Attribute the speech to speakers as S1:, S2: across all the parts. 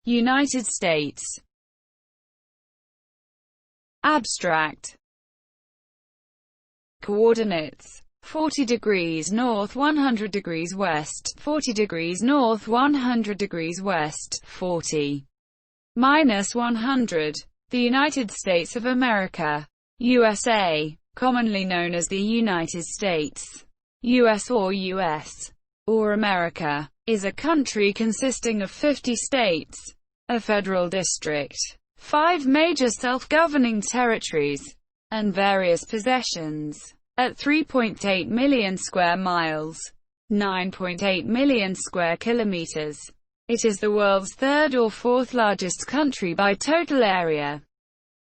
S1: United States. Abstract. Coordinates: 40 degrees north, 100 degrees west, 40 degrees north, 100 degrees west, 40 minus 100. The United States of America, USA, commonly known as the United States, US or America, is a country consisting of 50 states, a federal district, 5 major self-governing territories, and various possessions. At 3.8 million square miles, 9.8 million square kilometers, it is the world's third or fourth largest country by total area.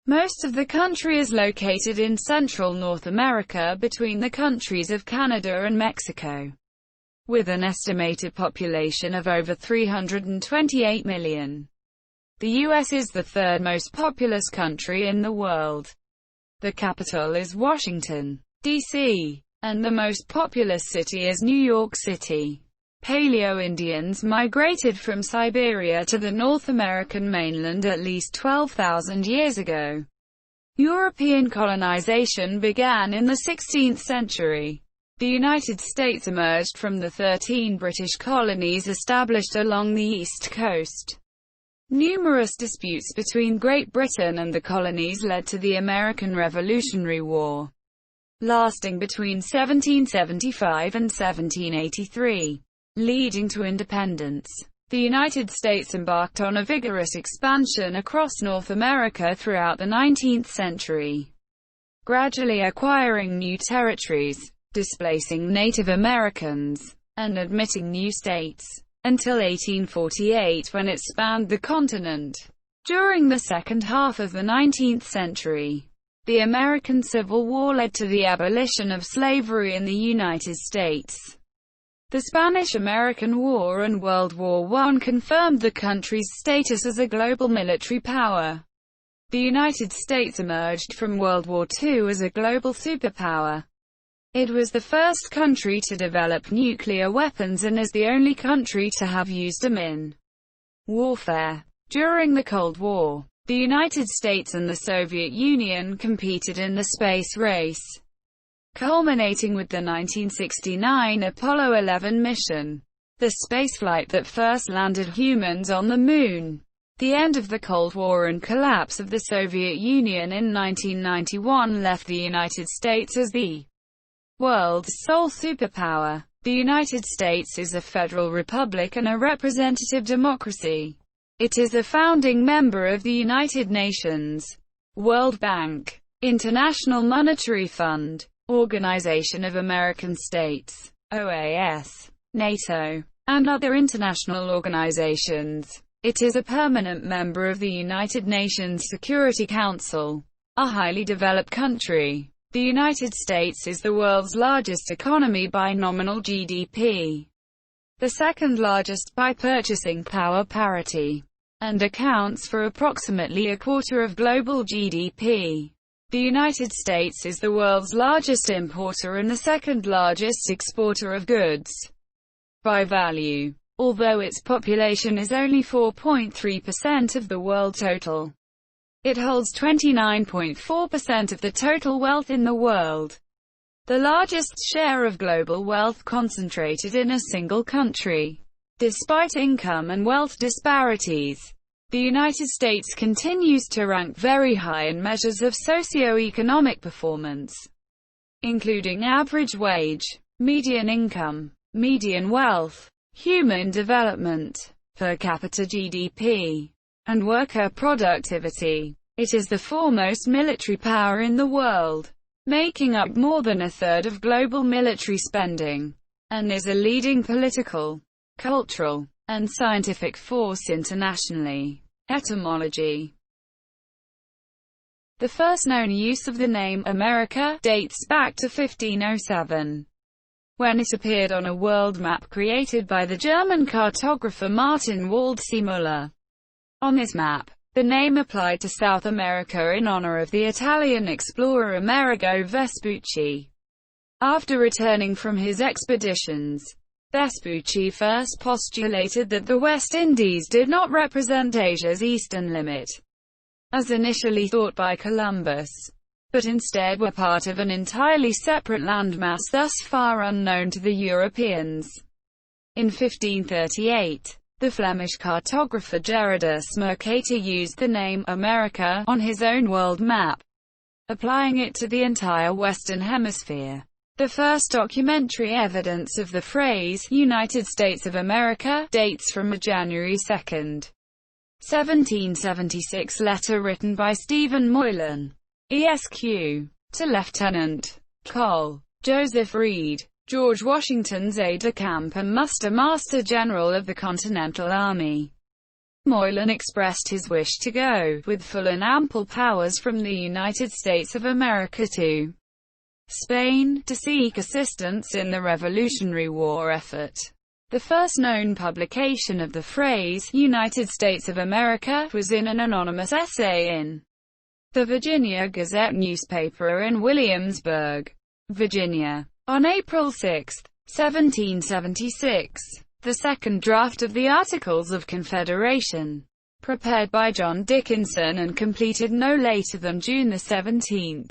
S1: Most of the country is located in central North America between the countries of Canada and Mexico, with an estimated population of over 328 million. The U.S. is the third most populous country in the world. The capital is Washington, D.C., and the most populous city is New York City. Paleo-Indians migrated from Siberia to the North American mainland at least 12,000 years ago. European colonization began in the 16th century. The United States emerged from the 13 British colonies established along the East Coast. Numerous disputes between Great Britain and the colonies led to the American Revolutionary War, lasting between 1775 and 1783, leading to independence. The United States embarked on a vigorous expansion across North America throughout the 19th century, gradually acquiring new territories, displacing Native Americans, and admitting new states, until 1848 when it spanned the continent. During the second half of the 19th century, the American Civil War led to the abolition of slavery in the United States. The Spanish-American War and World War I confirmed the country's status as a global military power. The United States emerged from World War II as a global superpower. It was the first country to develop nuclear weapons and is the only country to have used them in warfare. During the Cold War, the United States and the Soviet Union competed in the space race, culminating with the 1969 Apollo 11 mission, the spaceflight that first landed humans on the Moon. The end of the Cold War and collapse of the Soviet Union in 1991 left the United States as the world's sole superpower. The United States is a federal republic and a representative democracy. It is a founding member of the United Nations, World Bank, International Monetary Fund, Organization of American States, OAS, NATO, and other international organizations. It is a permanent member of the United Nations Security Council. A highly developed country, the United States is the world's largest economy by nominal GDP, the second largest by purchasing power parity, and accounts for approximately a quarter of global GDP. The United States is the world's largest importer and the second largest exporter of goods by value, although its population is only 4.3% of the world total. It holds 29.4% of the total wealth in the world, the largest share of global wealth concentrated in a single country. Despite income and wealth disparities, the United States continues to rank very high in measures of socio-economic performance, including average wage, median income, median wealth, human development, per capita GDP, and worker productivity. It is the foremost military power in the world, making up more than a third of global military spending, and is a leading political, cultural, and scientific force internationally. Etymology. The first known use of the name America dates back to 1507, when it appeared on a world map created by the German cartographer Martin Waldseemüller. On this map, the name applied to South America in honor of the Italian explorer Amerigo Vespucci. After returning from his expeditions, Vespucci first postulated that the West Indies did not represent Asia's eastern limit, as initially thought by Columbus, but instead were part of an entirely separate landmass thus far unknown to the Europeans. In 1538, the Flemish cartographer Gerardus Mercator used the name America on his own world map, applying it to the entire Western Hemisphere. The first documentary evidence of the phrase, United States of America, dates from a January 2, 1776 letter written by Stephen Moylan, Esq., to Lieutenant Col. Joseph Reed, George Washington's aide-de-camp and muster master general of the Continental Army. Moylan expressed his wish to go, with full and ample powers from the United States of America to Spain, to seek assistance in the Revolutionary War effort. The first known publication of the phrase, United States of America, was in an anonymous essay in the Virginia Gazette newspaper in Williamsburg, Virginia, on April 6, 1776. The second draft of the Articles of Confederation, prepared by John Dickinson and completed no later than June 17,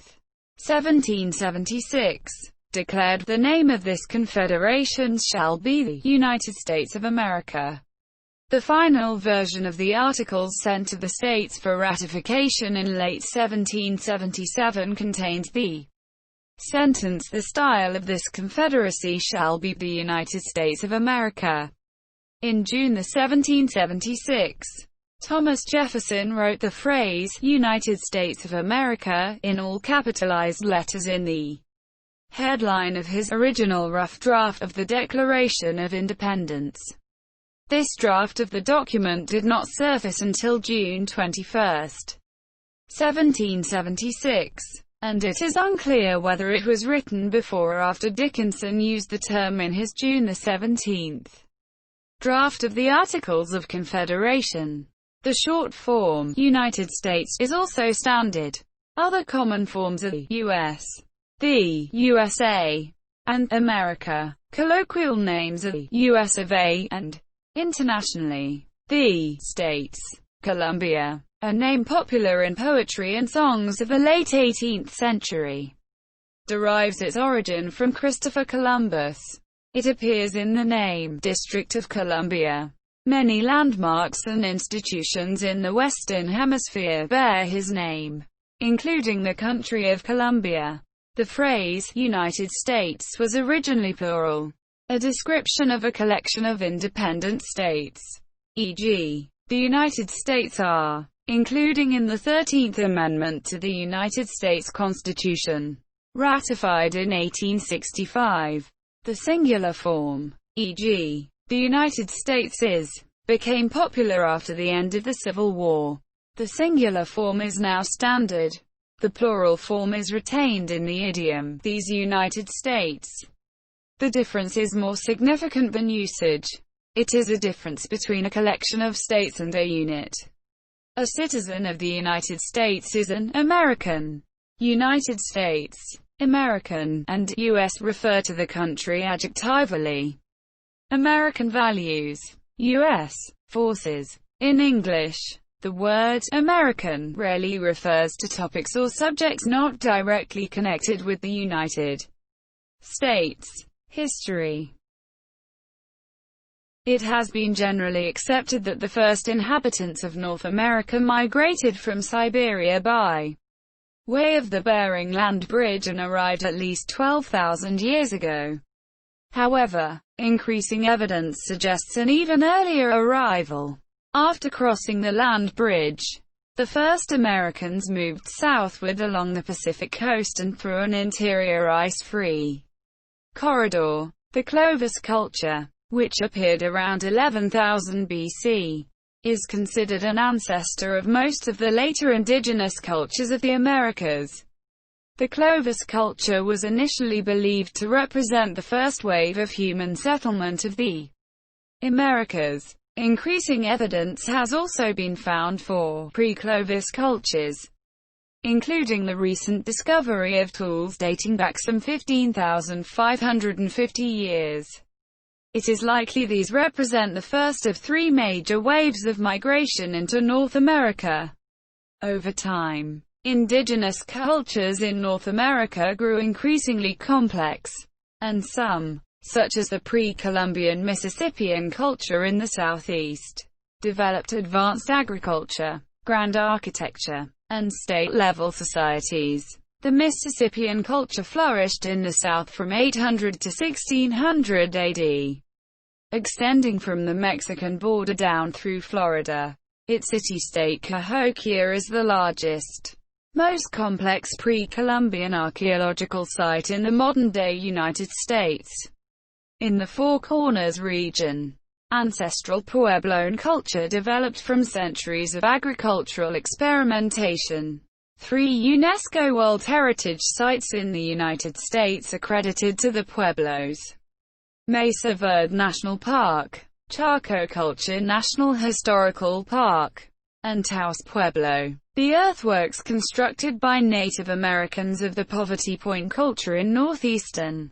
S1: 1776, declared, "The name of this confederation shall be the United States of America." The final version of the Articles sent to the states for ratification in late 1777 contains the sentence, "The style of this confederacy shall be the United States of America." In June 1776, Thomas Jefferson wrote the phrase, United States of America, in all capitalized letters in the headline of his original rough draft of the Declaration of Independence. This draft of the document did not surface until June 21, 1776, and it is unclear whether it was written before or after Dickinson used the term in his June 17 draft of the Articles of Confederation. The short form, United States, is also standard. Other common forms are the U.S., the USA, and America. Colloquial names are the U.S. of A. and, internationally, the States. Columbia, a name popular in poetry and songs of the late 18th century, derives its origin from Christopher Columbus. It appears in the name, District of Columbia. Many landmarks and institutions in the Western Hemisphere bear his name, including the country of Colombia. The phrase, United States, was originally plural, a description of a collection of independent states, e.g., the United States are, including in the 13th Amendment to the United States Constitution, ratified in 1865. The singular form, e.g., the United States is, became popular after the end of the Civil War. The singular form is now standard. The plural form is retained in the idiom, these United States. The difference is more significant than usage. It is a difference between a collection of states and a unit. A citizen of the United States is an American. United States, American, and U.S. refer to the country adjectivally. American values, U.S. forces. In English, the word American rarely refers to topics or subjects not directly connected with the United States. History. It has been generally accepted that the first inhabitants of North America migrated from Siberia by way of the Bering Land Bridge and arrived at least 12,000 years ago. However, increasing evidence suggests an even earlier arrival. After crossing the land bridge, the first Americans moved southward along the Pacific coast and through an interior ice-free corridor. The Clovis culture, which appeared around 11,000 BC, is considered an ancestor of most of the later indigenous cultures of the Americas. The Clovis culture was initially believed to represent the first wave of human settlement of the Americas. Increasing evidence has also been found for pre-Clovis cultures, including the recent discovery of tools dating back some 15,550 years. It is likely these represent the first of three major waves of migration into North America. Over time, indigenous cultures in North America grew increasingly complex, and some, such as the pre-Columbian Mississippian culture in the southeast, developed advanced agriculture, grand architecture, and state-level societies. The Mississippian culture flourished in the South from 800 to 1600 AD, extending from the Mexican border down through Florida. Its city-state Cahokia is the largest, most complex pre-Columbian archaeological site in the modern-day United States. In the Four Corners region, ancestral Puebloan culture developed from centuries of agricultural experimentation. 3 UNESCO World Heritage Sites in the United States are credited to the Pueblos: Mesa Verde National Park, Chaco Culture National Historical Park, and Taos Pueblo. The earthworks constructed by Native Americans of the Poverty Point culture in northeastern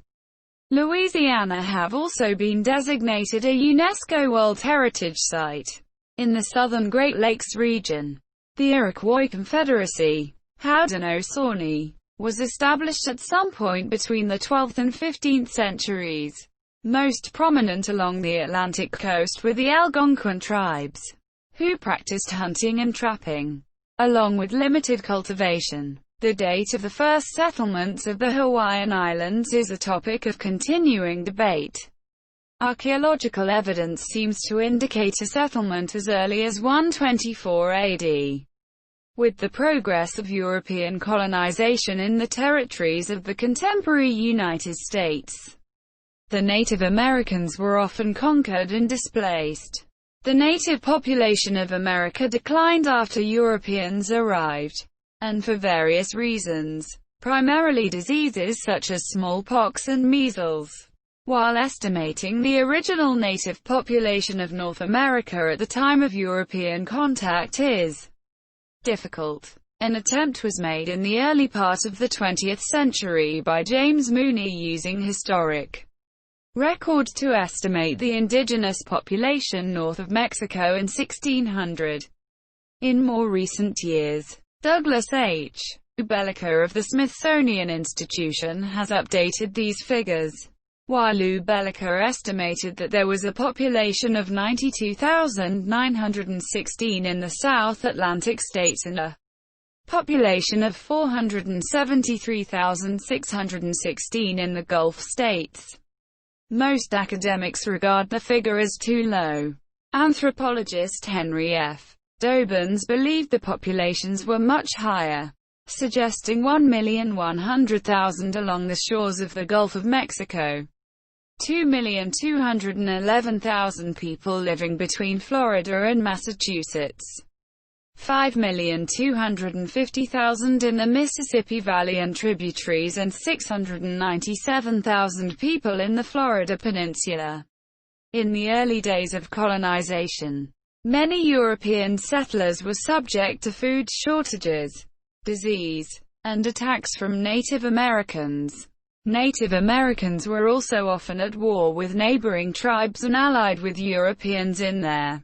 S1: Louisiana have also been designated a UNESCO World Heritage Site. In the southern Great Lakes region, the Iroquois Confederacy, Haudenosaunee, was established at some point between the 12th and 15th centuries. Most prominent along the Atlantic coast were the Algonquin tribes, who practiced hunting and trapping, along with limited cultivation. The date of the first settlements of the Hawaiian Islands is a topic of continuing debate. Archaeological evidence seems to indicate a settlement as early as 124 AD. With the progress of European colonization in the territories of the contemporary United States, the Native Americans were often conquered and displaced. The native population of America declined after Europeans arrived, and for various reasons, primarily diseases such as smallpox and measles. While estimating the original native population of North America at the time of European contact is difficult, an attempt was made in the early part of the 20th century by James Mooney using historic records to estimate the indigenous population north of Mexico in 1600. In more recent years, Douglas H. Ubellica of the Smithsonian Institution has updated these figures. While Ubellica estimated that there was a population of 92,916 in the South Atlantic states and a population of 473,616 in the Gulf states, most academics regard the figure as too low. Anthropologist Henry F. Dobbins believed the populations were much higher, suggesting 1,100,000 along the shores of the Gulf of Mexico. 2,211,000 people living between Florida and Massachusetts. 5,250,000 in the Mississippi Valley and tributaries, and 697,000 people in the Florida Peninsula. In the early days of colonization, many European settlers were subject to food shortages, disease, and attacks from Native Americans. Native Americans were also often at war with neighboring tribes and allied with Europeans in their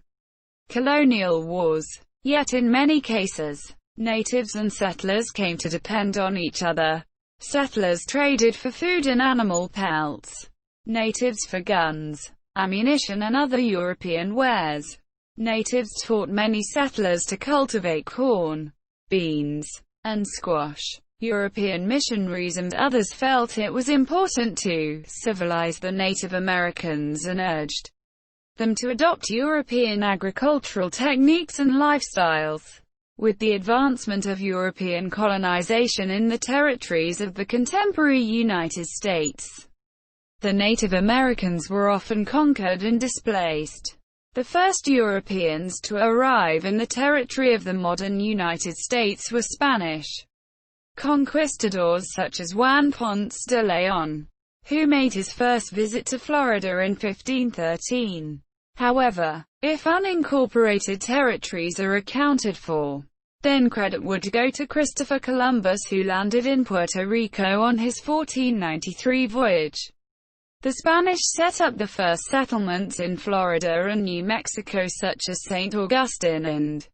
S1: colonial wars. Yet in many cases, natives and settlers came to depend on each other. Settlers traded for food and animal pelts, natives for guns, ammunition and other European wares. Natives taught many settlers to cultivate corn, beans, and squash. European missionaries and others felt it was important to civilize the Native Americans and urged them to adopt European agricultural techniques and lifestyles. With the advancement of European colonization in the territories of the contemporary United States, the Native Americans were often conquered and displaced. The first Europeans to arrive in the territory of the modern United States were Spanish conquistadors such as Juan Ponce de Leon, who made his first visit to Florida in 1513. However, if unincorporated territories are accounted for, then credit would go to Christopher Columbus, who landed in Puerto Rico on his 1493 voyage. The Spanish set up the first settlements in Florida and New Mexico such as St. Augustine and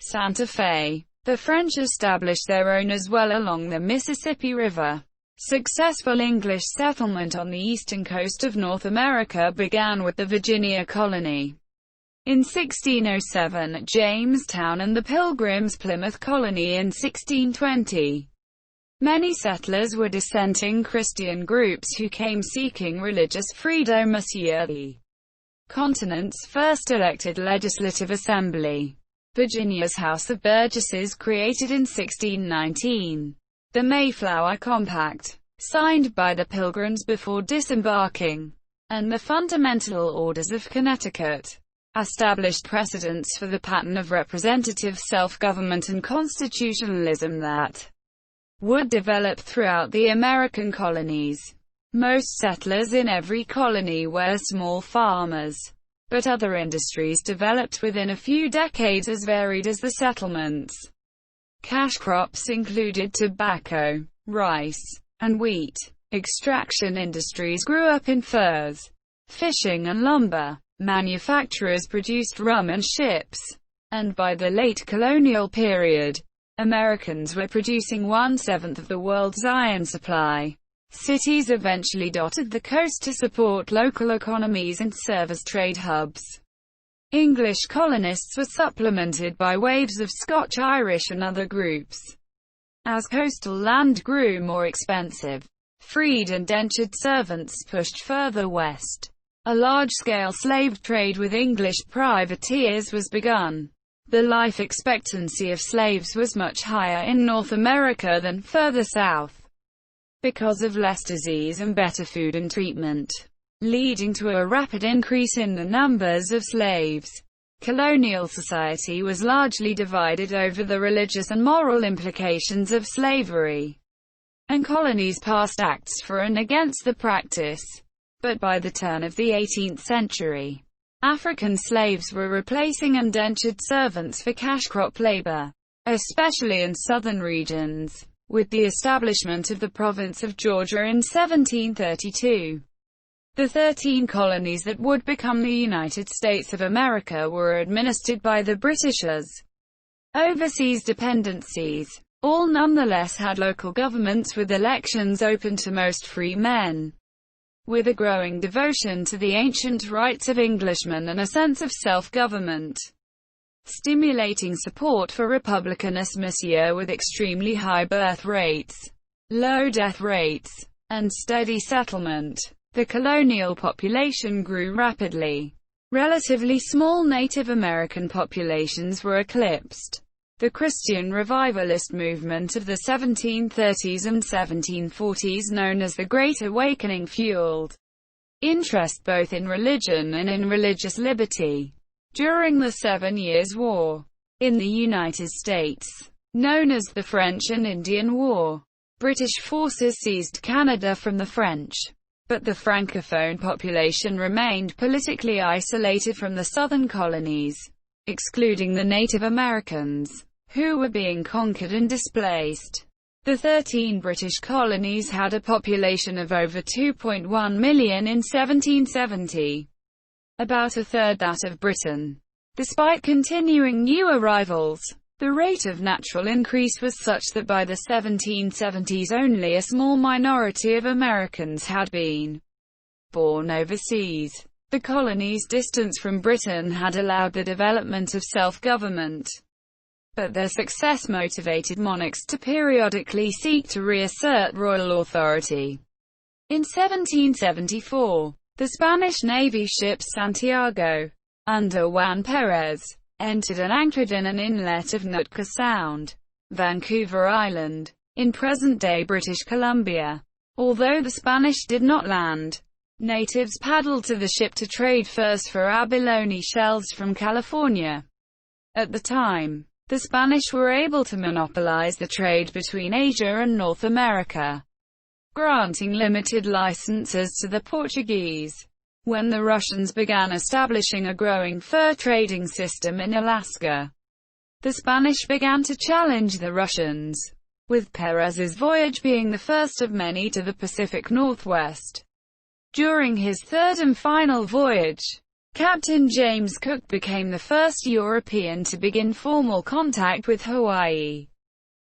S1: Santa Fe. The French established their own as well along the Mississippi River. Successful English settlement on the eastern coast of North America began with the Virginia colony in 1607 at Jamestown and the Pilgrims' Plymouth colony in 1620. Many settlers were dissenting Christian groups who came seeking religious freedom. The continent's first elected legislative assembly, Virginia's House of Burgesses, created in 1619. The Mayflower Compact, signed by the Pilgrims before disembarking, and the Fundamental Orders of Connecticut, established precedents for the pattern of representative self-government and constitutionalism that would develop throughout the American colonies. Most settlers in every colony were small farmers, but other industries developed within a few decades as varied as the settlements. Cash crops included tobacco, rice, and wheat. Extraction industries grew up in furs, fishing and lumber. Manufacturers produced rum and ships. And by the late colonial period, Americans were producing 1/7 of the world's iron supply. Cities eventually dotted the coast to support local economies and serve as trade hubs. English colonists were supplemented by waves of Scotch, Irish and other groups. As coastal land grew more expensive, freed indentured servants pushed further west. A large-scale slave trade with English privateers was begun. The life expectancy of slaves was much higher in North America than further south, because of less disease and better food and treatment, leading to a rapid increase in the numbers of slaves. Colonial society was largely divided over the religious and moral implications of slavery, and colonies passed acts for and against the practice. But by the turn of the 18th century, African slaves were replacing indentured servants for cash crop labor, especially in southern regions. With the establishment of the province of Georgia in 1732, the 13 colonies that would become the United States of America were administered by the British as overseas dependencies. All nonetheless had local governments with elections open to most free men. With a growing devotion to the ancient rights of Englishmen and a sense of self-government, stimulating support for republicanism with extremely high birth rates, low death rates, and steady settlement, the colonial population grew rapidly. Relatively small Native American populations were eclipsed. The Christian revivalist movement of the 1730s and 1740s, known as the Great Awakening, fueled interest both in religion and in religious liberty. During the 7 Years' War in the United States, known as the French and Indian War, British forces seized Canada from the French, but the Francophone population remained politically isolated from the southern colonies, excluding the Native Americans, who were being conquered and displaced. The 13 British colonies had a population of over 2.1 million in 1770, about a third that of Britain. Despite continuing new arrivals, the rate of natural increase was such that by the 1770s only a small minority of Americans had been born overseas. The colonies' distance from Britain had allowed the development of self-government, but their success motivated monarchs to periodically seek to reassert royal authority. In 1774, the Spanish Navy ship Santiago, under Juan Perez, entered and anchored in an inlet of Nootka Sound, Vancouver Island, in present-day British Columbia. Although the Spanish did not land, natives paddled to the ship to trade furs for abalone shells from California. At the time, the Spanish were able to monopolize the trade between Asia and North America, granting limited licenses to the Portuguese. When the Russians began establishing a growing fur trading system in Alaska, the Spanish began to challenge the Russians, with Perez's voyage being the first of many to the Pacific Northwest. During his third and final voyage, Captain James Cook became the first European to begin formal contact with Hawaii.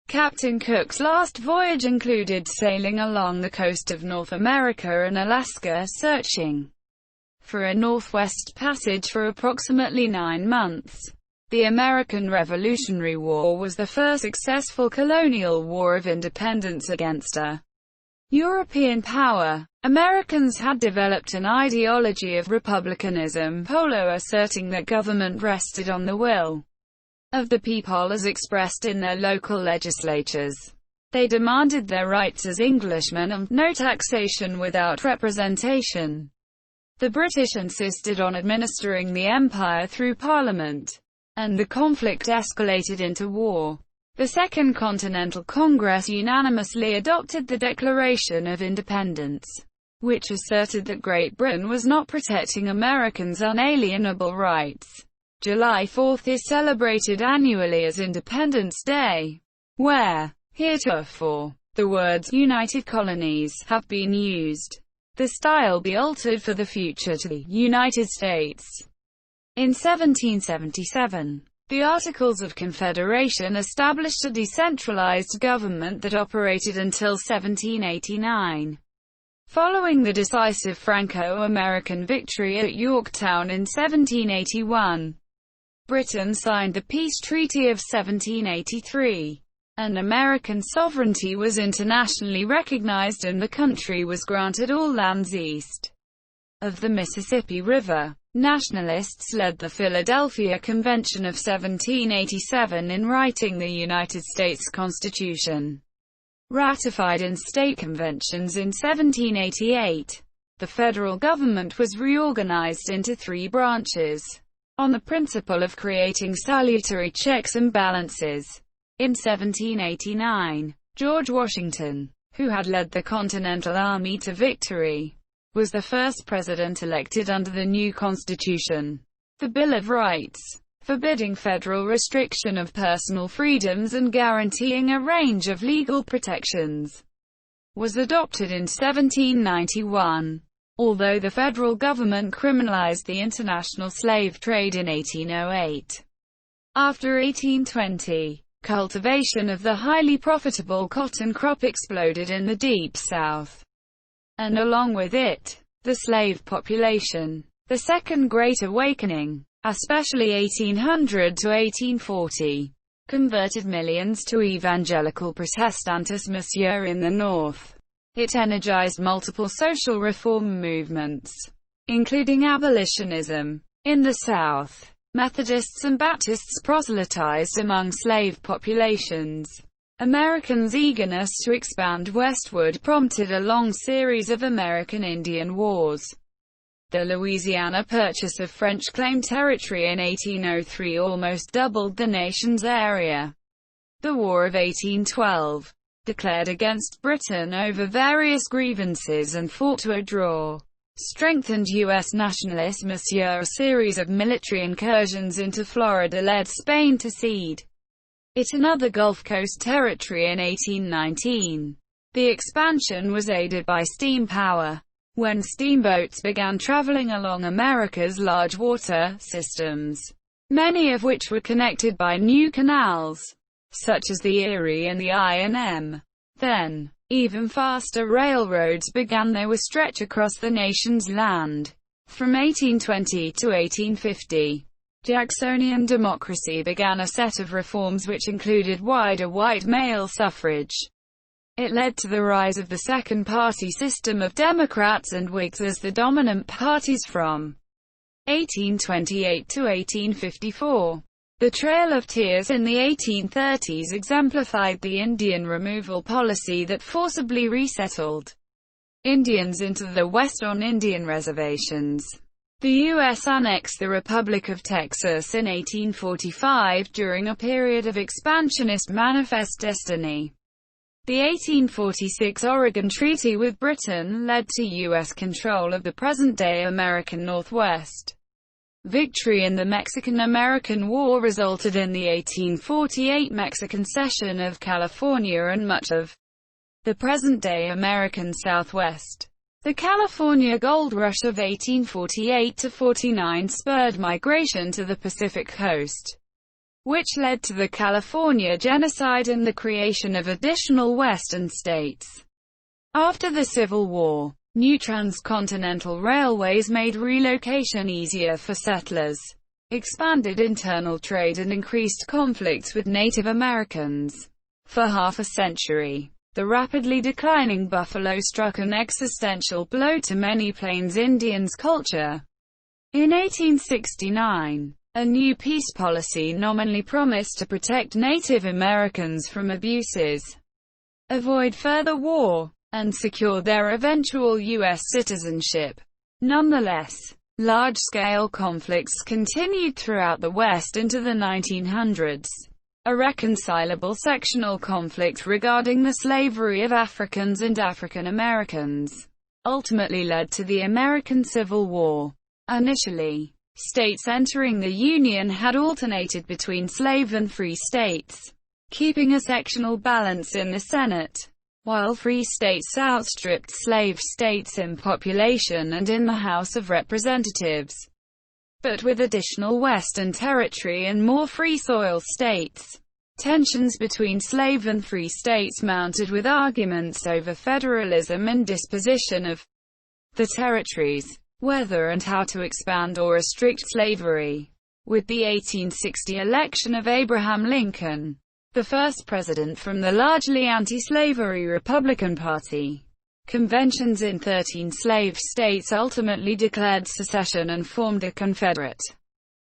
S1: Captain Cook's last voyage included sailing along the coast of North America and Alaska searching for a Northwest Passage for approximately 9 months. The American Revolutionary War was the first successful colonial war of independence against a European power. Americans had developed an ideology of republicanism, polo asserting that government rested on the will of the people as expressed in their local legislatures. They demanded their rights as Englishmen and no taxation without representation. The British insisted on administering the empire through Parliament, and the conflict escalated into war. The Second Continental Congress unanimously adopted the Declaration of Independence, which asserted that Great Britain was not protecting Americans' unalienable rights. July 4th is celebrated annually as Independence Day, where, heretofore, the words United Colonies have been used. The style be altered for the future to the United States. In 1777, the Articles of Confederation established a decentralized government that operated until 1789. Following the decisive Franco-American victory at Yorktown in 1781, Britain signed the Peace Treaty of 1783, and American sovereignty was internationally recognized and the country was granted all lands east of the Mississippi River. Nationalists led the Philadelphia Convention of 1787 in writing the United States Constitution, ratified in state conventions in 1788. The federal government was reorganized into 3 branches, on the principle of creating salutary checks and balances. In 1789, George Washington, who had led the Continental Army to victory, was the first president elected under the new Constitution. The Bill of Rights, forbidding federal restriction of personal freedoms and guaranteeing a range of legal protections, was adopted in 1791. Although the federal government criminalized the international slave trade in 1808. After 1820, cultivation of the highly profitable cotton crop exploded in the Deep South, and along with it, the slave population. The Second Great Awakening, especially 1800 to 1840, converted millions to evangelical Protestantism in the North. It energized multiple social reform movements, including abolitionism. In the South, Methodists and Baptists proselytized among slave populations. Americans' eagerness to expand westward prompted a long series of American Indian Wars. The Louisiana Purchase of French-claimed territory in 1803 almost doubled the nation's area. The War of 1812, declared against Britain over various grievances and fought to a draw, strengthened U.S. nationalism. A series of military incursions into Florida led Spain to cede it another Gulf Coast territory in 1819. The expansion was aided by steam power, when steamboats began traveling along America's large water systems, many of which were connected by new canals, such as the Erie and the I&M. Then, even faster railroads began their stretch across the nation's land. From 1820 to 1850, Jacksonian democracy began a set of reforms which included wider white male suffrage. It led to the rise of the second-party system of Democrats and Whigs as the dominant parties from 1828 to 1854. The Trail of Tears in the 1830s exemplified the Indian removal policy that forcibly resettled Indians into the West on Indian reservations. The U.S. annexed the Republic of Texas in 1845 during a period of expansionist manifest destiny. The 1846 Oregon Treaty with Britain led to U.S. control of the present-day American Northwest. Victory in the Mexican-American War resulted in the 1848 Mexican cession of California and much of the present-day American Southwest. The California Gold Rush of 1848–49 spurred migration to the Pacific coast, which led to the California Genocide and the creation of additional western states. After the Civil War, new transcontinental railways made relocation easier for settlers, expanded internal trade and increased conflicts with Native Americans. For half a century, the rapidly declining buffalo struck an existential blow to many Plains Indians' culture. In 1869, a new peace policy nominally promised to protect Native Americans from abuses, avoid further war, and secure their eventual U.S. citizenship. Nonetheless, large-scale conflicts continued throughout the West into the 1900s. A reconcilable sectional conflict regarding the slavery of Africans and African Americans ultimately led to the American Civil War. Initially, states entering the Union had alternated between slave and free states, keeping a sectional balance in the Senate, while free states outstripped slave states in population and in the House of Representatives. But with additional Western territory and more free soil states, tensions between slave and free states mounted with arguments over federalism and disposition of the territories, whether and how to expand or restrict slavery. With the 1860 election of Abraham Lincoln, the first president from the largely anti-slavery Republican Party, conventions in 13 slave states ultimately declared secession and formed the Confederate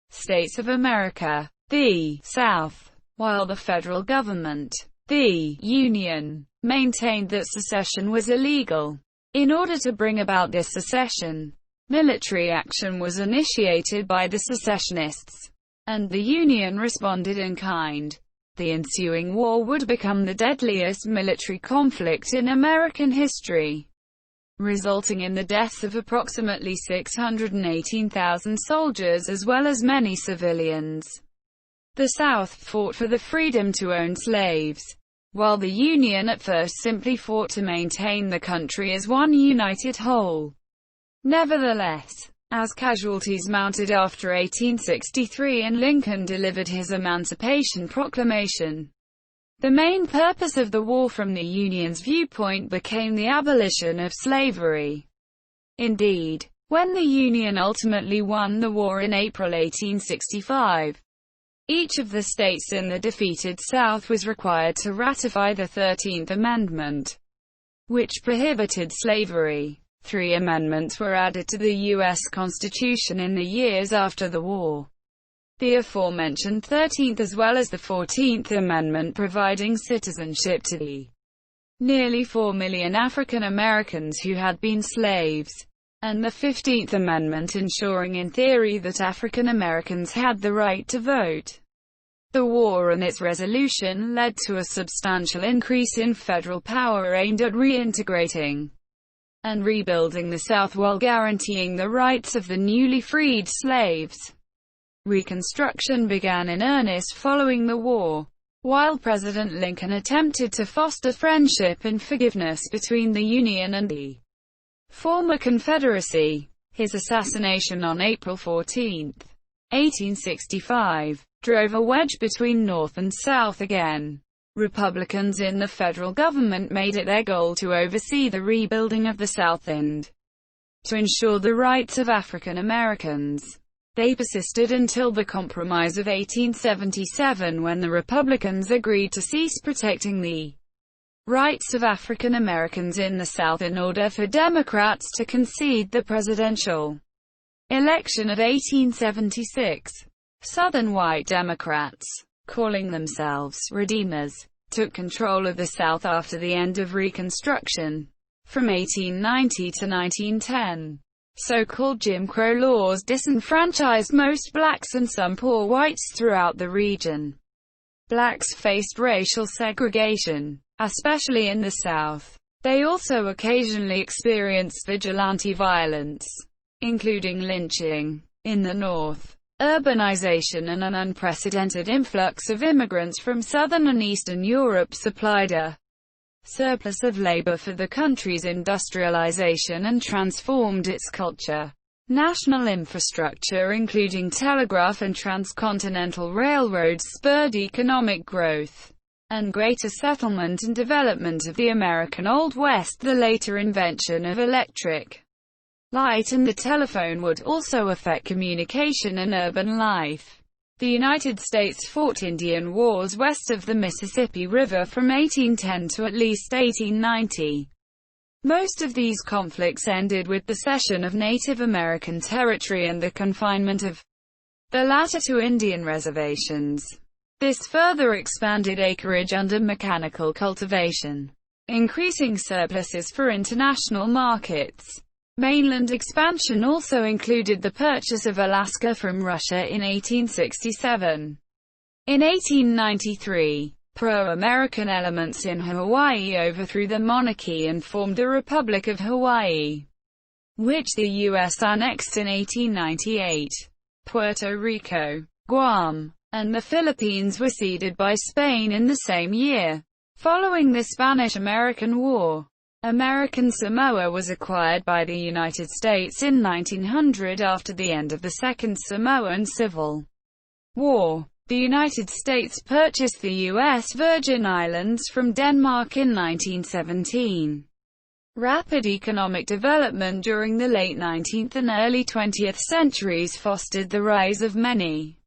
S1: States of America, the South, while the federal government, the Union, maintained that secession was illegal. In order to bring about this secession, military action was initiated by the secessionists, and the Union responded in kind. The ensuing war would become the deadliest military conflict in American history, resulting in the deaths of approximately 618,000 soldiers as well as many civilians. The South fought for the freedom to own slaves, while the Union at first simply fought to maintain the country as one united whole. Nevertheless, as casualties mounted after 1863 and Lincoln delivered his Emancipation Proclamation, the main purpose of the war from the Union's viewpoint became the abolition of slavery. Indeed, when the Union ultimately won the war in April 1865, each of the states in the defeated South was required to ratify the 13th Amendment, which prohibited slavery. 3 amendments were added to the U.S. Constitution in the years after the war. The aforementioned 13th as well as the 14th Amendment providing citizenship to the nearly 4 million African Americans who had been slaves, and the 15th Amendment ensuring in theory that African Americans had the right to vote. The war and its resolution led to a substantial increase in federal power aimed at reintegrating and rebuilding the South while guaranteeing the rights of the newly freed slaves. Reconstruction began in earnest following the war. While President Lincoln attempted to foster friendship and forgiveness between the Union and the former Confederacy, his assassination on April 14, 1865, drove a wedge between North and South again. Republicans in the federal government made it their goal to oversee the rebuilding of the South and to ensure the rights of African Americans. They persisted until the Compromise of 1877 when the Republicans agreed to cease protecting the rights of African Americans in the South in order for Democrats to concede the presidential election of 1876. Southern white Democrats, calling themselves Redeemers, took control of the South after the end of Reconstruction. From 1890 to 1910, so-called Jim Crow laws disenfranchised most blacks and some poor whites throughout the region. Blacks faced racial segregation, especially in the South. They also occasionally experienced vigilante violence, including lynching. In the North, urbanization and an unprecedented influx of immigrants from Southern and Eastern Europe supplied a surplus of labor for the country's industrialization and transformed its culture. National infrastructure including telegraph and transcontinental railroads spurred economic growth and greater settlement and development of the American Old West. The later invention of electric light and the telephone would also affect communication and urban life. The United States fought Indian wars west of the Mississippi River from 1810 to at least 1890. Most of these conflicts ended with the cession of Native American territory and the confinement of the latter to Indian reservations. This further expanded acreage under mechanical cultivation, increasing surpluses for international markets. Mainland expansion also included the purchase of Alaska from Russia in 1867. In 1893, pro-American elements in Hawaii overthrew the monarchy and formed the Republic of Hawaii, which the U.S. annexed in 1898. Puerto Rico, Guam, and the Philippines were ceded by Spain in the same year. Following the Spanish-American War, American Samoa was acquired by the United States in 1900 after the end of the Second Samoan Civil War. The United States purchased the U.S. Virgin Islands from Denmark in 1917. Rapid economic development during the late 19th and early 20th centuries fostered the rise of many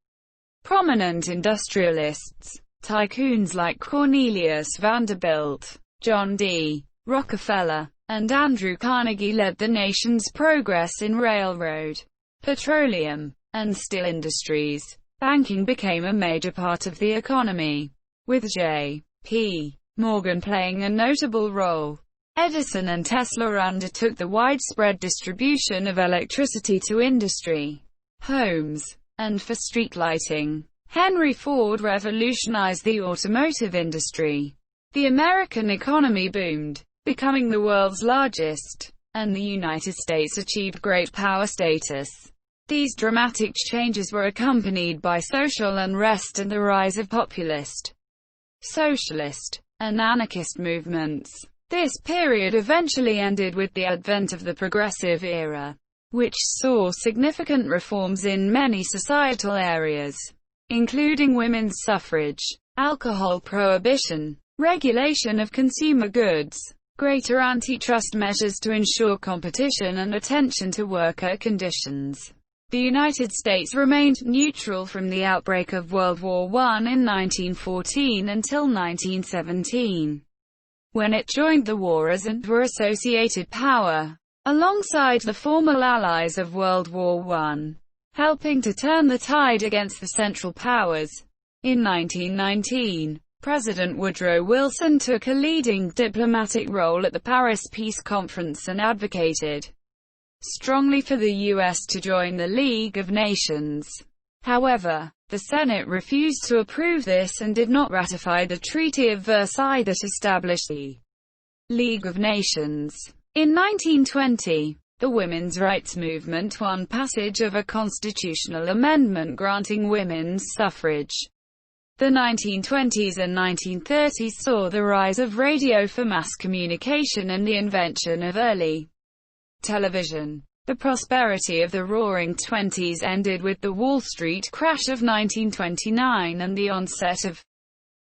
S1: prominent industrialists. Tycoons like Cornelius Vanderbilt, John D. Rockefeller, and Andrew Carnegie led the nation's progress in railroad, petroleum, and steel industries. Banking became a major part of the economy, with J.P. Morgan playing a notable role. Edison and Tesla undertook the widespread distribution of electricity to industry, homes, and for street lighting. Henry Ford revolutionized the automotive industry. The American economy boomed, becoming the world's largest, and the United States achieved great power status. These dramatic changes were accompanied by social unrest and the rise of populist, socialist, and anarchist movements. This period eventually ended with the advent of the Progressive Era, which saw significant reforms in many societal areas, including women's suffrage, alcohol prohibition, regulation of consumer goods, greater antitrust measures to ensure competition and attention to worker conditions. The United States remained neutral from the outbreak of World War I in 1914 until 1917, when it joined the war as an associated power, alongside the former allies of World War I, helping to turn the tide against the Central Powers. In 1919, President Woodrow Wilson took a leading diplomatic role at the Paris Peace Conference and advocated strongly for the U.S. to join the League of Nations. However, the Senate refused to approve this and did not ratify the Treaty of Versailles that established the League of Nations. In 1920, the women's rights movement won passage of a constitutional amendment granting women's suffrage. The 1920s and 1930s saw the rise of radio for mass communication and the invention of early television. The prosperity of the Roaring Twenties ended with the Wall Street crash of 1929 and the onset of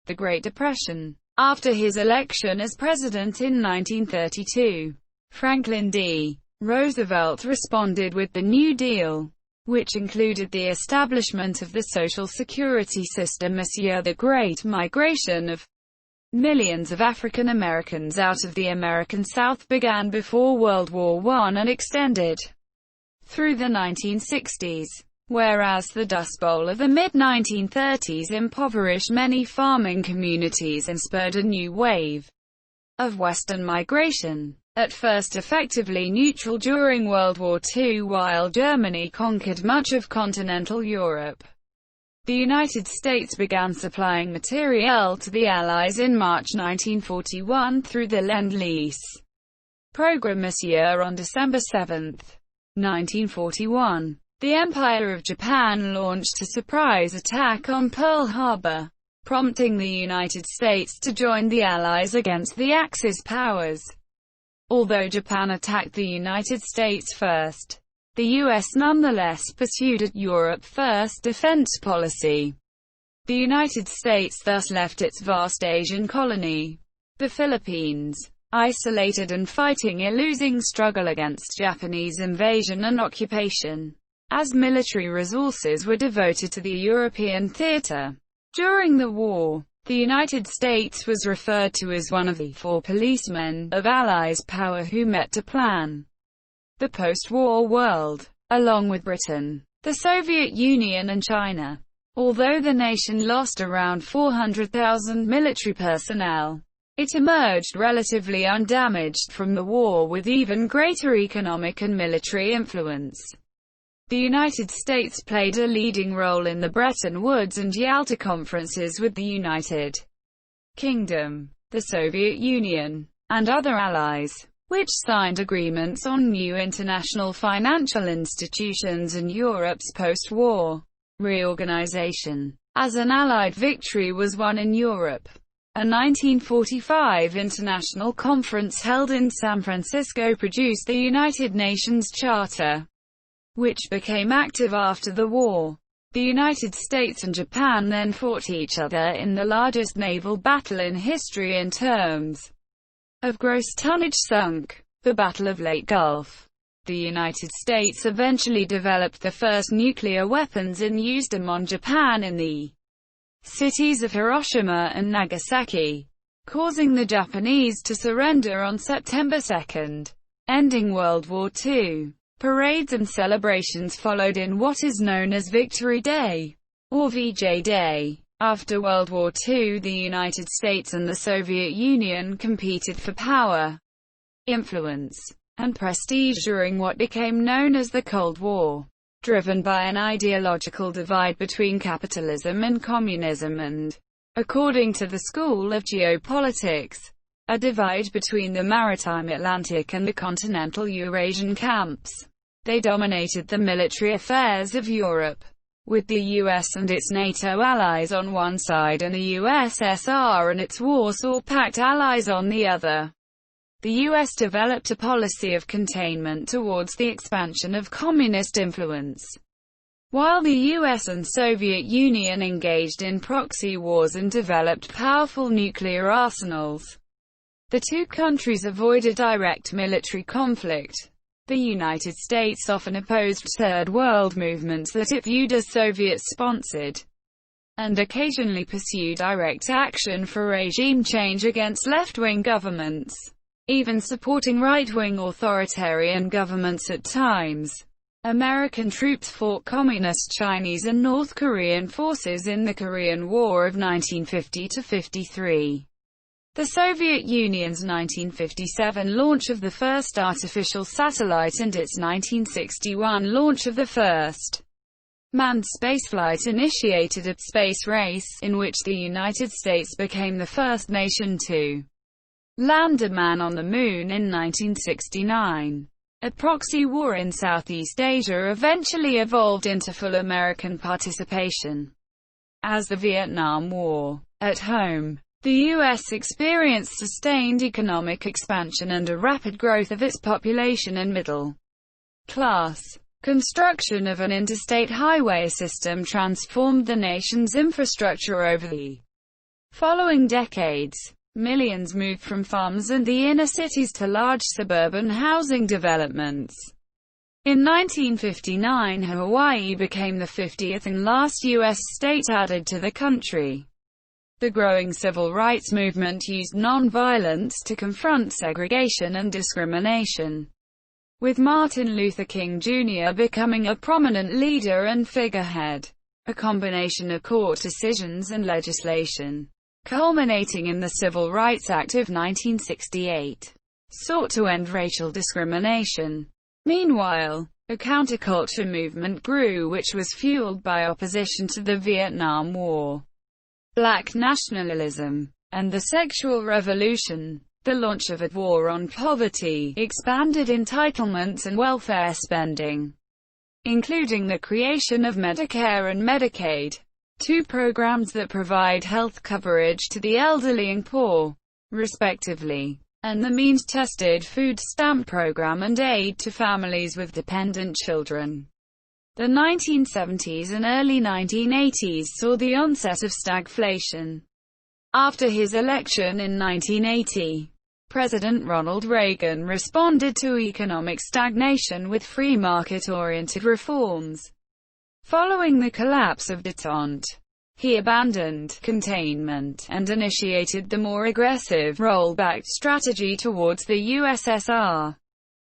S1: the Great Depression. After his election as president in 1932, Franklin D. Roosevelt responded with the New Deal, which included the establishment of the Social Security system. The Great Migration of millions of African Americans out of the American South began before World War I and extended through the 1960s, whereas the Dust Bowl of the mid-1930s impoverished many farming communities and spurred a new wave of Western migration. At first effectively neutral during World War II while Germany conquered much of continental Europe, the United States began supplying materiel to the Allies in March 1941 through the Lend-Lease program. On December 7, 1941, the Empire of Japan launched a surprise attack on Pearl Harbor. prompting the United States to join the Allies against the Axis powers. Although Japan attacked the United States first, the U.S. nonetheless pursued a Europe-first defense policy. The United States thus left its vast Asian colony, the Philippines, isolated and fighting a losing struggle against Japanese invasion and occupation, as military resources were devoted to the European theater. During the war, the United States was referred to as one of the four policemen of Allies power who met to plan the post-war world, along with Britain, the Soviet Union and China. Although the nation lost around 400,000 military personnel, it emerged relatively undamaged from the war with even greater economic and military influence. The United States played a leading role in the Bretton Woods and Yalta conferences with the United Kingdom, the Soviet Union, and other allies, which signed agreements on new international financial institutions and Europe's post-war reorganization. As an Allied victory was won in Europe, a 1945 international conference held in San Francisco produced the United Nations Charter, which became active after the war. The United States and Japan then fought each other in the largest naval battle in history in terms of gross tonnage sunk, the Battle of Leyte Gulf. The United States eventually developed the first nuclear weapons and used them on Japan in the cities of Hiroshima and Nagasaki, causing the Japanese to surrender on September 2, ending World War II. Parades and celebrations followed in what is known as Victory Day, or VJ Day. After World War II, the United States and the Soviet Union competed for power, influence, and prestige during what became known as the Cold War, driven by an ideological divide between capitalism and communism and, according to the School of Geopolitics, a divide between the maritime Atlantic and the continental Eurasian camps. They dominated the military affairs of Europe, with the US and its NATO allies on one side and the USSR and its Warsaw Pact allies on the other. The US developed a policy of containment towards the expansion of communist influence, while the US and Soviet Union engaged in proxy wars and developed powerful nuclear arsenals. The two countries avoided direct military conflict. The United States often opposed Third World movements that it viewed as Soviet-sponsored, and occasionally pursued direct action for regime change against left-wing governments, even supporting right-wing authoritarian governments at times. American troops fought Communist Chinese and North Korean forces in the Korean War of 1950–53. The Soviet Union's 1957 launch of the first artificial satellite and its 1961 launch of the first manned spaceflight initiated a space race, in which the United States became the first nation to land a man on the Moon in 1969. A proxy war in Southeast Asia eventually evolved into full American participation. As the Vietnam War. At home, the U.S. experienced sustained economic expansion and a rapid growth of its population and middle class. Construction of an interstate highway system transformed the nation's infrastructure over the following decades. Millions moved from farms and the inner cities to large suburban housing developments. In 1959, Hawaii became the 50th and last U.S. state added to the country. The growing civil rights movement used nonviolence to confront segregation and discrimination, with Martin Luther King Jr. becoming a prominent leader and figurehead. A combination of court decisions and legislation, culminating in the Civil Rights Act of 1968, sought to end racial discrimination. Meanwhile, a counterculture movement grew which was fueled by opposition to the Vietnam War, Black nationalism, and the sexual revolution. The launch of a war on poverty expanded entitlements and welfare spending, including the creation of Medicare and Medicaid. two programs that provide health coverage to the elderly and poor, respectively, and the means-tested food stamp program and aid to families with dependent children. The 1970s and early 1980s saw the onset of stagflation. After his election in 1980, President Ronald Reagan responded to economic stagnation with free market-oriented reforms. Following the collapse of détente, he abandoned containment and initiated the more aggressive rollback strategy towards the USSR.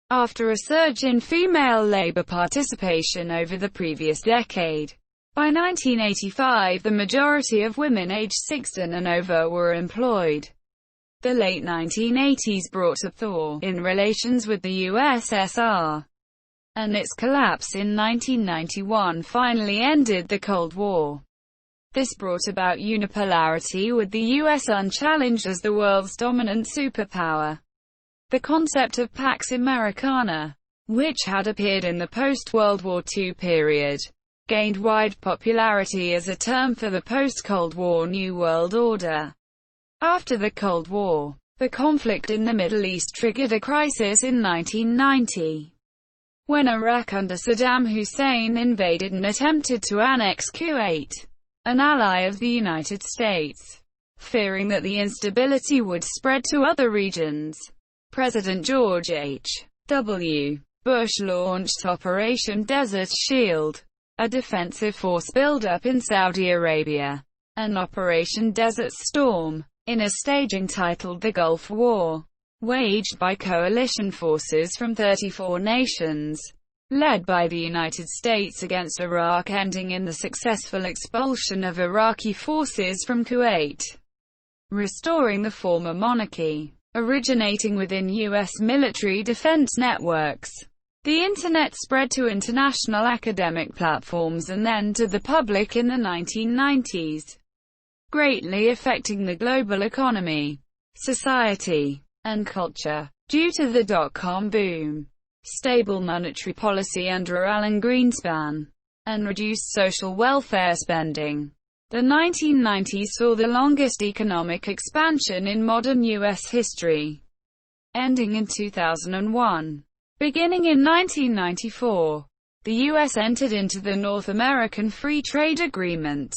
S1: After a surge in female labor participation over the previous decade, by 1985 the majority of women aged 16 and over were employed. The late 1980s brought a thaw in relations with the USSR, and its collapse in 1991 finally ended the Cold War. This brought about unipolarity with the US unchallenged as the world's dominant superpower. The concept of Pax Americana, which had appeared in the post-World War II period, gained wide popularity as a term for the post-Cold War New World Order. After the Cold War, the conflict in the Middle East triggered a crisis in 1990, when Iraq under Saddam Hussein invaded and attempted to annex Kuwait, an ally of the United States. Fearing that the instability would spread to other regions, President George H.W. Bush launched Operation Desert Shield, a defensive force buildup in Saudi Arabia, and Operation Desert Storm, in a staging titled the Gulf War, waged by coalition forces from 34 nations, led by the United States against Iraq, ending in the successful expulsion of Iraqi forces from Kuwait, restoring the former monarchy. Originating within U.S. military defense networks, the Internet spread to international academic platforms and then to the public in the 1990s. Greatly affecting the global economy, society, and culture. Due to the dot-com boom, stable monetary policy under Alan Greenspan, and reduced social welfare spending, the 1990s saw the longest economic expansion in modern U.S. history, ending in 2001. Beginning in 1994, the U.S. entered into the North American Free Trade Agreement,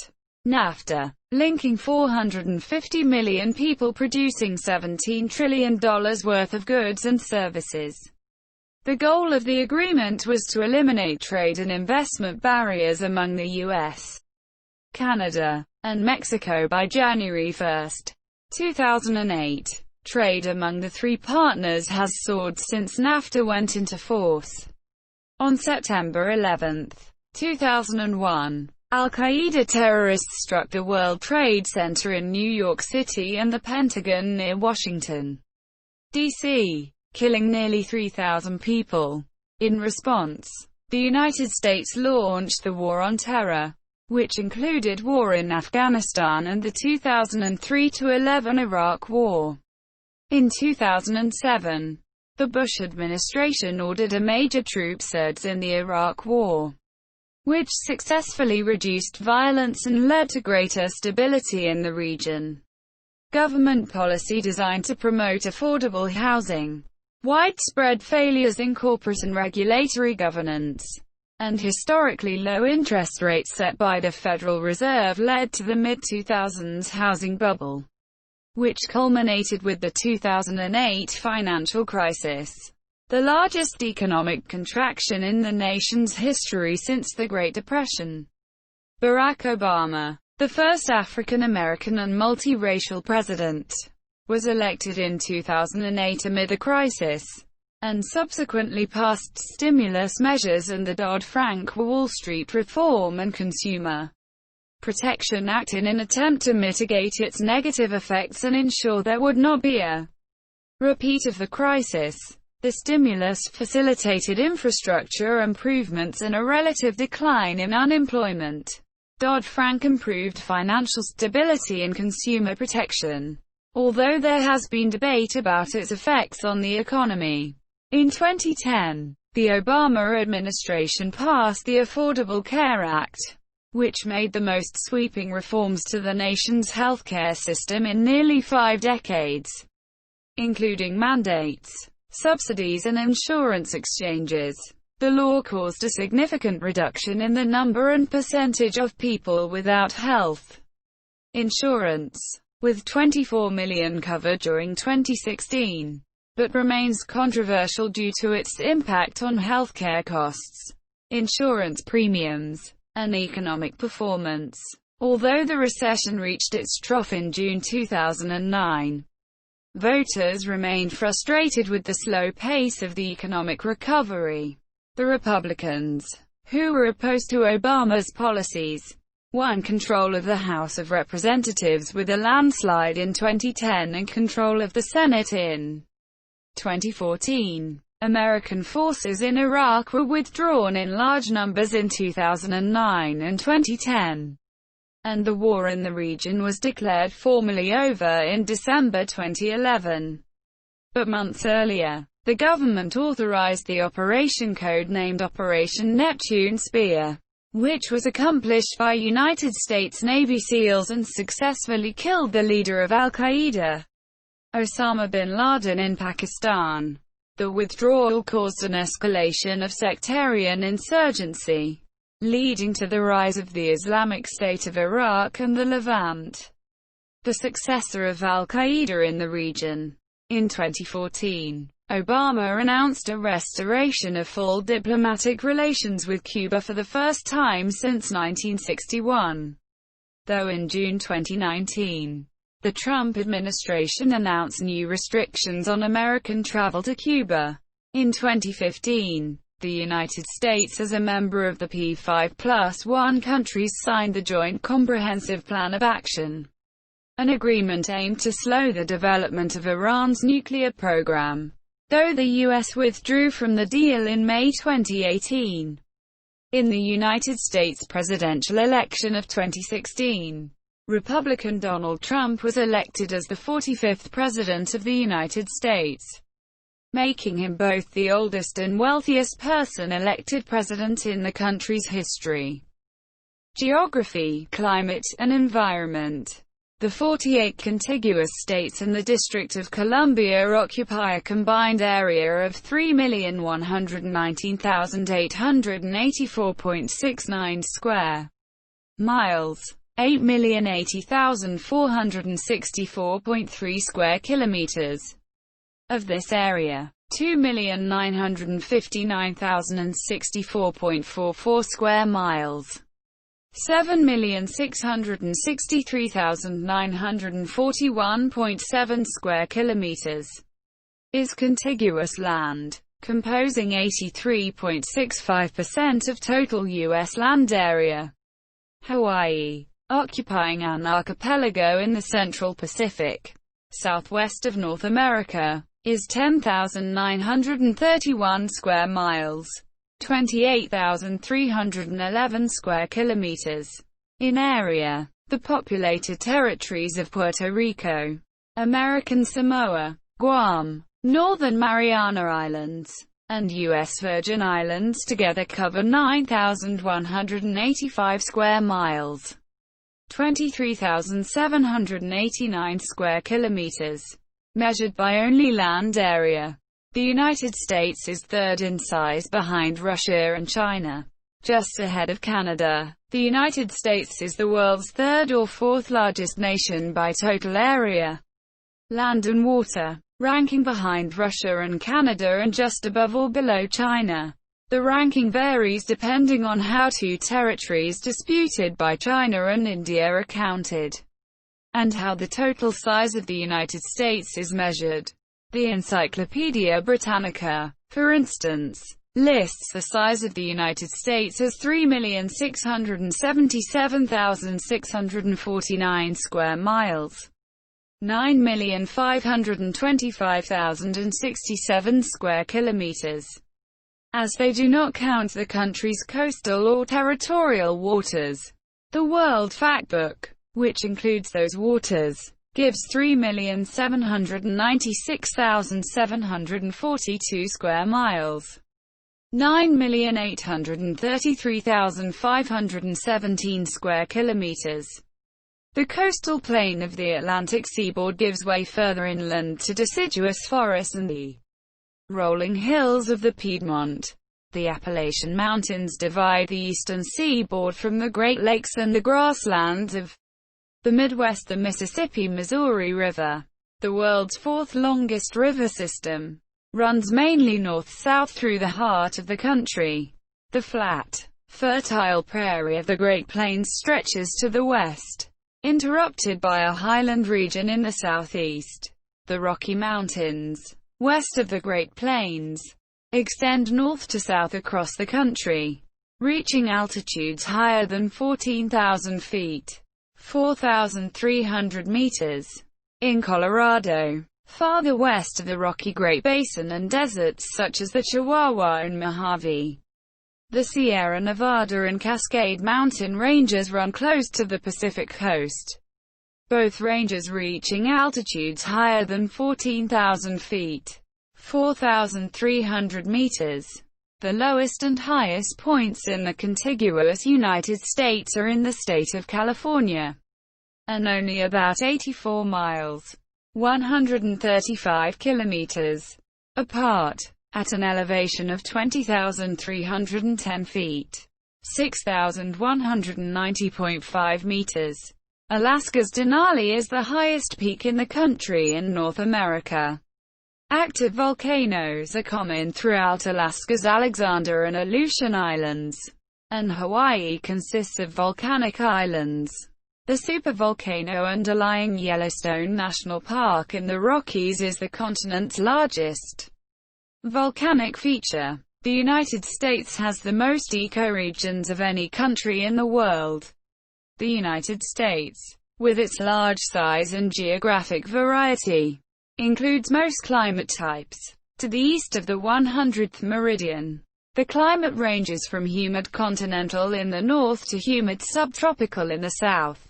S1: NAFTA, linking 450 million people producing $17 trillion worth of goods and services. The goal of the agreement was to eliminate trade and investment barriers among the U.S., Canada, and Mexico by January 1, 2008. Trade among the three partners has soared since NAFTA went into force. On September 11, 2001, Al-Qaeda terrorists struck the World Trade Center in New York City and the Pentagon near Washington, D.C., killing nearly 3,000 people. In response, the United States launched the War on Terror, which included war in Afghanistan and the 2003-11 Iraq War. In 2007, the Bush administration ordered a major troop surge in the Iraq War, which successfully reduced violence and led to greater stability in the region. Government policy designed to promote affordable housing, widespread failures in corporate and regulatory governance, and historically low interest rates set by the Federal Reserve led to the mid-2000s housing bubble, which culminated with the 2008 financial crisis, the largest economic contraction in the nation's history since the Great Depression. Barack Obama, the first African-American and multiracial president, was elected in 2008 amid the crisis, and subsequently passed stimulus measures and the Dodd-Frank Wall Street Reform and Consumer Protection Act in an attempt to mitigate its negative effects and ensure there would not be a repeat of the crisis. The stimulus facilitated infrastructure improvements and a relative decline in unemployment. Dodd-Frank improved financial stability and consumer protection, although there has been debate about its effects on the economy. In 2010, the Obama administration passed the Affordable Care Act, which made the most sweeping reforms to the nation's healthcare system in nearly 5 decades, including mandates, subsidies and insurance exchanges. The law caused a significant reduction in the number and percentage of people without health insurance, with 24 million covered during 2016, but remains controversial due to its impact on healthcare costs, insurance premiums, and economic performance. Although the recession reached its trough in June 2009, voters remained frustrated with the slow pace of the economic recovery. The Republicans, who were opposed to Obama's policies, won control of the House of Representatives with a landslide in 2010 and control of the Senate in 2014. American forces in Iraq were withdrawn in large numbers in 2009 and 2010, and the war in the region was declared formally over in December 2011. But months earlier, the government authorized the operation code-named Operation Neptune Spear, which was accomplished by United States Navy SEALs and successfully killed the leader of Al-Qaeda, Osama bin Laden, in Pakistan. The withdrawal caused an escalation of sectarian insurgency, leading to the rise of the Islamic State of Iraq and the Levant, the successor of Al-Qaeda in the region. In 2014, Obama announced a restoration of full diplomatic relations with Cuba for the first time since 1961. Though in June 2019, the Trump administration announced new restrictions on American travel to Cuba. In 2015, the United States, as a member of the P5+1 countries, signed the Joint Comprehensive Plan of Action, an agreement aimed to slow the development of Iran's nuclear program, though the U.S. withdrew from the deal in May 2018. In the United States presidential election of 2016, Republican Donald Trump was elected as the 45th President of the United States, making him both the oldest and wealthiest person elected president in the country's history. Geography, climate, and environment. The 48 contiguous states and the District of Columbia occupy a combined area of 3,119,884.69 square miles, 8,080,464.3 square kilometers. Of this area, 2,959,064.44 square miles, 7,663,941.7 square kilometers, is contiguous land, composing 83.65% of total U.S. land area. Hawaii, occupying an archipelago in the Central Pacific, southwest of North America, is 10,931 square miles, 28,311 square kilometers in area. The populated territories of Puerto Rico, American Samoa, Guam, Northern Mariana Islands, and U.S. Virgin Islands together cover 9,185 square miles, 23,789 square kilometers, measured by only land area. The United States is third in size behind Russia and China, just ahead of Canada. The United States is the world's third or fourth largest nation by total area, land and water, ranking behind Russia and Canada and just above or below China. The ranking varies depending on how two territories disputed by China and India are counted, and how the total size of the United States is measured. The Encyclopedia Britannica, for instance, lists the size of the United States as 3,677,649 square miles, 9,525,067 square kilometers, as they do not count the country's coastal or territorial waters. The World Factbook, which includes those waters, gives 3,796,742 square miles, 9,833,517 square kilometers. The coastal plain of the Atlantic seaboard gives way further inland to deciduous forests and the rolling hills of the Piedmont. The Appalachian Mountains divide the eastern seaboard from the Great Lakes and the grasslands of the Midwest. The Mississippi-Missouri River, the world's fourth longest river system, runs mainly north-south through the heart of the country. The flat, fertile prairie of the Great Plains stretches to the west, interrupted by a highland region in the southeast. The Rocky Mountains, west of the Great Plains, extend north to south across the country, reaching altitudes higher than 14,000 feet, 4,300 meters. In Colorado, farther west of the Rocky Great Basin and deserts such as the Chihuahua and Mojave, the Sierra Nevada and Cascade Mountain ranges run close to the Pacific coast, both ranges reaching altitudes higher than 14,000 feet, 4,300 meters. The lowest and highest points in the contiguous United States are in the state of California, and only about 84 miles, 135 kilometers, apart, at an elevation of 20,310 feet, 6,190.5 meters. Alaska's Denali is the highest peak in the country in North America. Active volcanoes are common throughout Alaska's Alexander and Aleutian Islands, and Hawaii consists of volcanic islands. The supervolcano underlying Yellowstone National Park in the Rockies is the continent's largest volcanic feature. The United States has the most ecoregions of any country in the world. The United States, with its large size and geographic variety, includes most climate types. To the east of the 100th meridian, the climate ranges from humid continental in the north to humid subtropical in the south.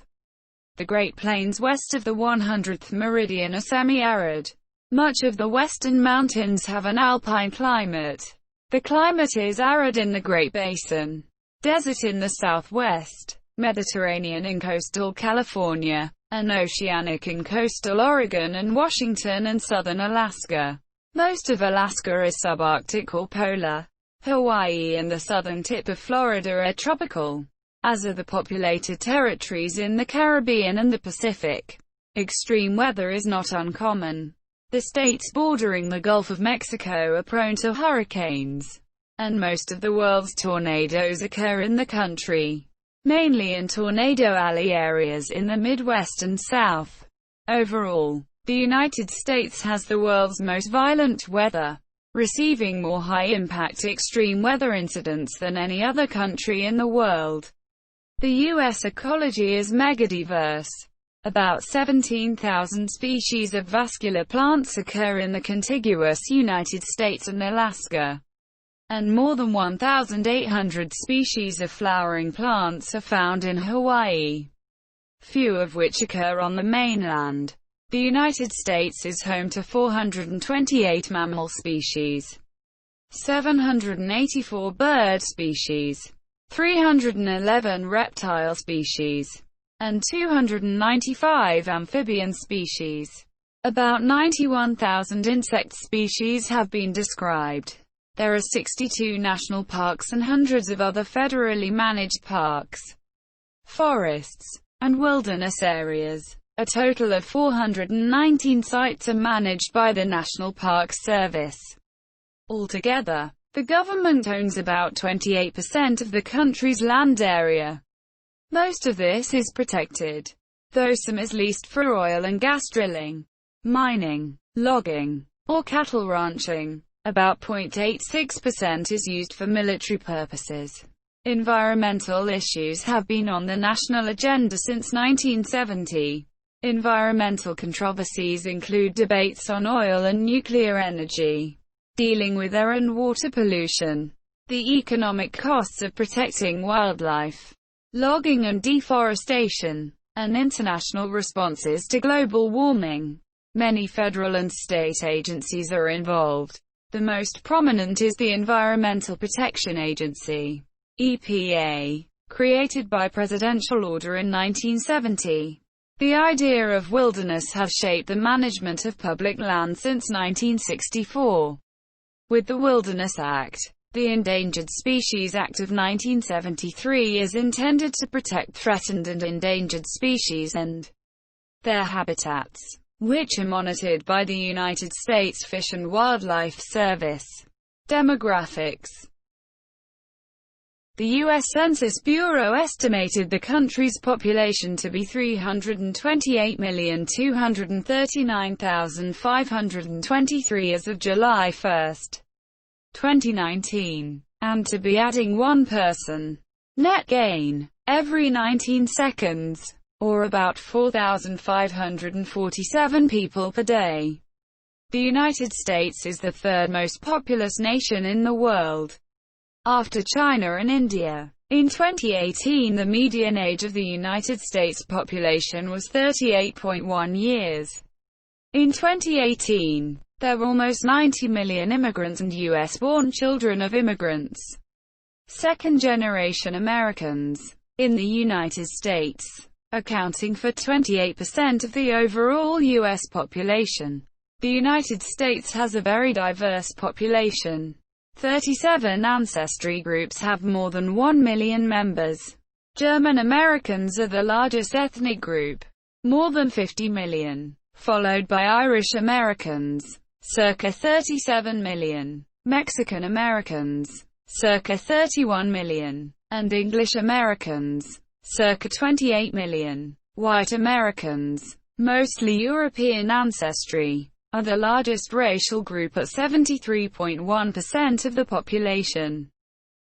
S1: The Great Plains west of the 100th meridian are semi-arid. Much of the western mountains have an alpine climate. The climate is arid in the Great Basin, desert in the southwest, Mediterranean in coastal California, and oceanic in coastal Oregon and Washington and southern Alaska. Most of Alaska is subarctic or polar. Hawaii and the southern tip of Florida are tropical, as are the populated territories in the Caribbean and the Pacific. Extreme weather is not uncommon. The states bordering the Gulf of Mexico are prone to hurricanes, and most of the world's tornadoes occur in the country, mainly in Tornado Alley areas in the Midwest and South. Overall, the United States has the world's most violent weather, receiving more high-impact extreme weather incidents than any other country in the world. The U.S. ecology is megadiverse. About 17,000 species of vascular plants occur in the contiguous United States and Alaska, and more than 1,800 species of flowering plants are found in Hawaii, few of which occur on the mainland. The United States is home to 428 mammal species, 784 bird species, 311 reptile species, and 295 amphibian species. About 91,000 insect species have been described. There are 62 national parks and hundreds of other federally managed parks, forests, and wilderness areas. A total of 419 sites are managed by the National Park Service. Altogether, the government owns about 28% of the country's land area. Most of this is protected, though some is leased for oil and gas drilling, mining, logging, or cattle ranching. About 0.86% is used for military purposes. Environmental issues have been on the national agenda since 1970. Environmental controversies include debates on oil and nuclear energy, dealing with air and water pollution, the economic costs of protecting wildlife, logging and deforestation, and international responses to global warming. Many federal and state agencies are involved. The The most prominent is the Environmental Protection Agency, EPA, created by presidential order in 1970. The idea of wilderness has shaped the management of public land since 1964. With the Wilderness Act, the Endangered Species Act of 1973 is intended to protect threatened and endangered species and their habitats, which are monitored by the United States Fish and Wildlife Service. Demographics. The U.S. Census Bureau estimated the country's population to be 328,239,523 as of July 1, 2019, and to be adding one person, net gain, every 19 seconds, or about 4,547 people per day. The United States is the third most populous nation in the world, after China and India. In 2018, the median age of the United States population was 38.1 years. In 2018, there were almost 90 million immigrants and U.S.-born children of immigrants, second-generation Americans, in the United States, accounting for 28% of the overall U.S. population. The United States has a very diverse population. 37 ancestry groups have more than 1 million members. German Americans are the largest ethnic group, more than 50 million, followed by Irish Americans, circa 37 million, Mexican Americans, circa 31 million, and English Americans, circa 28 million. White Americans, mostly European ancestry, are the largest racial group at 73.1% of the population.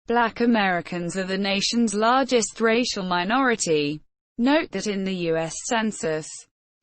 S1: Black Americans are the nation's largest racial minority. Note that in the U.S. Census,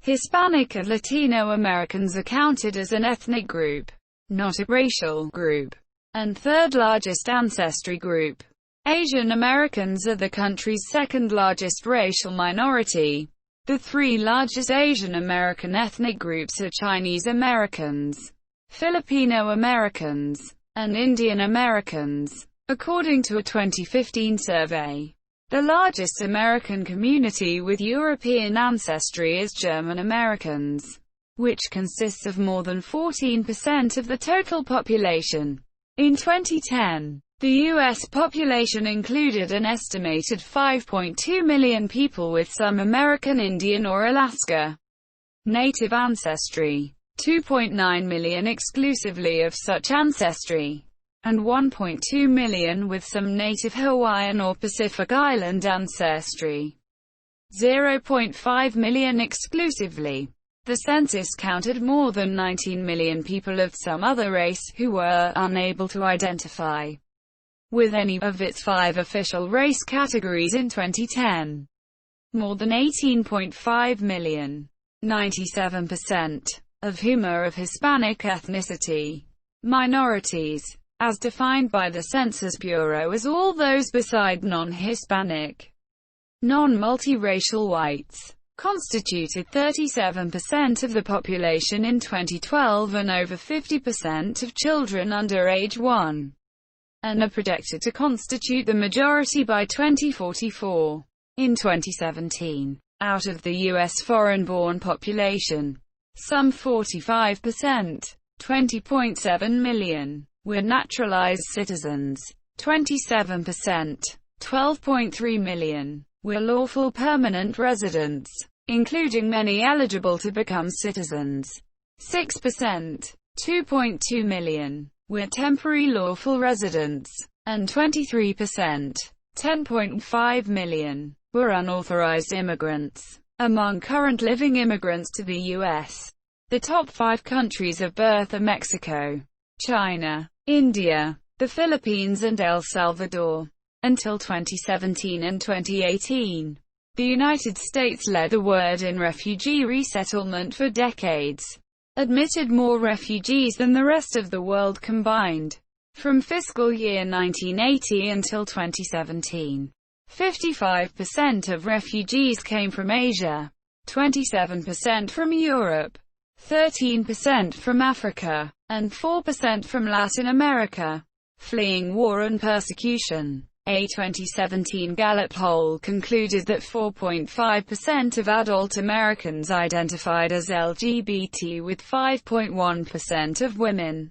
S1: Hispanic and Latino Americans are counted as an ethnic group, not a racial group, and third largest ancestry group. Asian Americans are the country's second largest racial minority. The three largest Asian American ethnic groups are Chinese Americans, Filipino Americans, and Indian Americans, according to a 2015 survey. The largest American community with European ancestry is German Americans, which consists of more than 14% of the total population. In 2010, the U.S. population included an estimated 5.2 million people with some American Indian or Alaska Native ancestry, 2.9 million exclusively of such ancestry, and 1.2 million with some Native Hawaiian or Pacific Island ancestry, 0.5 million exclusively. The census counted more than 19 million people of some other race who were unable to identify with any of its 5 official race categories in 2010. More than 18.5 million, 97%, of whom are of Hispanic ethnicity. Minorities, as defined by the Census Bureau as all those beside non-Hispanic, non-multiracial whites, constituted 37% of the population in 2012 and over 50% of children under age 1. And are projected to constitute the majority by 2044. In 2017, out of the U.S. foreign-born population, some 45%, 20.7 million, were naturalized citizens. 27%, 12.3 million, were lawful permanent residents, including many eligible to become citizens. 6%, 2.2 million, were temporary lawful residents, and 23%, 10.5 million, were unauthorized immigrants. Among current living immigrants to the U.S., the top 5 countries of birth are Mexico, China, India, the Philippines and El Salvador. Until 2017 and 2018, the United States led the world in refugee resettlement for decades, admitted more refugees than the rest of the world combined. From fiscal year 1980 until 2017, 55% of refugees came from Asia, 27% from Europe, 13% from Africa, and 4% from Latin America, fleeing war and persecution. A 2017 Gallup poll concluded that 4.5% of adult Americans identified as LGBT, with 5.1% of women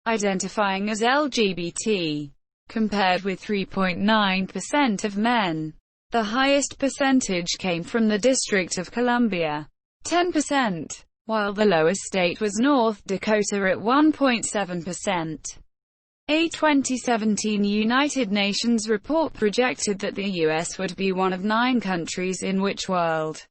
S1: identifying as LGBT, compared with 3.9% of men. The highest percentage came from the District of Columbia, 10%, while the lowest state was North Dakota at 1.7%. A 2017 United Nations report projected that the U.S. would be one of 9 countries in which world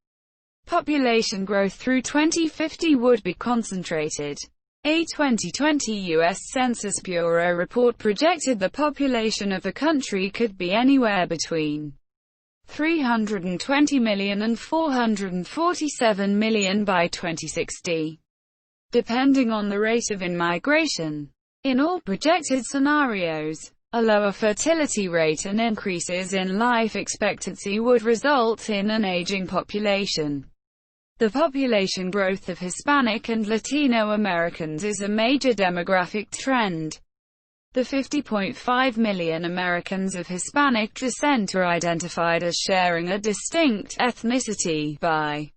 S1: population growth through 2050 would be concentrated. A 2020 U.S. Census Bureau report projected the population of the country could be anywhere between 320 million and 447 million by 2060, depending on the rate of in-migration. In all projected scenarios, a lower fertility rate and increases in life expectancy would result in an aging population. The population growth of Hispanic and Latino Americans is a major demographic trend. The 50.5 million Americans of Hispanic descent are identified as sharing a distinct ethnicity by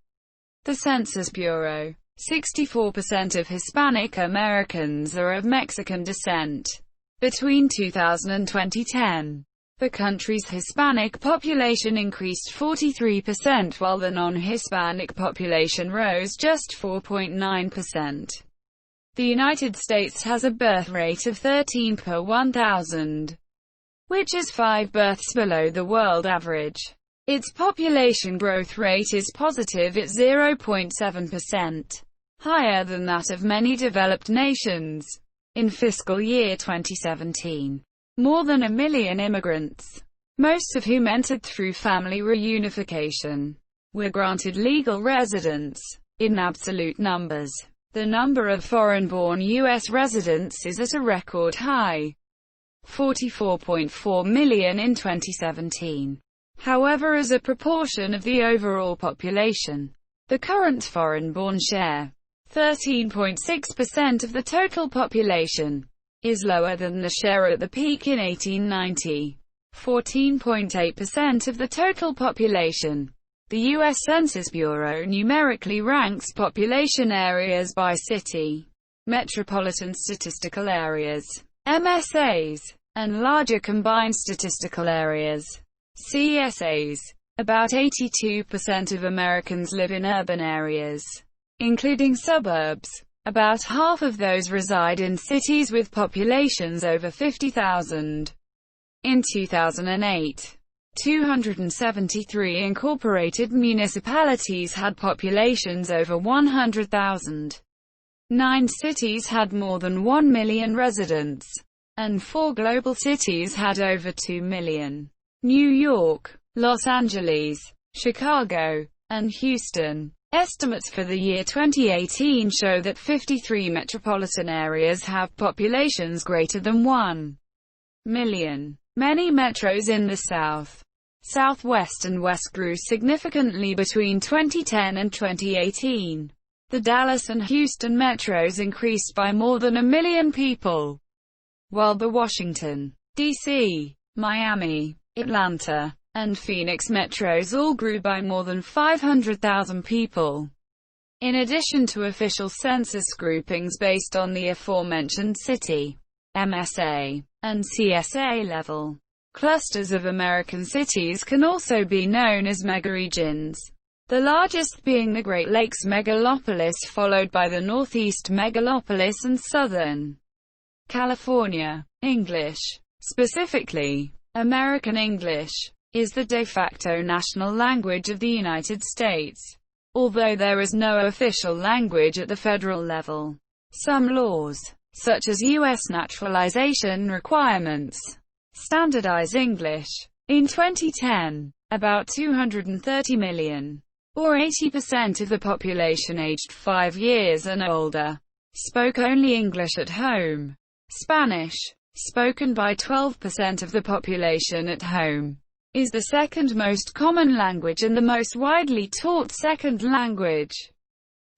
S1: the Census Bureau. 64% of Hispanic Americans are of Mexican descent. Between 2000 and 2010, the country's Hispanic population increased 43%, while the non-Hispanic population rose just 4.9%. The United States has a birth rate of 13 per 1,000, which is 5 births below the world average. Its population growth rate is positive at 0.7%, higher than that of many developed nations. In fiscal year 2017, more than 1 million immigrants, most of whom entered through family reunification, were granted legal residence. In absolute numbers, the number of foreign-born U.S. residents is at a record high, 44.4 million in 2017. However, as a proportion of the overall population, the current foreign-born share, 13.6% of the total population, is lower than the share at the peak in 1890, 14.8% of the total population. The U.S. Census Bureau numerically ranks population areas by city, metropolitan statistical areas, MSAs, and larger combined statistical areas, CSAs. About 82% of Americans live in urban areas, including suburbs. About half of those reside in cities with populations over 50,000. In 2008, 273 incorporated municipalities had populations over 100,000. 9 cities had more than 1 million residents, and 4 global cities had over 2 million. New York, Los Angeles, Chicago, and Houston. Estimates for the year 2018 show that 53 metropolitan areas have populations greater than 1 million. Many metros in the South, Southwest and West grew significantly between 2010 and 2018. The Dallas and Houston metros increased by more than 1 million people, while the Washington, D.C., Miami, Atlanta, and Phoenix metros all grew by more than 500,000 people. In addition to official census groupings based on the aforementioned city, MSA, and CSA level, clusters of American cities can also be known as megaregions, the largest being the Great Lakes megalopolis, followed by the Northeast megalopolis and Southern California. English, specifically American English, is the de facto national language of the United States, although there is no official language at the federal level. Some laws, such as U.S. naturalization requirements, standardize English. In 2010, about 230 million, or 80% of the population aged 5 years and older, spoke only English at home. Spanish, spoken by 12% of the population at home, is the second most common language and the most widely taught second language.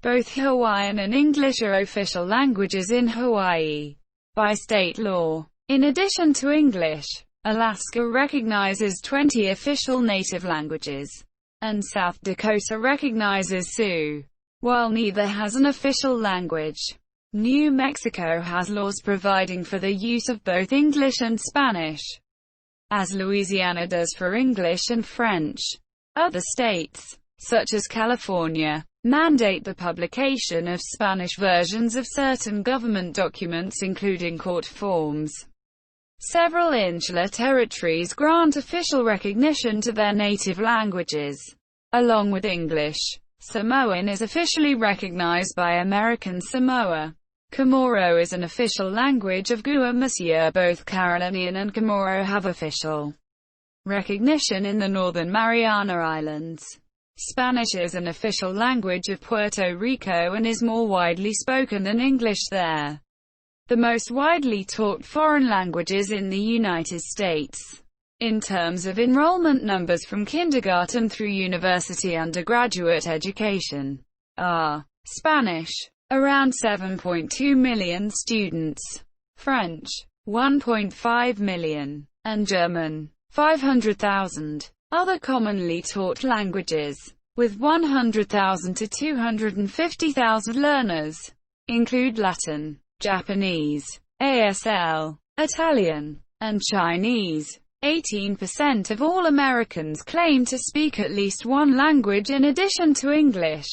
S1: Both Hawaiian and English are official languages in Hawaii by state law. In addition to English, Alaska recognizes 20 official native languages, and South Dakota recognizes Sioux, while neither has an official language. New Mexico has laws providing for the use of both English and Spanish, as Louisiana does for English and French. Other states, such as California, mandate the publication of Spanish versions of certain government documents including court forms. Several insular territories grant official recognition to their native languages. Along with English, Samoan is officially recognized by American Samoa. Chamorro is an official language of Guatemala. Both Carolinian and Chamorro have official recognition in the Northern Mariana Islands. Spanish is an official language of Puerto Rico and is more widely spoken than English there. The most widely taught foreign languages in the United States, in terms of enrollment numbers from kindergarten through university undergraduate education, are Spanish, around 7.2 million students, French, 1.5 million, and German, 500,000. Other commonly taught languages, with 100,000 to 250,000 learners, include Latin, Japanese, ASL, Italian, and Chinese. 18% of all Americans claim to speak at least one language in addition to English.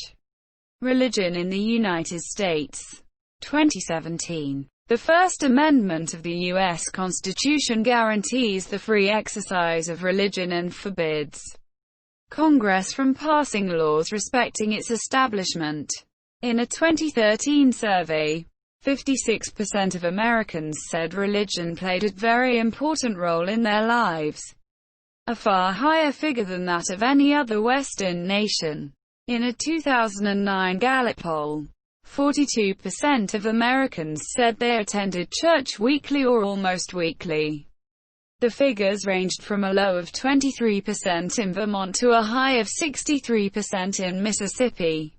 S1: Religion in the United States. 2017. The First Amendment of the U.S. Constitution guarantees the free exercise of religion and forbids Congress from passing laws respecting its establishment. In a 2013 survey, 56% of Americans said religion played a very important role in their lives, a far higher figure than that of any other Western nation. In a 2009 Gallup poll, 42% of Americans said they attended church weekly or almost weekly. The figures ranged from a low of 23% in Vermont to a high of 63% in Mississippi.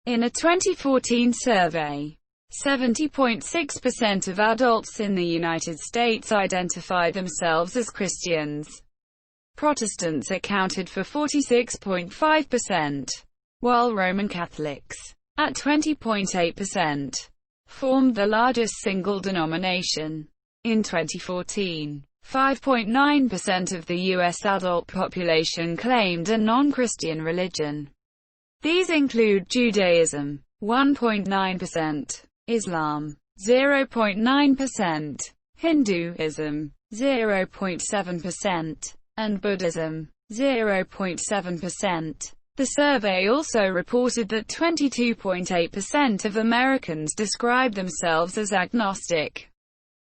S1: In a 2014 survey, 70.6% of adults in the United States identify themselves as Christians. Protestants accounted for 46.5%, while Roman Catholics, at 20.8%, formed the largest single denomination. In 2014, 5.9% of the U.S. adult population claimed a non-Christian religion. These include Judaism, 1.9%, Islam, 0.9%, Hinduism, 0.7%, and Buddhism, 0.7%. The survey also reported that 22.8% of Americans describe themselves as agnostic,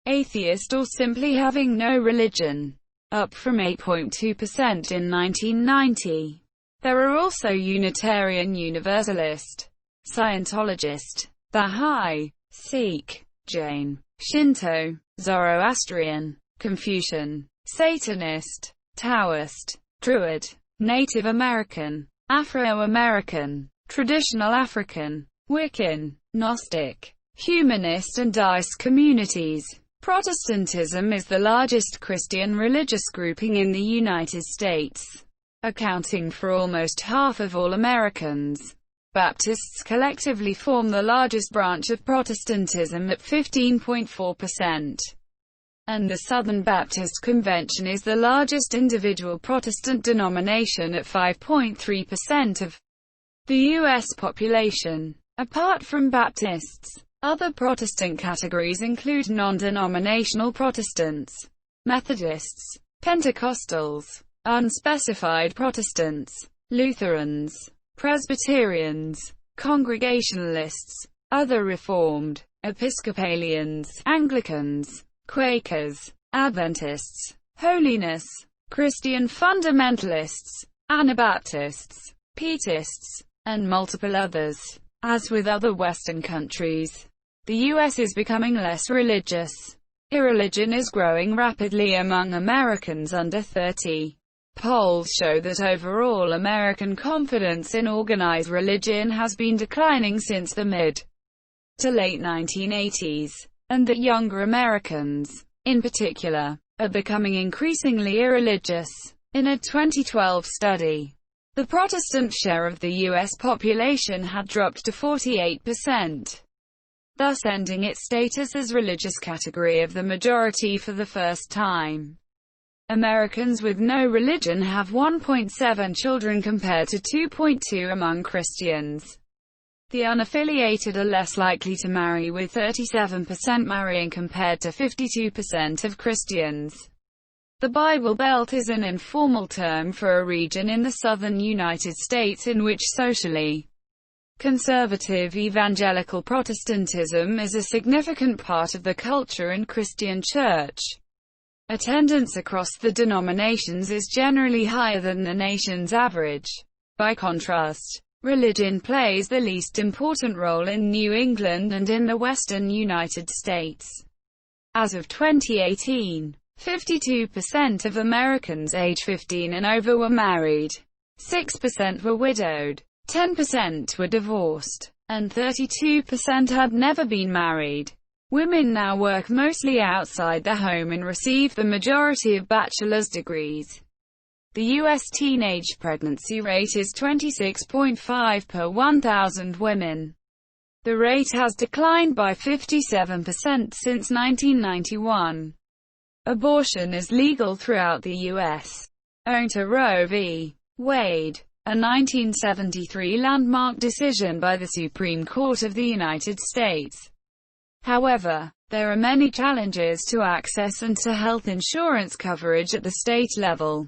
S1: atheist, or simply having no religion, up from 8.2% in 1990. There are also Unitarian Universalist, Scientologist, Baha'i, Sikh, Jain, Shinto, Zoroastrian, Confucian, Satanist, Taoist, Druid, Native American, Afro-American, Traditional African, Wiccan, Gnostic, Humanist and Dice communities. Protestantism is the largest Christian religious grouping in the United States, accounting for almost half of all Americans. Baptists collectively form the largest branch of Protestantism at 15.4%. And the Southern Baptist Convention is the largest individual Protestant denomination at 5.3% of the U.S. population. Apart from Baptists, other Protestant categories include non-denominational Protestants, Methodists, Pentecostals, unspecified Protestants, Lutherans, Presbyterians, Congregationalists, other Reformed, Episcopalians, Anglicans, Quakers, Adventists, Holiness, Christian Fundamentalists, Anabaptists, Pietists, and multiple others. As with other Western countries, the U.S. is becoming less religious. Irreligion is growing rapidly among Americans under 30. Polls show that overall American confidence in organized religion has been declining since the mid to late 1980s, and that younger Americans, in particular, are becoming increasingly irreligious. In a 2012 study, the Protestant share of the U.S. population had dropped to 48%, thus ending its status as religious category of the majority for the first time. Americans with no religion have 1.7 children compared to 2.2 among Christians. The unaffiliated are less likely to marry, with 37% marrying compared to 52% of Christians. The Bible Belt is an informal term for a region in the southern United States in which socially conservative evangelical Protestantism is a significant part of the culture and Christian church. Attendance across the denominations is generally higher than the nation's average. By contrast, religion plays the least important role in New England and in the western United States. As of 2018, 52% of Americans age 15 and over were married, 6% were widowed, 10% were divorced, and 32% had never been married. Women now work mostly outside the home and receive the majority of bachelor's degrees. The U.S. teenage pregnancy rate is 26.5 per 1,000 women. The rate has declined by 57% since 1991. Abortion is legal throughout the U.S. owing to Roe v. Wade, a 1973 landmark decision by the Supreme Court of the United States. However, there are many challenges to access and to health insurance coverage at the state level,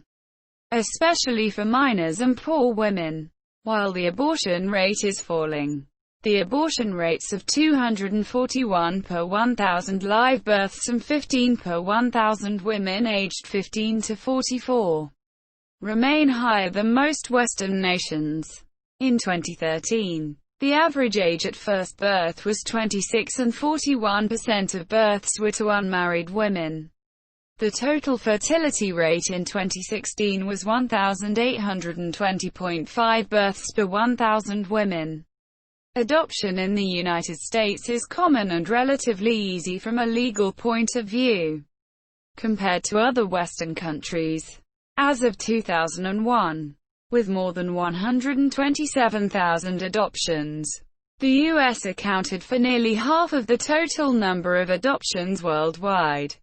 S1: especially for minors and poor women. While the abortion rate is falling, the abortion rates of 241 per 1,000 live births and 15 per 1,000 women aged 15 to 44 remain higher than most Western nations. In 2013, the average age at first birth was 26 and 41% of births were to unmarried women. The total fertility rate in 2016 was 1,820.5 births per 1,000 women. Adoption in the United States is common and relatively easy from a legal point of view, compared to other Western countries. As of 2001, with more than 127,000 adoptions, the U.S. accounted for nearly half of the total number of adoptions worldwide.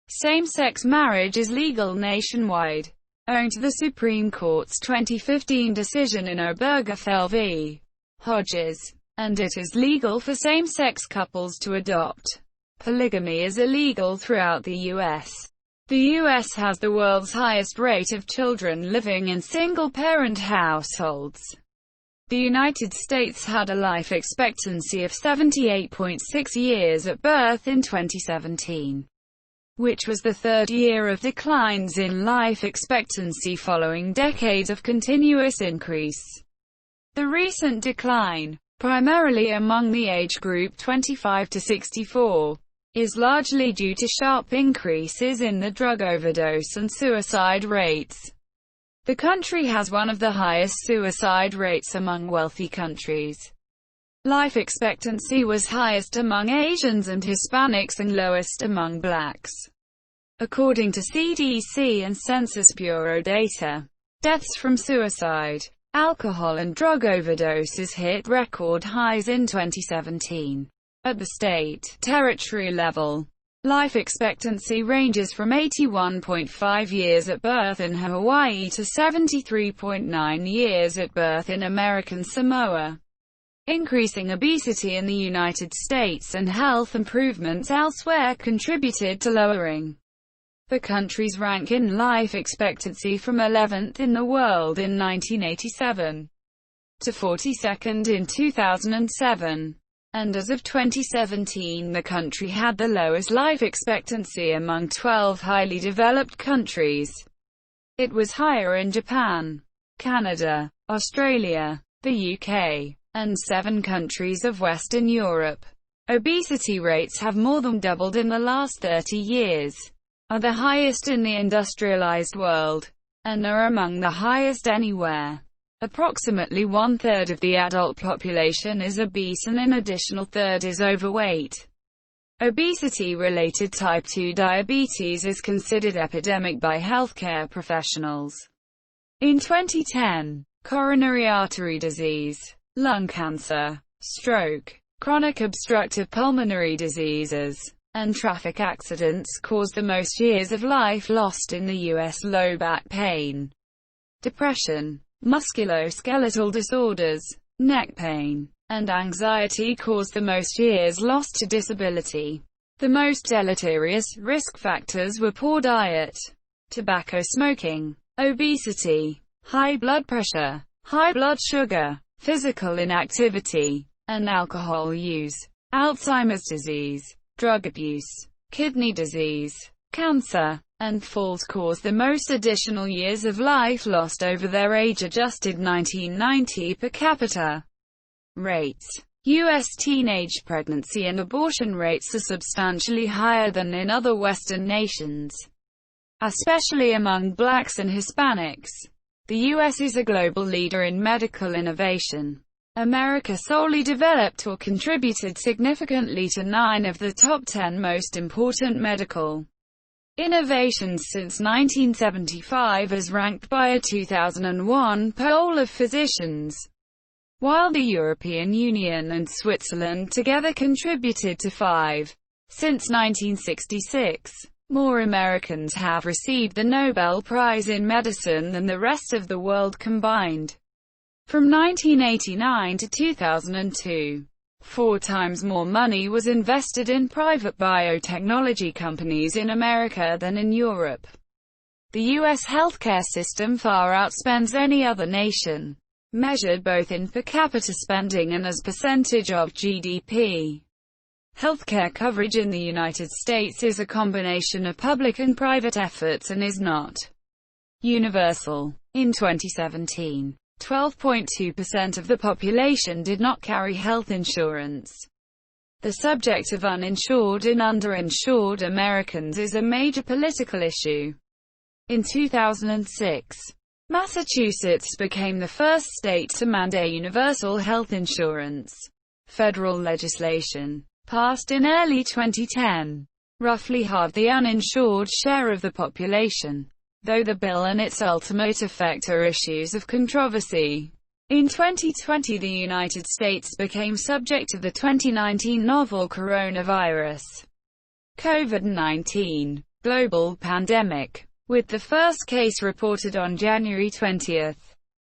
S1: Same-sex marriage is legal nationwide, owing to the Supreme Court's 2015 decision in Obergefell v. Hodges, and it is legal for same-sex couples to adopt. Polygamy is illegal throughout the U.S. The U.S. has the world's highest rate of children living in single-parent households. The United States had a life expectancy of 78.6 years at birth in 2017, which was the third year of declines in life expectancy following decades of continuous increase. The recent decline, primarily among the age group 25 to 64, is largely due to sharp increases in the drug overdose and suicide rates. The country has one of the highest suicide rates among wealthy countries. Life expectancy was highest among Asians and Hispanics and lowest among blacks, according to CDC and Census Bureau data. Deaths from suicide, alcohol and drug overdoses hit record highs in 2017. At the state, territory level, life expectancy ranges from 81.5 years at birth in Hawaii to 73.9 years at birth in American Samoa. Increasing obesity in the United States and health improvements elsewhere contributed to lowering the country's rank in life expectancy from 11th in the world in 1987 to 42nd in 2007. And as of 2017, the country had the lowest life expectancy among 12 highly developed countries. It was higher in Japan, Canada, Australia, the UK, and 7 countries of Western Europe. Obesity rates have more than doubled in the last 30 years, are the highest in the industrialized world, and are among the highest anywhere. Approximately one-third of the adult population is obese and an additional third is overweight. Obesity-related type 2 diabetes is considered epidemic by healthcare professionals. In 2010, coronary artery disease, lung cancer, stroke, chronic obstructive pulmonary diseases, and traffic accidents caused the most years of life lost in the U.S. Low back pain, depression, musculoskeletal disorders, neck pain, and anxiety caused the most years lost to disability. The most deleterious risk factors were poor diet, tobacco smoking, obesity, high blood pressure, high blood sugar, physical inactivity, and alcohol use, Alzheimer's disease, drug abuse, kidney disease, cancer, and falls caused the most additional years of life lost over their age-adjusted 1990 per capita rates. U.S. teenage pregnancy and abortion rates are substantially higher than in other Western nations, especially among blacks and Hispanics. The U.S. is a global leader in medical innovation. America solely developed or contributed significantly to 9 of the top 10 most important medical innovations since 1975 as ranked by a 2001 poll of physicians, while the European Union and Switzerland together contributed to 5. Since 1966, more Americans have received the Nobel Prize in Medicine than the rest of the world combined. From 1989 to 2002, 4 times more money was invested in private biotechnology companies in America than in Europe. The U.S. healthcare system far outspends any other nation, measured both in per capita spending and as percentage of GDP. Healthcare coverage in the United States is a combination of public and private efforts and is not universal. In 2017, 12.2% of the population did not carry health insurance. The subject of uninsured and underinsured Americans is a major political issue. In 2006, Massachusetts became the first state to mandate universal health insurance. Federal legislation passed in early 2010, roughly halved the uninsured share of the population, though the bill and its ultimate effect are issues of controversy. In 2020, the United States became subject to the 2019 novel coronavirus COVID-19 global pandemic, with the first case reported on January 20,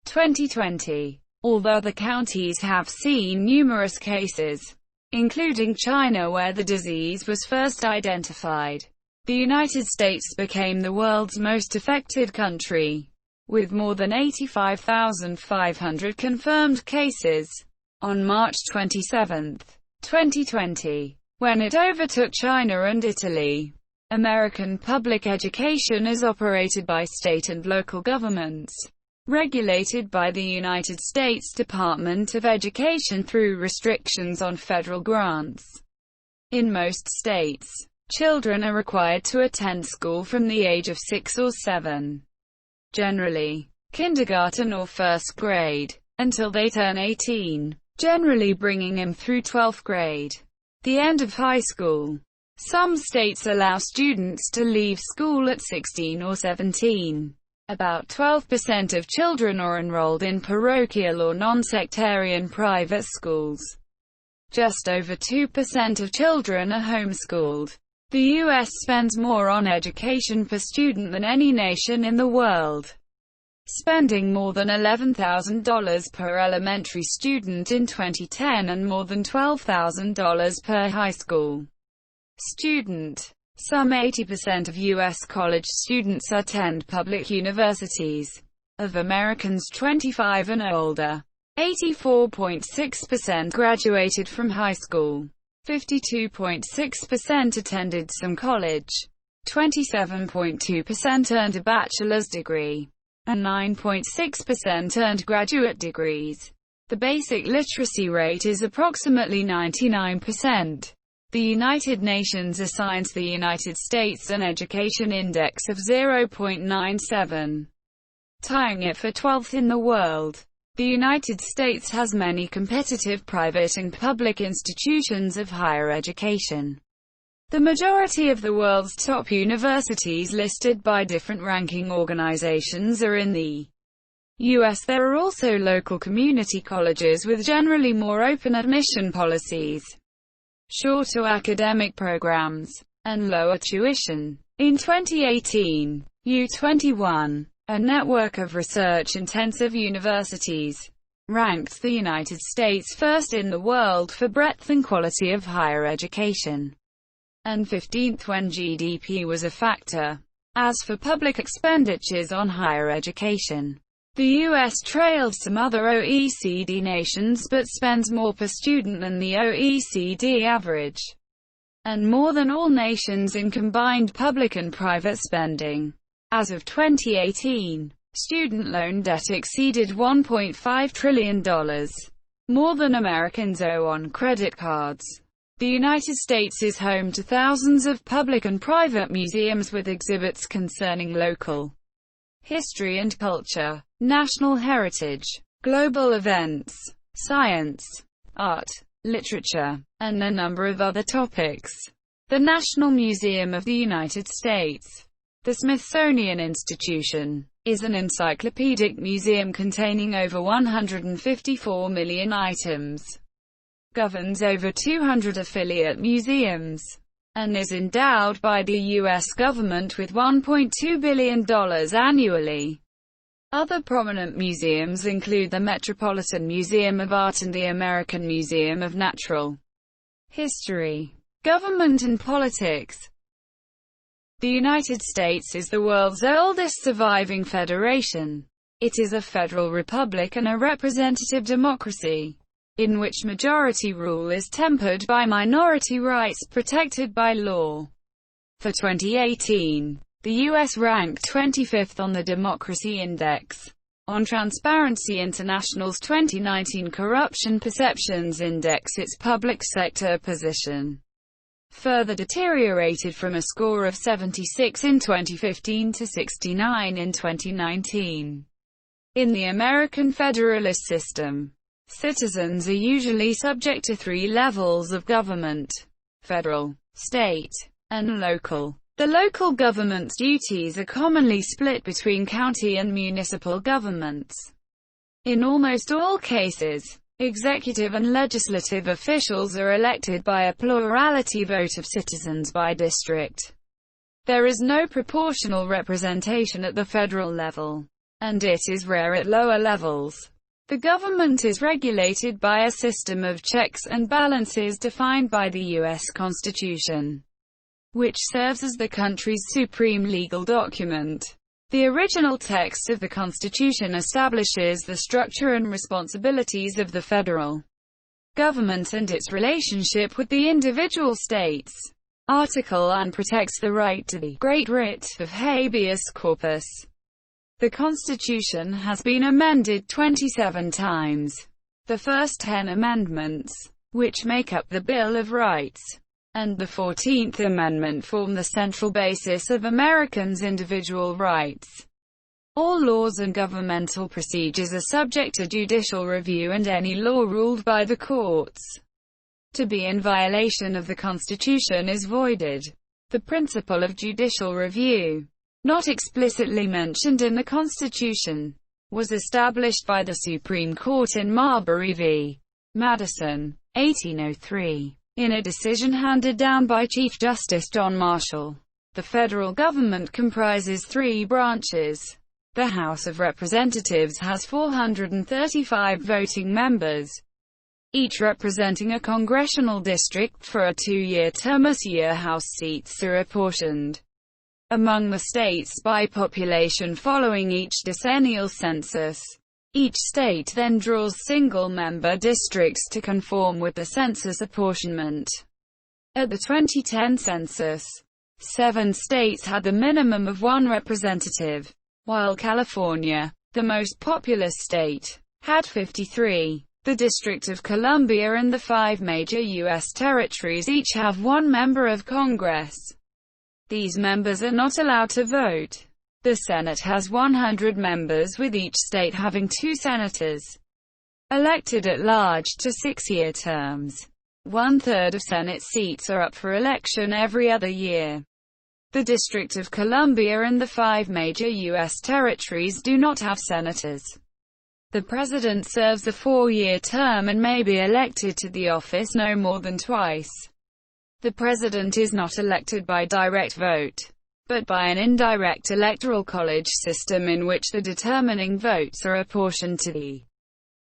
S1: 2020. Although the counties have seen numerous cases, including China where the disease was first identified, the United States became the world's most affected country, with more than 85,500 confirmed cases. On March 27, 2020, when it overtook China and Italy. American public education is operated by state and local governments, regulated by the United States Department of Education through restrictions on federal grants. In most states, children are required to attend school from the age of 6 or 7. Generally, kindergarten or first grade, until they turn 18, generally bringing them through 12th grade, the end of high school. Some states allow students to leave school at 16 or 17. About 12% of children are enrolled in parochial or non-sectarian private schools. Just over 2% of children are homeschooled. The U.S. spends more on education per student than any nation in the world, spending more than $11,000 per elementary student in 2010 and more than $12,000 per high school student. Some 80% of U.S. college students attend public universities. Of Americans 25 and older, 84.6% graduated from high school. 52.6% attended some college. 27.2% earned a bachelor's degree. And 9.6% earned graduate degrees. The basic literacy rate is approximately 99%. The United Nations assigns the United States an education index of 0.97. tying it for 12th in the world. The United States has many competitive private and public institutions of higher education. The majority of the world's top universities listed by different ranking organizations are in the U.S. There are also local community colleges with generally more open admission policies, shorter academic programs, and lower tuition. In 2018, U21, a network of research-intensive universities, ranked the United States first in the world for breadth and quality of higher education, and 15th when GDP was a factor. As for public expenditures on higher education, the U.S. trailed some other OECD nations but spends more per student than the OECD average, and more than all nations in combined public and private spending. As of 2018, student loan debt exceeded $1.5 trillion, more than Americans owe on credit cards. The United States is home to thousands of public and private museums with exhibits concerning local history and culture, national heritage, global events, science, art, literature, and a number of other topics. The National Museum of the United States, the Smithsonian Institution, is an encyclopedic museum containing over 154 million items, governs over 200 affiliate museums, and is endowed by the U.S. government with $1.2 billion annually. Other prominent museums include the Metropolitan Museum of Art and the American Museum of Natural History. Government and politics. The United States is the world's oldest surviving federation. It is a federal republic and a representative democracy, in which majority rule is tempered by minority rights protected by law. For 2018, the U.S. ranked 25th on the Democracy Index. On Transparency International's 2019 Corruption Perceptions Index, its public sector position further deteriorated from a score of 76 in 2015 to 69 in 2019. In the American Federalist system, citizens are usually subject to 3 levels of government: federal, state, and local. The local government's duties are commonly split between county and municipal governments. In almost all cases, executive and legislative officials are elected by a plurality vote of citizens by district. There is no proportional representation at the federal level, and it is rare at lower levels. The government is regulated by a system of checks and balances defined by the U.S. Constitution, which serves as the country's supreme legal document. The original text of the Constitution establishes the structure and responsibilities of the federal government and its relationship with the individual states. Article 1 protects the right to the great writ of habeas corpus. The Constitution has been amended 27 times. The first 10 amendments, which make up the Bill of Rights, and the 14th Amendment form the central basis of Americans' individual rights. All laws and governmental procedures are subject to judicial review, and any law ruled by the courts to be in violation of the Constitution is voided. The principle of judicial review, not explicitly mentioned in the Constitution, was established by the Supreme Court in Marbury v. Madison, 1803. In a decision handed down by Chief Justice John Marshall. The federal government comprises 3 branches. The House of Representatives has 435 voting members, each representing a congressional district for a 2-year term. This year House seats are apportioned among the states by population following each decennial census. Each state then draws single-member districts to conform with the census apportionment. At the 2010 census, 7 states had the minimum of 1 representative, while California, the most populous state, had 53. The District of Columbia and the 5 major U.S. territories each have 1 member of Congress. These members are not allowed to vote. The Senate has 100 members, with each state having 2 senators, elected at large to 6-year terms. 1/3 of Senate seats are up for election every other year. The District of Columbia and the 5 major U.S. territories do not have senators. The president serves a 4-year term and may be elected to the office no more than twice. The president is not elected by direct vote, but by an indirect electoral college system in which the determining votes are apportioned to the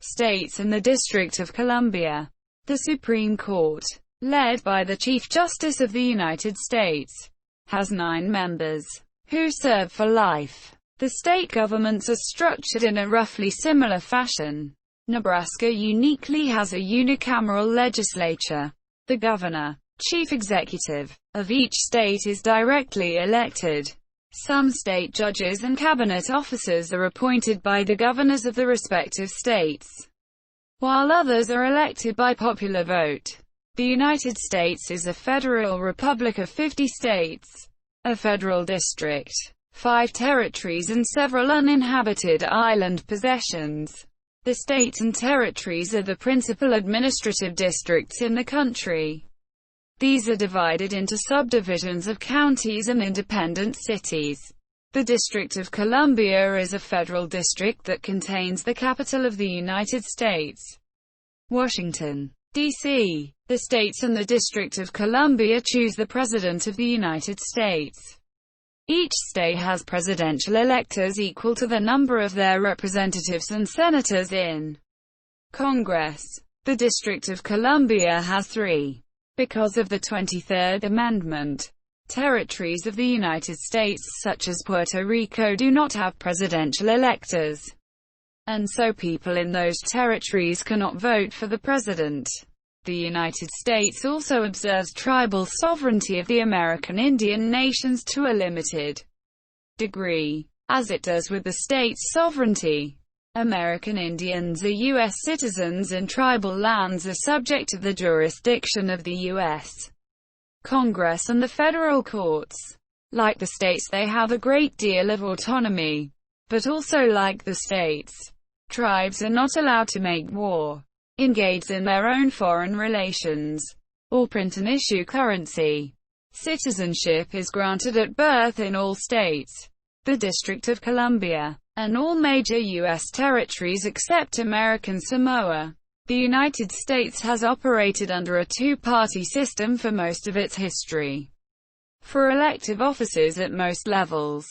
S1: states and the District of Columbia. The Supreme Court, led by the Chief Justice of the United States, has 9 members, who serve for life. The state governments are structured in a roughly similar fashion. Nebraska uniquely has a unicameral legislature. The governor, chief executive, of each state is directly elected. Some state judges and cabinet officers are appointed by the governors of the respective states, while others are elected by popular vote. The United States is a federal republic of 50 states, a federal district, 5 territories and several uninhabited island possessions. The states and territories are the principal administrative districts in the country. These are divided into subdivisions of counties and independent cities. The District of Columbia is a federal district that contains the capital of the United States, Washington, D.C. The states and the District of Columbia choose the President of the United States. Each state has presidential electors equal to the number of their representatives and senators in Congress. The District of Columbia has 3. Because of the 23rd Amendment, territories of the United States such as Puerto Rico do not have presidential electors, and so people in those territories cannot vote for the president. The United States also observes tribal sovereignty of the American Indian nations to a limited degree, as it does with the state's sovereignty. American Indians are U.S. citizens and tribal lands are subject to the jurisdiction of the U.S. Congress and the federal courts. Like the states, they have a great deal of autonomy. But also like the states, tribes are not allowed to make war, engage in their own foreign relations, or print and issue currency. Citizenship is granted at birth in all states, the District of Columbia, and all major U.S. territories except American Samoa. The United States has operated under a 2-party system for most of its history. For elective offices at most levels,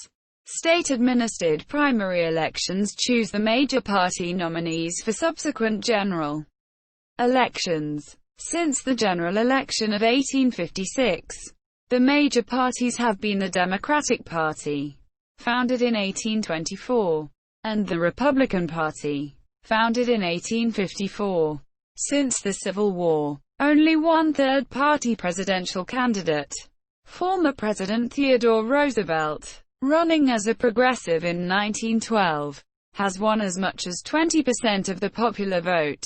S1: state-administered primary elections choose the major party nominees for subsequent general elections. Since the general election of 1856, the major parties have been the Democratic Party, founded in 1824, and the Republican Party, founded in 1854. Since the Civil War, only one third-party presidential candidate, former President Theodore Roosevelt, running as a progressive in 1912, has won as much as 20% of the popular vote.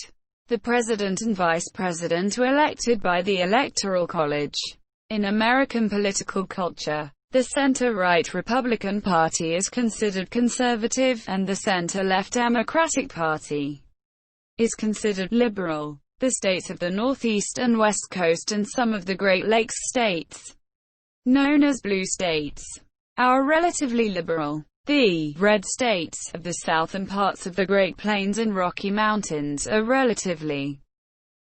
S1: The president and vice president were elected by the Electoral College. In American political culture, the center-right Republican Party is considered conservative, and the center-left Democratic Party is considered liberal. The states of the Northeast and West Coast and some of the Great Lakes states, known as blue states, are relatively liberal. The red states of the South and parts of the Great Plains and Rocky Mountains are relatively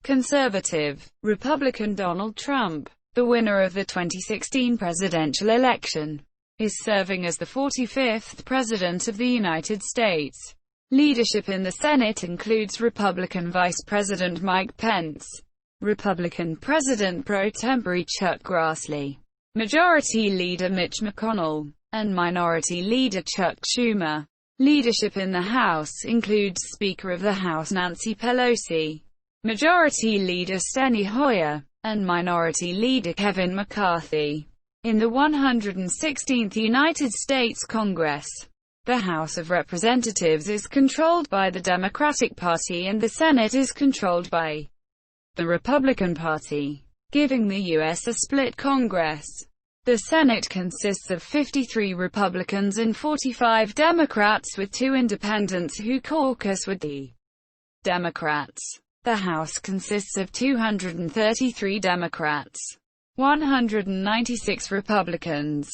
S1: conservative. Republican Donald Trump, the winner of the 2016 presidential election, is serving as the 45th President of the United States. Leadership in the Senate includes Republican Vice President Mike Pence, Republican President pro tempore Chuck Grassley, Majority Leader Mitch McConnell, and Minority Leader Chuck Schumer. Leadership in the House includes Speaker of the House Nancy Pelosi, Majority Leader Steny Hoyer, and Minority Leader Kevin McCarthy. In the 116th United States Congress, the House of Representatives is controlled by the Democratic Party and the Senate is controlled by the Republican Party, giving the U.S. a split Congress. The Senate consists of 53 Republicans and 45 Democrats, with 2 independents who caucus with the Democrats. The House consists of 233 Democrats, 196 Republicans,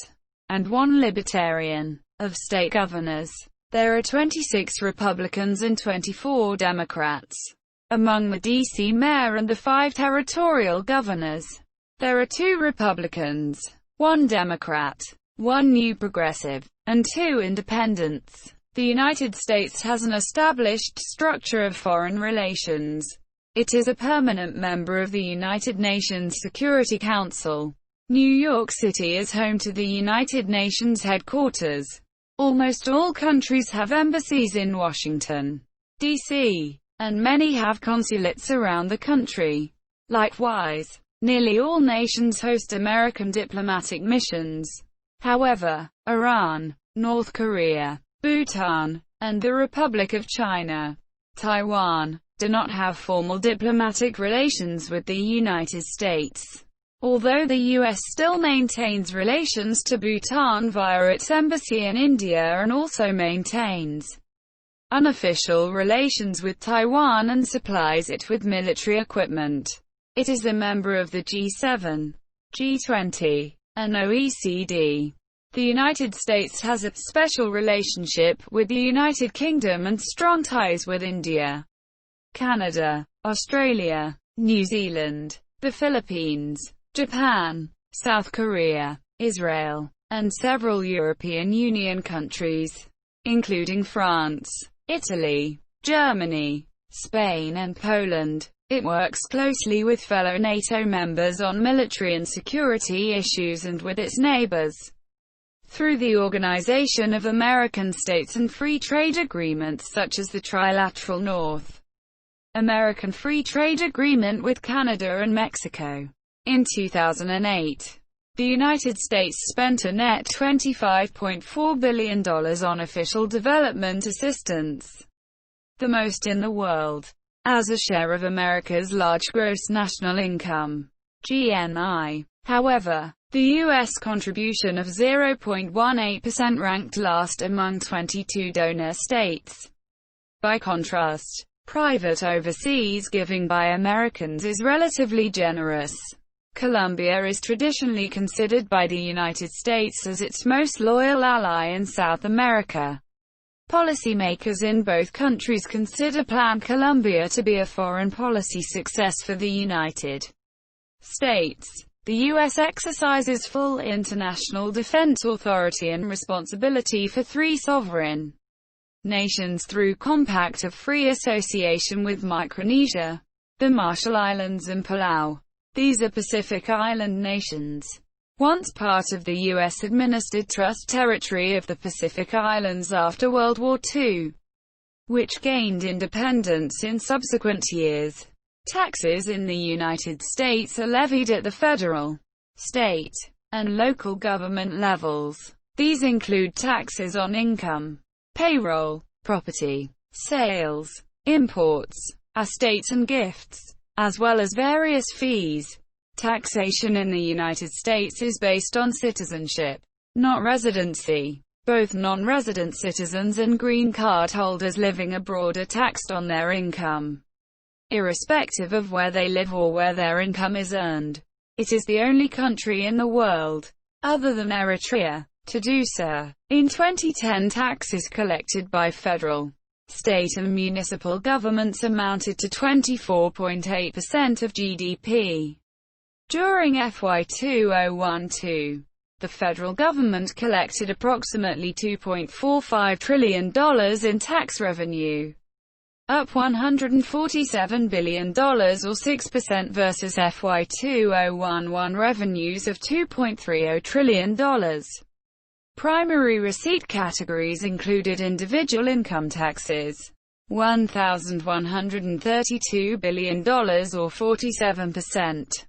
S1: and 1 Libertarian. Of state governors, there are 26 Republicans and 24 Democrats. Among the D.C. mayor and the 5 territorial governors, there are 2 Republicans, 1 Democrat, 1 New Progressive, and 2 independents. The United States has an established structure of foreign relations. It is a permanent member of the United Nations Security Council. New York City is home to the United Nations headquarters. Almost all countries have embassies in Washington, D.C., and many have consulates around the country. Likewise, nearly all nations host American diplomatic missions. However, Iran, North Korea, Bhutan, and the Republic of China, Taiwan, do not have formal diplomatic relations with the United States. Although the U.S. still maintains relations to Bhutan via its embassy in India and also maintains unofficial relations with Taiwan and supplies it with military equipment. It is a member of the G7, G20, and OECD. The United States has a special relationship with the United Kingdom and strong ties with India, Canada, Australia, New Zealand, the Philippines, Japan, South Korea, Israel, and several European Union countries, including France, Italy, Germany, Spain and Poland. It works closely with fellow NATO members on military and security issues and with its neighbors through the Organization of American States and free trade agreements such as the Trilateral North American Free Trade Agreement with Canada and Mexico. In 2008, the United States spent a net $25.4 billion on official development assistance, the most in the world, as a share of America's large gross national income, GNI. However, the U.S. contribution of 0.18% ranked last among 22 donor states. By contrast, private overseas giving by Americans is relatively generous. Colombia is traditionally considered by the United States as its most loyal ally in South America. Policymakers in both countries consider Plan Colombia to be a foreign policy success for the United States. The U.S. exercises full international defense authority and responsibility for 3 sovereign nations through Compact of Free Association with Micronesia, the Marshall Islands and Palau. These are Pacific Island nations, once part of the U.S.-administered Trust Territory of the Pacific Islands after World War II, which gained independence in subsequent years. Taxes in the United States are levied at the federal, state, and local government levels. These include taxes on income, payroll, property, sales, imports, estates and gifts, as well as various fees. Taxation in the United States is based on citizenship, not residency. Both non-resident citizens and green card holders living abroad are taxed on their income, irrespective of where they live or where their income is earned. It is the only country in the world, other than Eritrea, to do so. In 2010, taxes collected by federal, state and municipal governments amounted to 24.8% of GDP. During FY 2012, the federal government collected approximately $2.45 trillion in tax revenue, up $147 billion or 6% versus FY 2011 revenues of $2.30 trillion. Primary receipt categories included individual income taxes, $1,132 billion or 47%.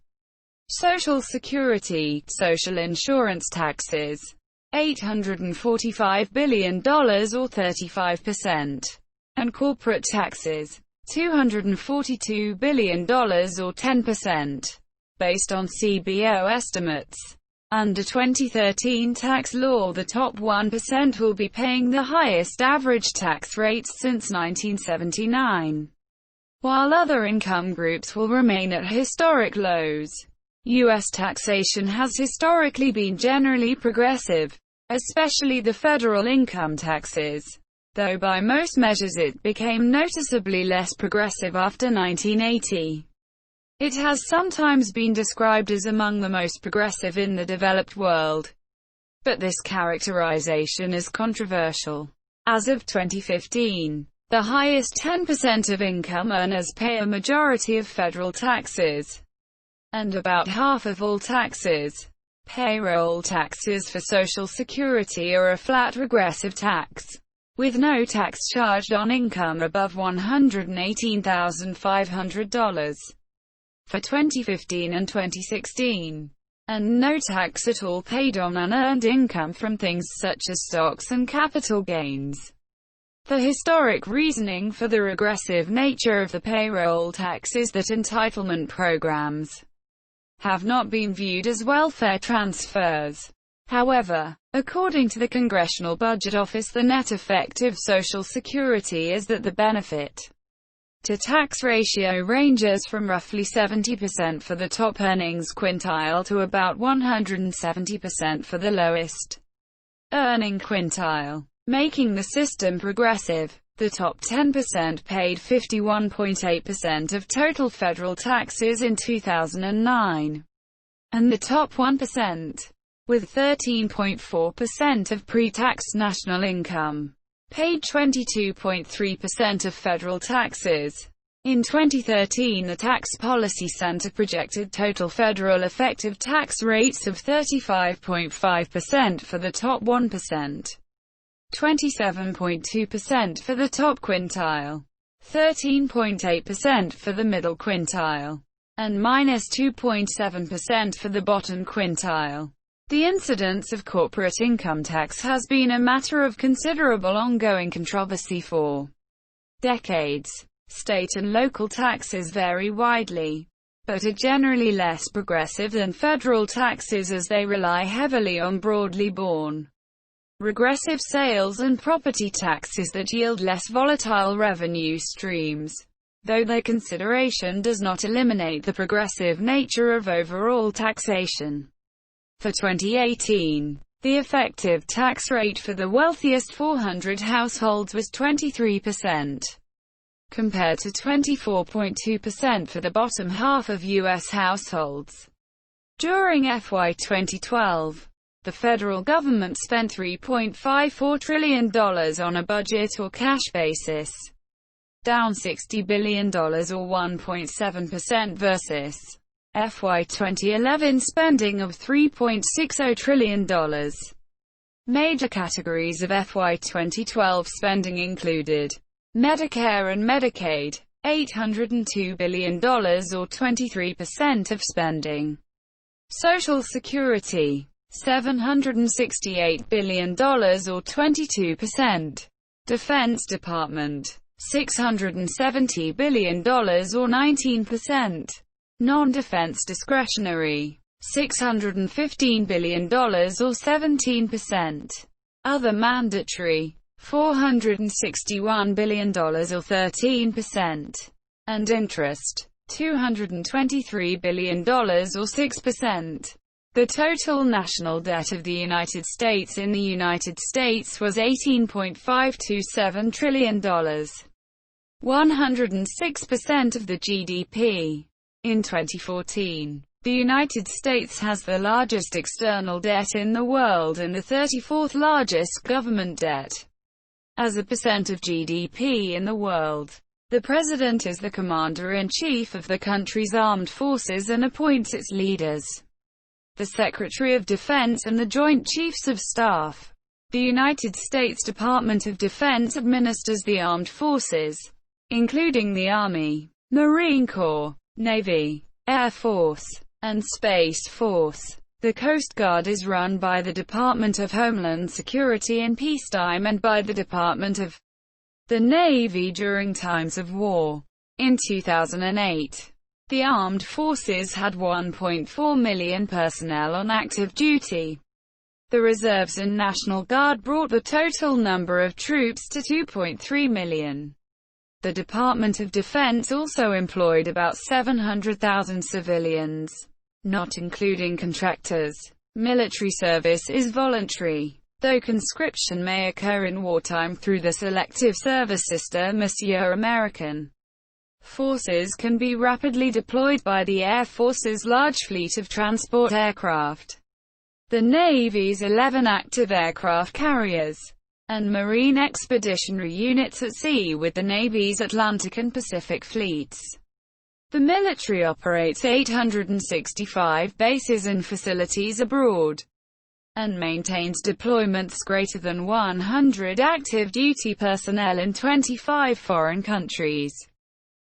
S1: Social Security, social insurance taxes, $845 billion or 35%. And corporate taxes, $242 billion or 10%, based on CBO estimates. Under 2013 tax law, the top 1% will be paying the highest average tax rates since 1979, while other income groups will remain at historic lows. U.S. taxation has historically been generally progressive, especially the federal income taxes, though by most measures it became noticeably less progressive after 1980. It has sometimes been described as among the most progressive in the developed world, but this characterization is controversial. As of 2015, the highest 10% of income earners pay a majority of federal taxes, and about half of all taxes. Payroll taxes for Social Security are a flat regressive tax, with no tax charged on income above $118,500. For 2015 and 2016, and no tax at all paid on unearned income from things such as stocks and capital gains. The historic reasoning for the regressive nature of the payroll tax is that entitlement programs have not been viewed as welfare transfers. However, according to the Congressional Budget Office, the net effect of Social Security is that the benefit to tax ratio ranges from roughly 70% for the top earnings quintile to about 170% for the lowest earning quintile, making the system progressive. The top 10% paid 51.8% of total federal taxes in 2009, and the top 1%, with 13.4% of pre-tax national income, paid 22.3% of federal taxes. In 2013, the Tax Policy Center projected total federal effective tax rates of 35.5% for the top 1%, 27.2% for the top quintile, 13.8% for the middle quintile, and -2.7% for the bottom quintile. The incidence of corporate income tax has been a matter of considerable ongoing controversy for decades. State and local taxes vary widely, but are generally less progressive than federal taxes as they rely heavily on broadly borne, regressive sales and property taxes that yield less volatile revenue streams, though their consideration does not eliminate the progressive nature of overall taxation. For 2018, the effective tax rate for the wealthiest 400 households was 23%, compared to 24.2% for the bottom half of U.S. households. During FY 2012, the federal government spent $3.54 trillion on a budget or cash basis, down $60 billion or 1.7% versus FY 2011 spending of $3.60 trillion. Major categories of FY 2012 spending included Medicare and Medicaid, $802 billion or 23% of spending. Social Security, $768 billion or 22%. Defense Department, $670 billion or 19%. Non-defense discretionary, $615 billion or 17%. Other mandatory, $461 billion or 13%. And interest, $223 billion or 6%. The total national debt of the United States in the United States was $18.527 trillion, 106% of the GDP. In 2014, the United States has the largest external debt in the world and the 34th largest government debt. As a percent of GDP in the world, the President is the Commander-in-Chief of the country's armed forces and appoints its leaders, the Secretary of Defense and the Joint Chiefs of Staff. The United States Department of Defense administers the armed forces, including the Army, Marine Corps, Navy, Air Force, and Space Force. The Coast Guard is run by the Department of Homeland Security in peacetime and by the Department of the Navy during times of war. In 2008, The armed forces had 1.4 million personnel on active duty. The reserves and National Guard brought the total number of troops to 2.3 million. The Department of Defense also employed about 700,000 civilians, not including contractors. Military service is voluntary, though conscription may occur in wartime through the selective service system. American forces can be rapidly deployed by the Air Force's large fleet of transport aircraft, the Navy's 11 active aircraft carriers, and Marine expeditionary units at sea with the Navy's Atlantic and Pacific fleets. The military operates 865 bases and facilities abroad, and maintains deployments greater than 100 active duty personnel in 25 foreign countries.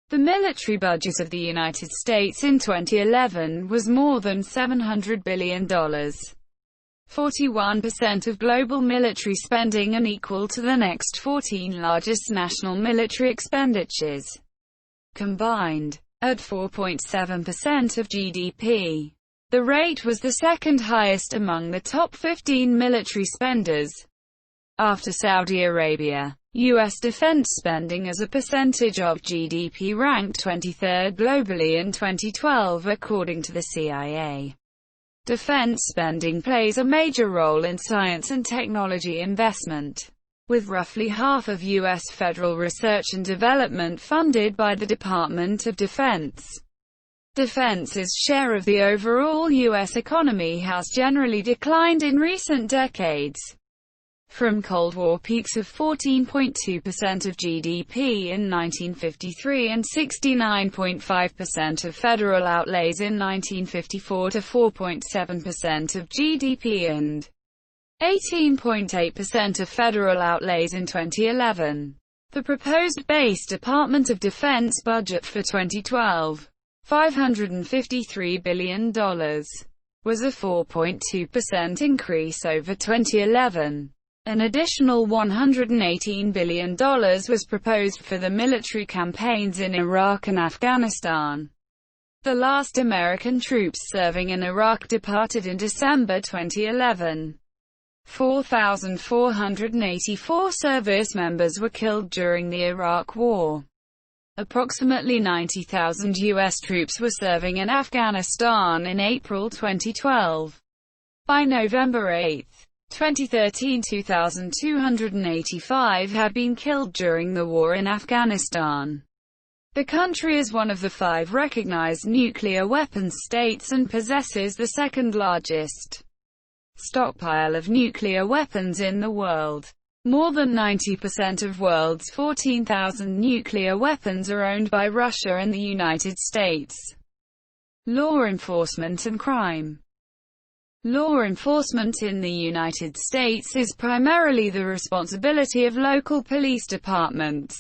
S1: The military budget of the United States in 2011 was more than $700 billion. 41% of global military spending and equal to the next 14 largest national military expenditures combined, at 4.7% of GDP. The rate was the second highest among the top 15 military spenders, after Saudi Arabia. U.S. defense spending as a percentage of GDP ranked 23rd globally in 2012 according to the CIA. Defense spending plays a major role in science and technology investment, with roughly half of U.S. federal research and development funded by the Department of Defense. Defense's share of the overall U.S. economy has generally declined in recent decades, from Cold War peaks of 14.2% of GDP in 1953 and 69.5% of federal outlays in 1954 to 4.7% of GDP and 18.8% of federal outlays in 2011. The proposed base Department of Defense budget for 2012, $553 billion, was a 4.2% increase over 2011. An additional $118 billion was proposed for the military campaigns in Iraq and Afghanistan. The last American troops serving in Iraq departed in December 2011. 4,484 service members were killed during the Iraq War. Approximately 90,000 U.S. troops were serving in Afghanistan in April 2012. By November 8, 2013, 2,285 had been killed during the war in Afghanistan. The country is one of the 5 recognized nuclear weapons states and possesses the second largest stockpile of nuclear weapons in the world. More than 90% of world's 14,000 nuclear weapons are owned by Russia and the United States. Law enforcement and crime. Law enforcement in the United States is primarily the responsibility of local police departments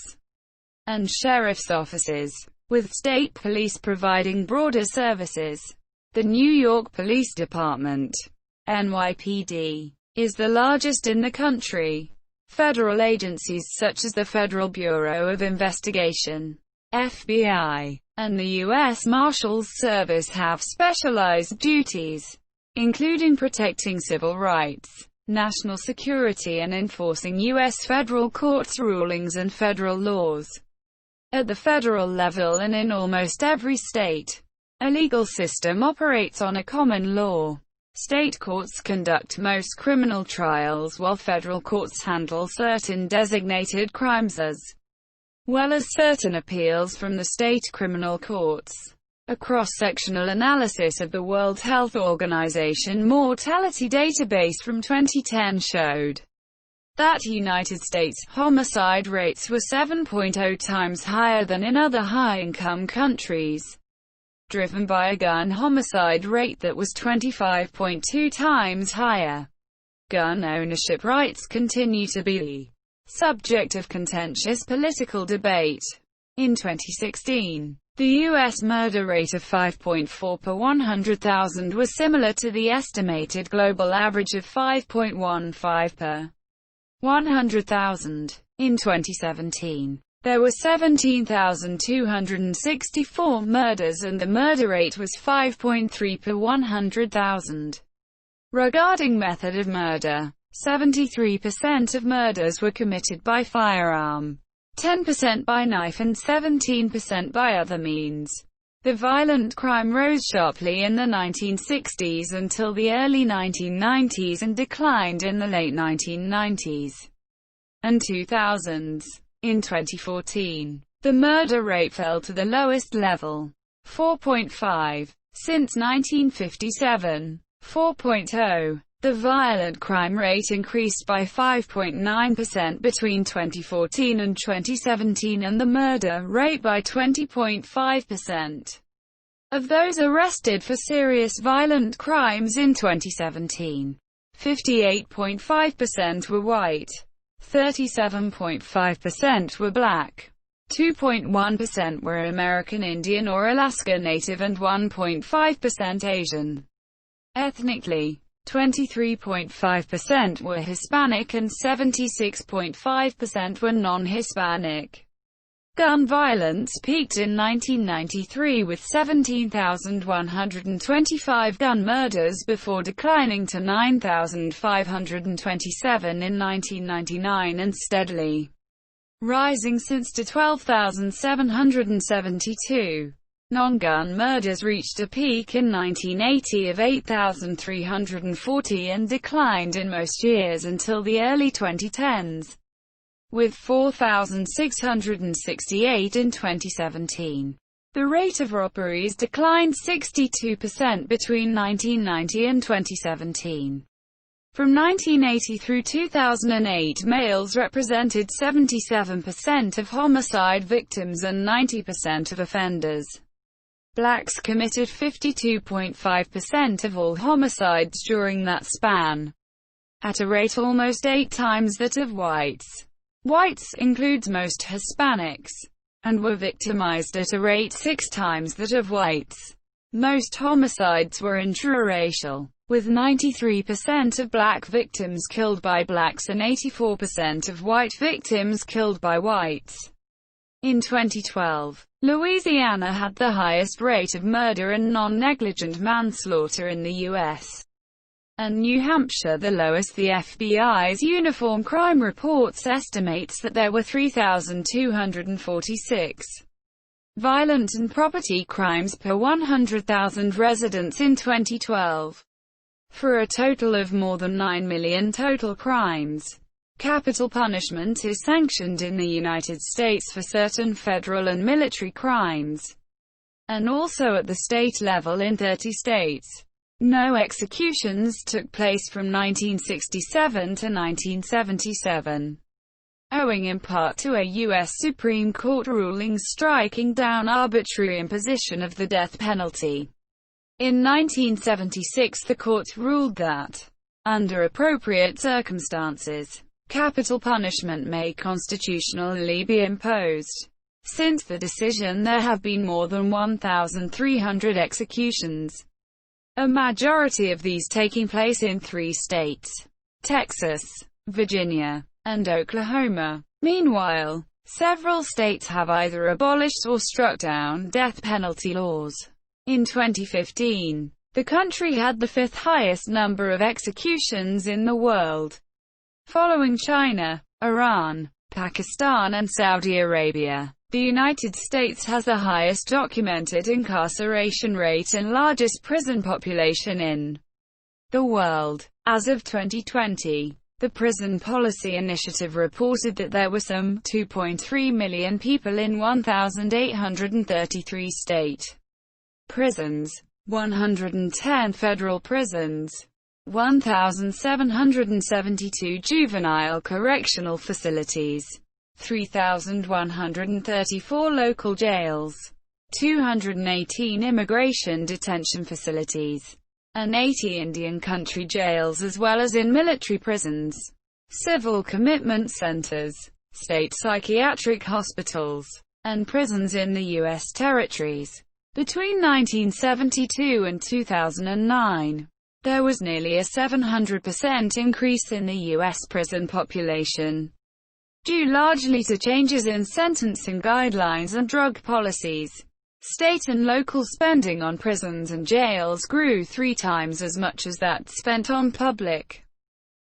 S1: and sheriff's offices, with state police providing broader services. The New York Police Department, NYPD, is the largest in the country. Federal agencies such as the Federal Bureau of Investigation, FBI, and the U.S. Marshals Service have specialized duties, including protecting civil rights, national security and enforcing U.S. federal courts' rulings and federal laws. At the federal level and in almost every state, a legal system operates on a common law. State courts conduct most criminal trials while federal courts handle certain designated crimes as well as certain appeals from the state criminal courts. A cross-sectional analysis of the World Health Organization mortality database from 2010 showed that United States homicide rates were 7.0 times higher than in other high-income countries, driven by a gun homicide rate that was 25.2 times higher. Gun ownership rights continue to be the subject of contentious political debate. In 2016, the U.S. murder rate of 5.4 per 100,000 was similar to the estimated global average of 5.15 per 100,000. In 2017, there were 17,264 murders and the murder rate was 5.3 per 100,000. Regarding method of murder, 73% of murders were committed by firearm, 10% by knife and 17% by other means. The violent crime rose sharply in the 1960s until the early 1990s and declined in the late 1990s and 2000s. In 2014, the murder rate fell to the lowest level, 4.5, since 1957, 4.0. The violent crime rate increased by 5.9% between 2014 and 2017 and the murder rate by 20.5%. Of those arrested for serious violent crimes in 2017, 58.5% were white, 37.5% were black, 2.1% were American Indian or Alaska Native and 1.5% Asian. Ethnically, 23.5% were Hispanic and 76.5% were non-Hispanic. Gun violence peaked in 1993 with 17,125 gun murders before declining to 9,527 in 1999 and steadily rising since to 12,772. Non-gun murders reached a peak in 1980 of 8,340 and declined in most years until the early 2010s, with 4,668 in 2017. The rate of robberies declined 62% between 1990 and 2017. From 1980 through 2008, males represented 77% of homicide victims and 90% of offenders. Blacks committed 52.5% of all homicides during that span, at a rate almost 8 times that of whites. Whites includes most Hispanics, and were victimized at a rate 6 times that of whites. Most homicides were intraracial, with 93% of black victims killed by blacks and 84% of white victims killed by whites. In 2012, Louisiana had the highest rate of murder and non-negligent manslaughter in the U.S., and New Hampshire the lowest. The FBI's Uniform Crime Reports estimates that there were 3,246 violent and property crimes per 100,000 residents in 2012, for a total of more than 9 million total crimes. Capital punishment is sanctioned in the United States for certain federal and military crimes, and also at the state level in 30 states. No executions took place from 1967 to 1977, owing in part to a U.S. Supreme Court ruling striking down arbitrary imposition of the death penalty. In 1976, the court ruled that, under appropriate circumstances, capital punishment may constitutionally be imposed. Since the decision, there have been more than 1,300 executions, a majority of these taking place in 3 states: Texas, Virginia, and Oklahoma. Meanwhile, several states have either abolished or struck down death penalty laws. In 2015, the country had the 5th highest number of executions in the world, following China, Iran, Pakistan and Saudi Arabia. The United States has the highest documented incarceration rate and largest prison population in the world. As of 2020, the Prison Policy Initiative reported that there were some 2.3 million people in 1,833 state prisons, 110 federal prisons, 1,772 juvenile correctional facilities, 3,134 local jails, 218 immigration detention facilities, and 80 Indian country jails, as well as in military prisons, civil commitment centers, state psychiatric hospitals, and prisons in the U.S. territories. Between 1972 and 2009, there was nearly a 700% increase in the U.S. prison population. due largely to changes in sentencing guidelines and drug policies. State and local spending on prisons and jails grew 3 times as much as that spent on public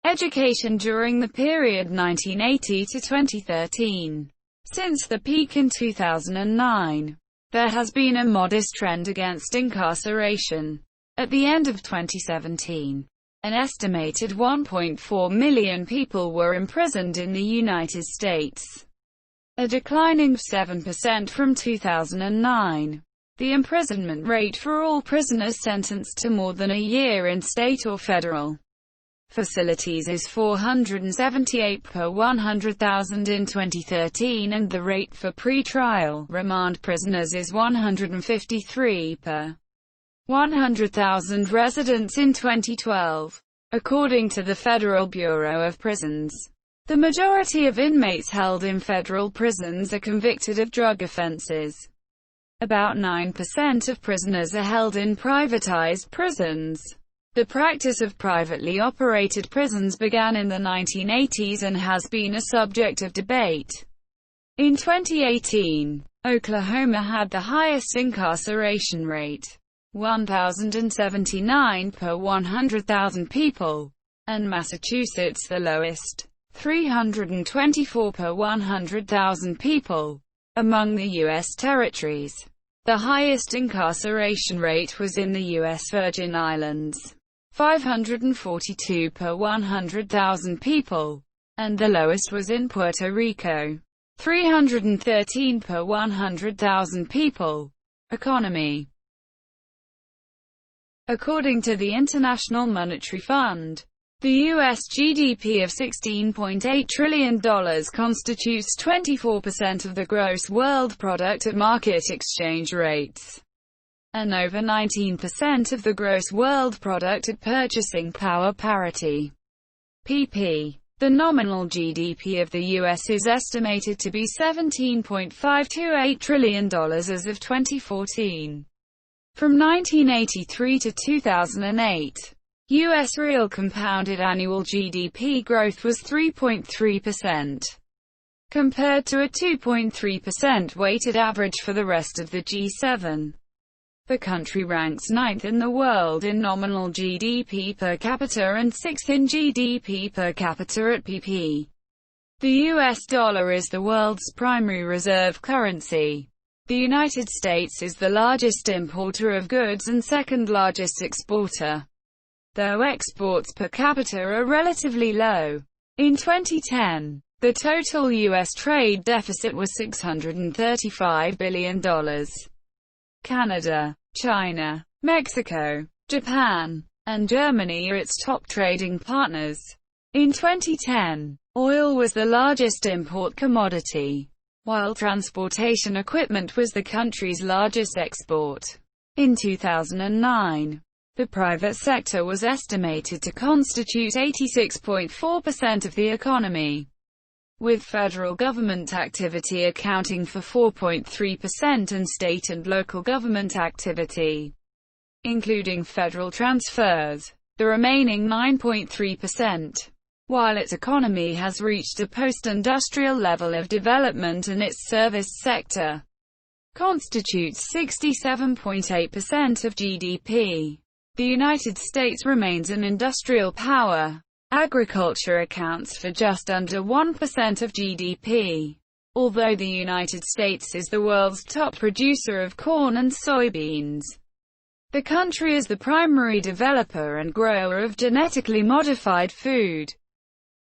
S1: education during the period 1980 to 2013. Since the peak in 2009, there has been a modest trend against incarceration. At the end of 2017, an estimated 1.4 million people were imprisoned in the United States, a declining 7% from 2009. The imprisonment rate for all prisoners sentenced to more than a year in state or federal facilities is 478 per 100,000 in 2013, and the rate for pre-trial remand prisoners is 153 per 100,000 residents in 2012. According to the Federal Bureau of Prisons, the majority of inmates held in federal prisons are convicted of drug offenses. About 9% of prisoners are held in privatized prisons. The practice of privately operated prisons began in the 1980s and has been a subject of debate. In 2018, Oklahoma had the highest incarceration rate, 1,079 per 100,000 people, and Massachusetts the lowest, 324 per 100,000 people. Among the U.S. territories, the highest incarceration rate was in the U.S. Virgin Islands, 542 per 100,000 people, and the lowest was in Puerto Rico, 313 per 100,000 people. Economy. According to the International Monetary Fund, the U.S. GDP of $16.8 trillion constitutes 24% of the gross world product at market exchange rates, and over 19% of the gross world product at purchasing power parity. pp. The nominal GDP of the U.S. is estimated to be $17.528 trillion as of 2014. From 1983 to 2008, U.S. real compounded annual GDP growth was 3.3%, compared to a 2.3% weighted average for the rest of the G7. The country ranks 9th in the world in nominal GDP per capita and 6th in GDP per capita at pp. The U.S. dollar is the world's primary reserve currency. The United States is the largest importer of goods and second largest exporter, though exports per capita are relatively low. In 2010, the total U.S. trade deficit was $635 billion. Canada, China, Mexico, Japan, and Germany are its top trading partners. In 2010, oil was the largest import commodity, while transportation equipment was the country's largest export. In 2009, the private sector was estimated to constitute 86.4% of the economy, with federal government activity accounting for 4.3% and state and local government activity, including federal transfers, the remaining 9.3%. While its economy has reached a post-industrial level of development and its service sector constitutes 67.8% of GDP, the United States remains an industrial power. Agriculture accounts for just under 1% of GDP. Although the United States is the world's top producer of corn and soybeans, the country is the primary developer and grower of genetically modified food,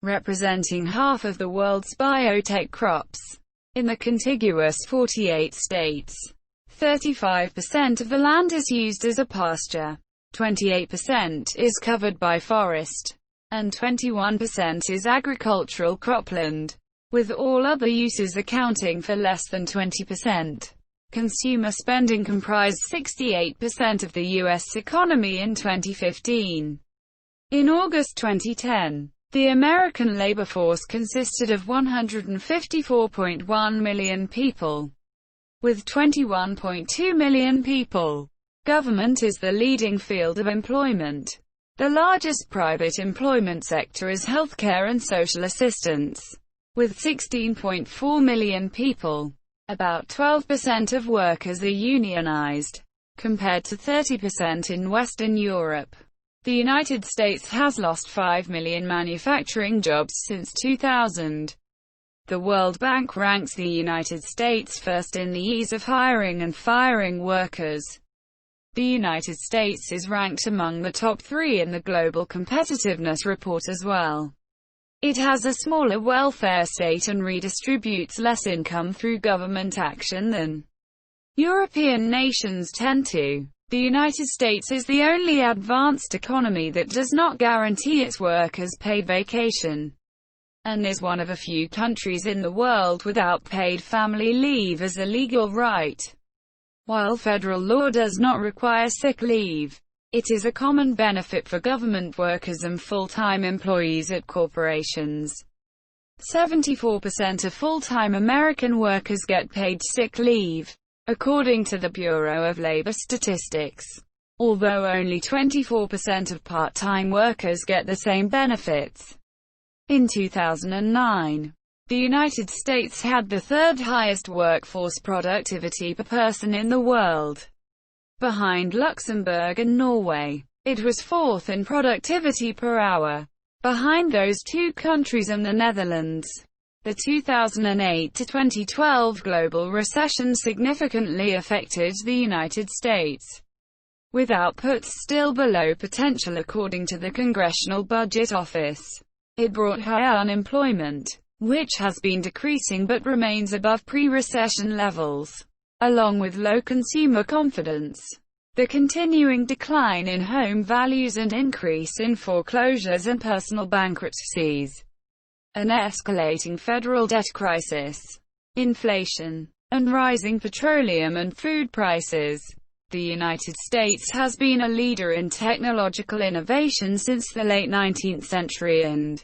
S1: representing half of the world's biotech crops. In the contiguous 48 states, 35% of the land is used as a pasture, 28% is covered by forest, and 21% is agricultural cropland, with all other uses accounting for less than 20%. Consumer spending comprised 68% of the U.S. economy in 2015. In August 2010, the American labor force consisted of 154.1 million people, with 21.2 million people. Government is the leading field of employment. The largest private employment sector is healthcare and social assistance. With 16.4 million people, about 12% of workers are unionized, compared to 30% in Western Europe. The United States has lost 5 million manufacturing jobs since 2000. The World Bank ranks the United States first in the ease of hiring and firing workers. The United States is ranked among the top 3 in the Global Competitiveness Report as well. It has a smaller welfare state and redistributes less income through government action than European nations tend to. The United States is the only advanced economy that does not guarantee its workers paid vacation, and is one of a few countries in the world without paid family leave as a legal right. While federal law does not require sick leave, it is a common benefit for government workers and full-time employees at corporations. 74% of full-time American workers get paid sick leave, according to the Bureau of Labor Statistics, although only 24% of part-time workers get the same benefits. In 2009, the United States had the third highest workforce productivity per person in the world, behind Luxembourg and Norway. It was fourth in productivity per hour, behind those two countries and the Netherlands. The 2008 to 2012 global recession significantly affected the United States, with outputs still below potential according to the Congressional Budget Office. It brought high unemployment, which has been decreasing but remains above pre-recession levels, along with low consumer confidence, the continuing decline in home values and increase in foreclosures and personal bankruptcies, an escalating federal debt crisis, inflation, and rising petroleum and food prices. The United States has been a leader in technological innovation since the late 19th century and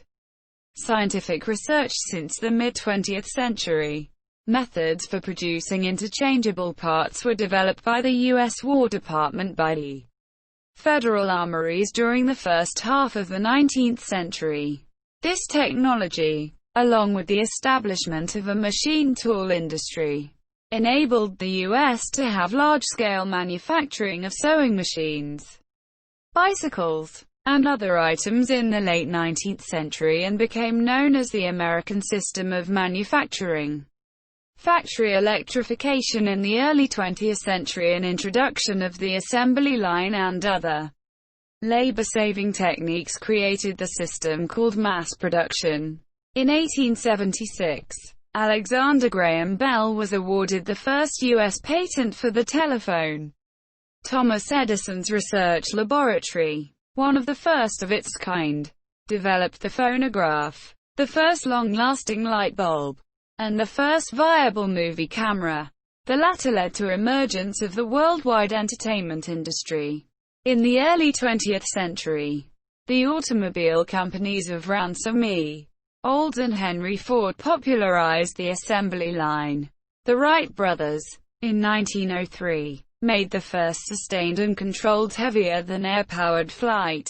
S1: scientific research since the mid-20th century. Methods for producing interchangeable parts were developed by the U.S. War Department by the federal armories during the first half of the 19th century. This technology, along with the establishment of a machine tool industry, enabled the U.S. to have large-scale manufacturing of sewing machines, bicycles, and other items in the late 19th century and became known as the American system of manufacturing. Factory electrification in the early 20th century and introduction of the assembly line and other labor-saving techniques created the system called mass production. In 1876, Alexander Graham Bell was awarded the first U.S. patent for the telephone. Thomas Edison's research laboratory, one of the first of its kind, developed the phonograph, the first long-lasting light bulb, and the first viable movie camera. The latter led to emergence of the worldwide entertainment industry. In the early 20th century, the automobile companies of Ransom E. Olds and Henry Ford popularized the assembly line. The Wright brothers, in 1903, made the first sustained and controlled heavier-than-air powered flight.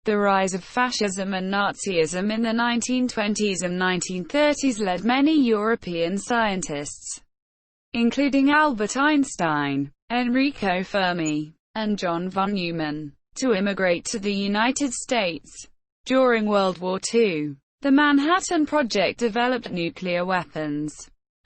S1: The rise of fascism and Nazism in the 1920s and 1930s led many European scientists, including Albert Einstein, Enrico Fermi, and John von Neumann, to immigrate to the United States. During World War II, the Manhattan Project developed nuclear weapons,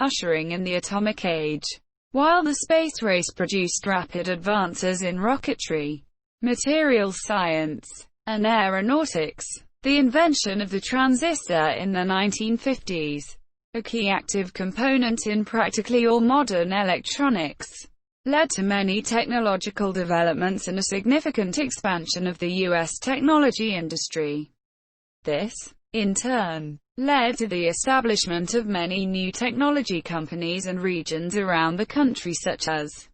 S1: ushering in the atomic age, while the space race produced rapid advances in rocketry, materials science, and aeronautics. The invention of the transistor in the 1950s, a key active component in practically all modern electronics, led to many technological developments and a significant expansion of the U.S. technology industry. This, in turn, led to the establishment of many new technology companies and regions around the country such as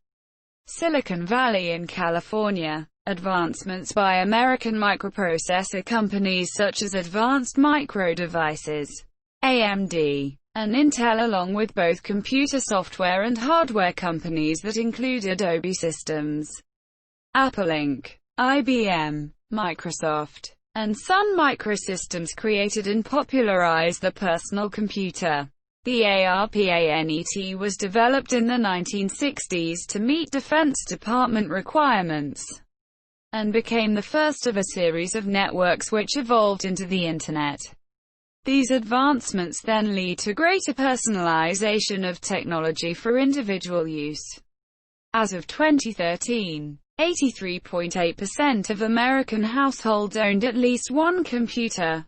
S1: Silicon Valley in California, advancements by American microprocessor companies such as Advanced Micro Devices, AMD, and Intel, along with both computer software and hardware companies that include Adobe Systems, Apple Inc., IBM, Microsoft, and Sun Microsystems created and popularized the personal computer. The ARPANET was developed in the 1960s to meet Defense Department requirements, and became the first of a series of networks which evolved into the Internet. These advancements then lead to greater personalization of technology for individual use. As of 2013, 83.8% of American households owned at least one computer,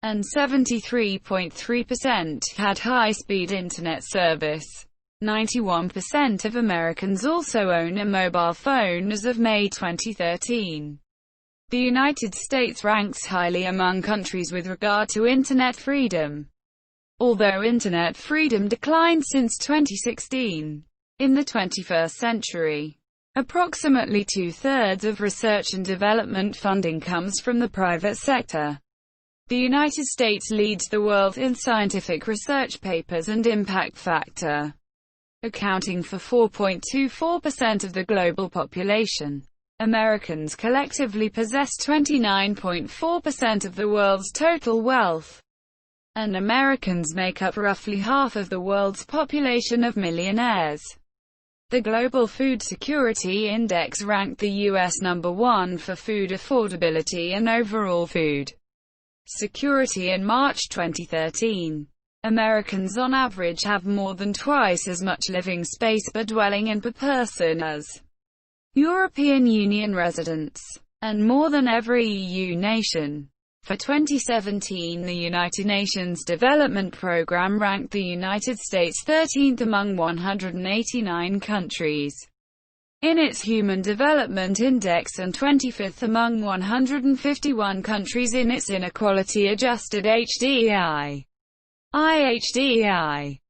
S1: and 73.3% had high-speed internet service. 91% of Americans also own a mobile phone as of May 2013. The United States ranks highly among countries with regard to internet freedom, although internet freedom declined since 2016. In the 21st century, approximately two-thirds of research and development funding comes from the private sector. The United States leads the world in scientific research papers and impact factor, accounting for 4.24% of the global population. Americans collectively possess 29.4% of the world's total wealth, and Americans make up roughly half of the world's population of millionaires. The Global Food Security Index ranked the U.S. number 1 for food affordability and overall food security in March 2013. Americans on average have more than twice as much living space per dwelling and per person as European Union residents, and more than every EU nation. For 2017, the United Nations Development Programme ranked the United States 13th among 189 countries in its Human Development Index and 25th among 151 countries in its Inequality-Adjusted HDI.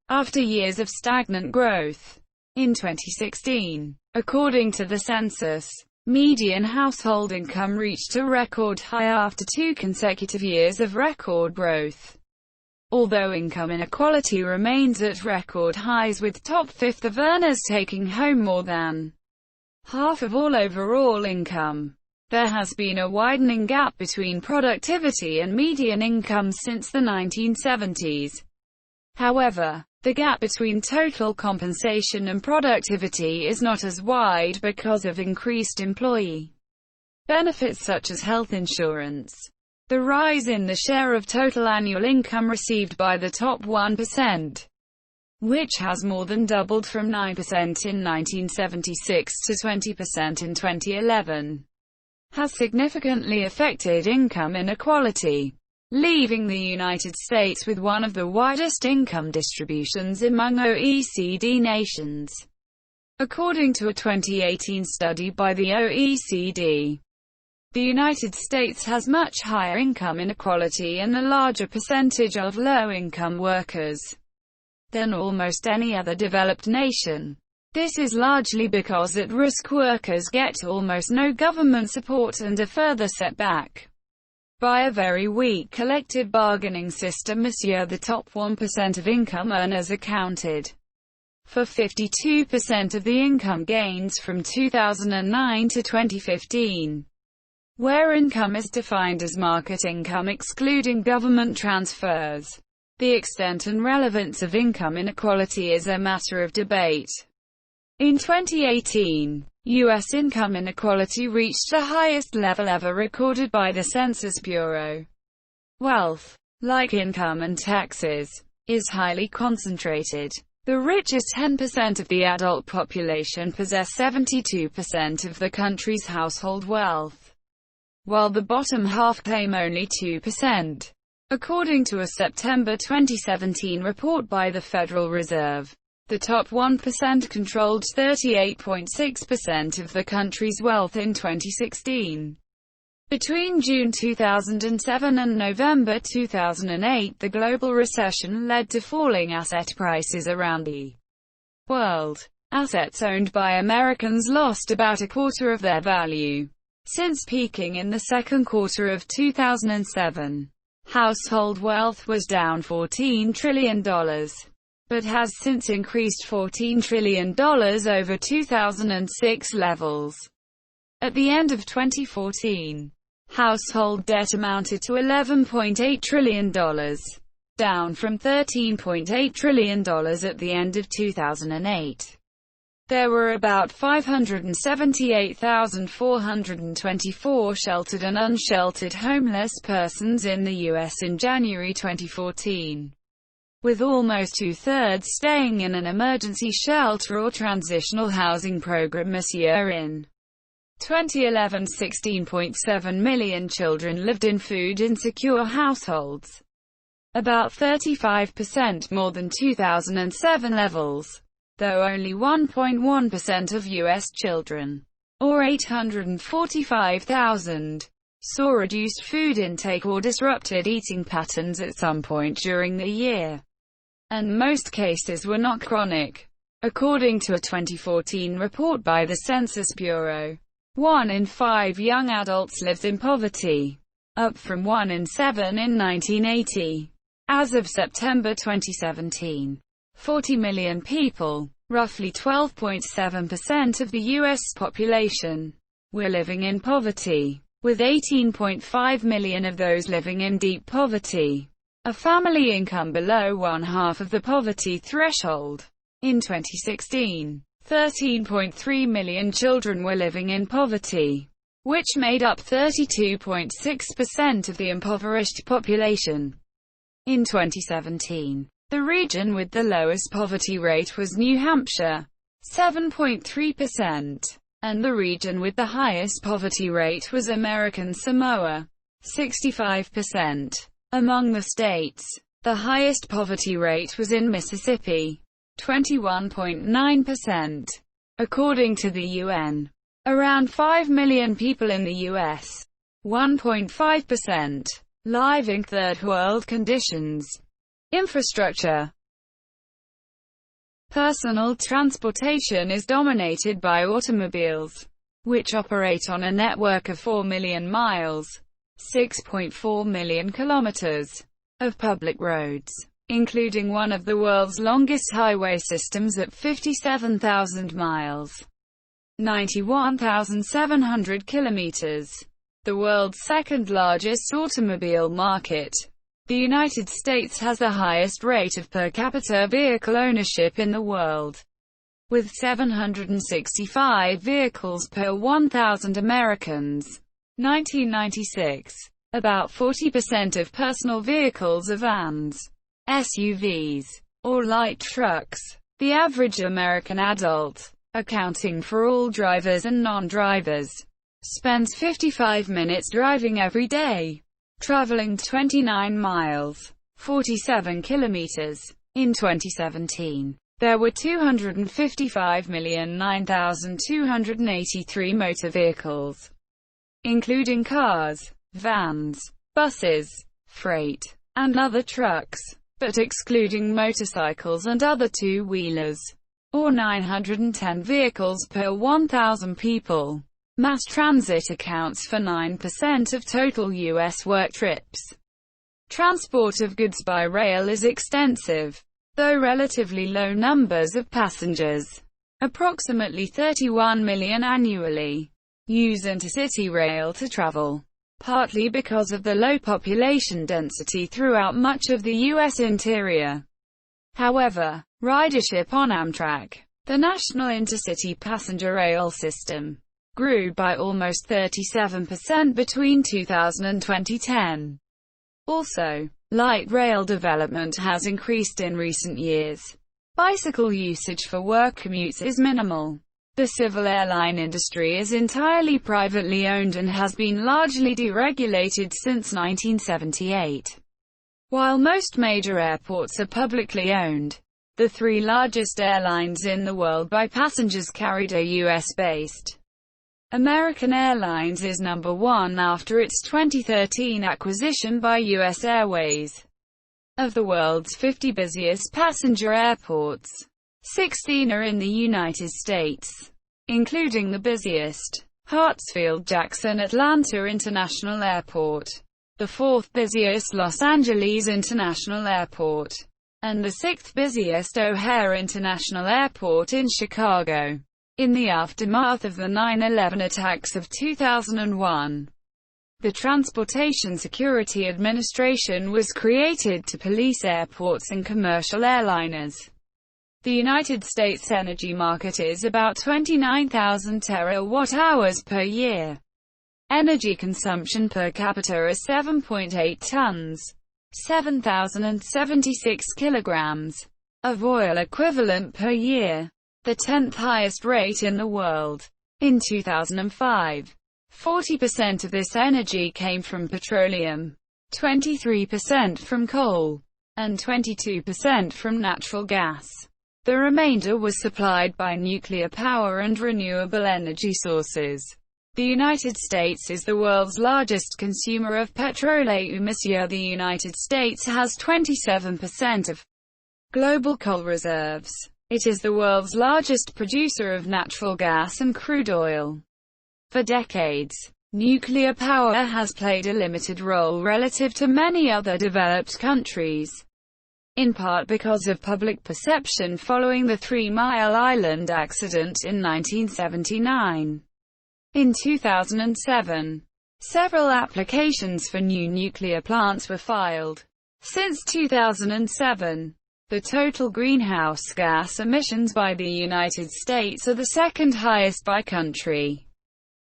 S1: After years of stagnant growth. In 2016, according to the census, median household income reached a record high after 2 consecutive years of record growth. Although income inequality remains at record highs, with top fifth of earners taking home more than half of all overall income, there has been a widening gap between productivity and median income since the 1970s. However, the gap between total compensation and productivity is not as wide because of increased employee benefits such as health insurance. The rise in the share of total annual income received by the top 1%, which has more than doubled from 9% in 1976 to 20% in 2011, has significantly affected income inequality, leaving the United States with one of the widest income distributions among OECD nations. According to a 2018 study by the OECD, the United States has much higher income inequality and a larger percentage of low-income workers than almost any other developed nation. This is largely because at-risk workers get almost no government support and are further set back by a very weak collective bargaining system. The top 1% of income earners accounted for 52% of the income gains from 2009 to 2015, where income is defined as market income excluding government transfers. The extent and relevance of income inequality is a matter of debate. In 2018, U.S. income inequality reached the highest level ever recorded by the Census Bureau. Wealth, like income and taxes, is highly concentrated. The richest 10% of the adult population possess 72% of the country's household wealth, while the bottom half claim only 2%. According to a September 2017 report by the Federal Reserve, the top 1% controlled 38.6% of the country's wealth in 2016. Between June 2007 and November 2008, the global recession led to falling asset prices around the world. Assets owned by Americans lost about a quarter of their value since peaking in the second quarter of 2007. Household wealth was down $14 trillion, but has since increased $14 trillion over 2006 levels. At the end of 2014, Household debt amounted to $11.8 trillion, down from $13.8 trillion at the end of 2008. There were about 578,424 sheltered and unsheltered homeless persons in the U.S. in January 2014, with almost two-thirds staying in an emergency shelter or transitional housing program this year. In 2011, 16.7 million children lived in food-insecure households, about 35% more than 2007 levels, though only 1.1% of U.S. children, or 845,000, saw reduced food intake or disrupted eating patterns at some point during the year, and most cases were not chronic. According to a 2014 report by the Census Bureau, 1 in 5 young adults lived in poverty, up from 1 in 7 in 1980. As of September 2017, 40 million people, roughly 12.7% of the U.S. population, were living in poverty, with 18.5 million of those living in deep poverty, a family income below one-half of the poverty threshold. In 2016, 13.3 million children were living in poverty, which made up 32.6% of the impoverished population. In 2017, the region with the lowest poverty rate was New Hampshire, 7.3%, and the region with the highest poverty rate was American Samoa, 65%. Among the states, the highest poverty rate was in Mississippi, 21.9%. According to the UN, around 5 million people in the U.S., 1.5%, live in third world conditions. Infrastructure. Personal transportation is dominated by automobiles, which operate on a network of 4 million miles, 6.4 million kilometers, of public roads, including one of the world's longest highway systems at 57,000 miles, 91,700 kilometers. The world's second largest automobile market, the United States has the highest rate of per capita vehicle ownership in the world, with 765 vehicles per 1,000 Americans. 1996. About 40% of personal vehicles are vans, SUVs, or light trucks. The average American adult, accounting for all drivers and non-drivers, spends 55 minutes driving every day, traveling 29 miles, 47 kilometers. In 2017, there were 255,009,283 motor vehicles, including cars, vans, buses, freight, and other trucks, but excluding motorcycles and other two-wheelers, or 910 vehicles per 1,000 people. Mass transit accounts for 9% of total U.S. work trips. Transport of goods by rail is extensive, though relatively low numbers of passengers, approximately 31 million annually, use intercity rail to travel, partly because of the low population density throughout much of the U.S. interior. However, ridership on Amtrak, the national intercity passenger rail system, grew by almost 37% between 2000 and 2010. Also, light rail development has increased in recent years. Bicycle usage for work commutes is minimal. The civil airline industry is entirely privately owned and has been largely deregulated since 1978. While most major airports are publicly owned, the three largest airlines in the world by passengers carried are U.S.-based. American Airlines is number one after its 2013 acquisition by U.S. Airways. Of the world's 50 busiest passenger airports, 16 are in the United States, including the busiest, Hartsfield-Jackson Atlanta International Airport, the fourth busiest Los Angeles International Airport, and the sixth busiest O'Hare International Airport in Chicago. In the aftermath of the 9/11 attacks of 2001, The Transportation Security Administration was created to police airports and commercial airliners. The United States energy market is about 29,000 terawatt-hours per year. Energy consumption per capita is 7.8 tons, 7,076 kilograms, of oil equivalent per year, the 10th highest rate in the world. In 2005, 40% of this energy came from petroleum, 23% from coal, and 22% from natural gas. The remainder was supplied by nuclear power and renewable energy sources. The United States is the world's largest consumer of petroleum. The United States has 27% of global coal reserves. It is the world's largest producer of natural gas and crude oil. For decades, nuclear power has played a limited role relative to many other developed countries, in part because of public perception following the 3 Mile Island accident in 1979. In 2007, several applications for new nuclear plants were filed. Since 2007, the total greenhouse gas emissions by the United States are the second highest by country,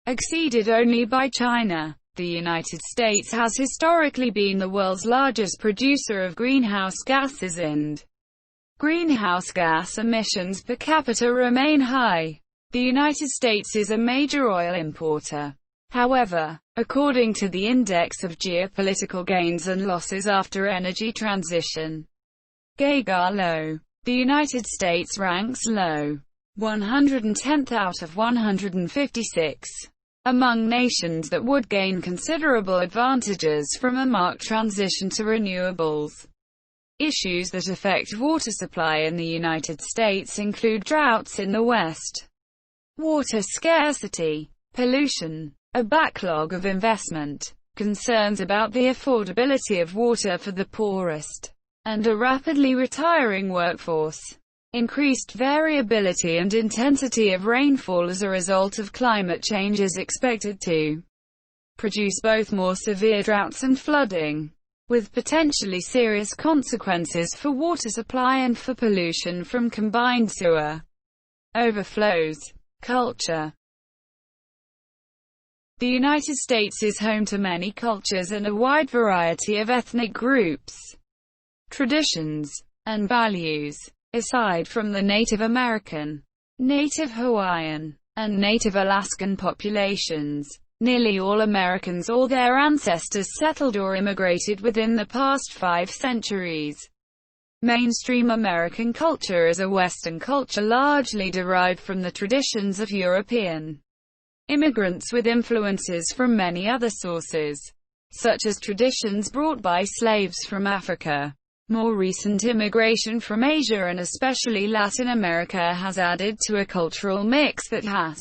S1: exceeded only by China. The United States has historically been the world's largest producer of greenhouse gases, and greenhouse gas emissions per capita remain high. The United States is a major oil importer. However, according to the Index of Geopolitical Gains and Losses After Energy Transition, GAGAR, the United States ranks low, 110th out of 156. Among nations that would gain considerable advantages from a marked transition to renewables. Issues that affect water supply in the United States include droughts in the West, water scarcity, pollution, a backlog of investment, concerns about the affordability of water for the poorest, and a rapidly retiring workforce. Increased variability and intensity of rainfall as a result of climate change is expected to produce both more severe droughts and flooding, with potentially serious consequences for water supply and for pollution from combined sewer overflows. Culture. The United States is home to many cultures and a wide variety of ethnic groups, traditions, and values. Aside from the Native American, Native Hawaiian, and Native Alaskan populations, nearly all Americans or their ancestors settled or immigrated within the past 5 centuries. Mainstream American culture is a Western culture largely derived from the traditions of European immigrants with influences from many other sources, such as traditions brought by slaves from Africa. More recent immigration from Asia and especially Latin America has added to a cultural mix that has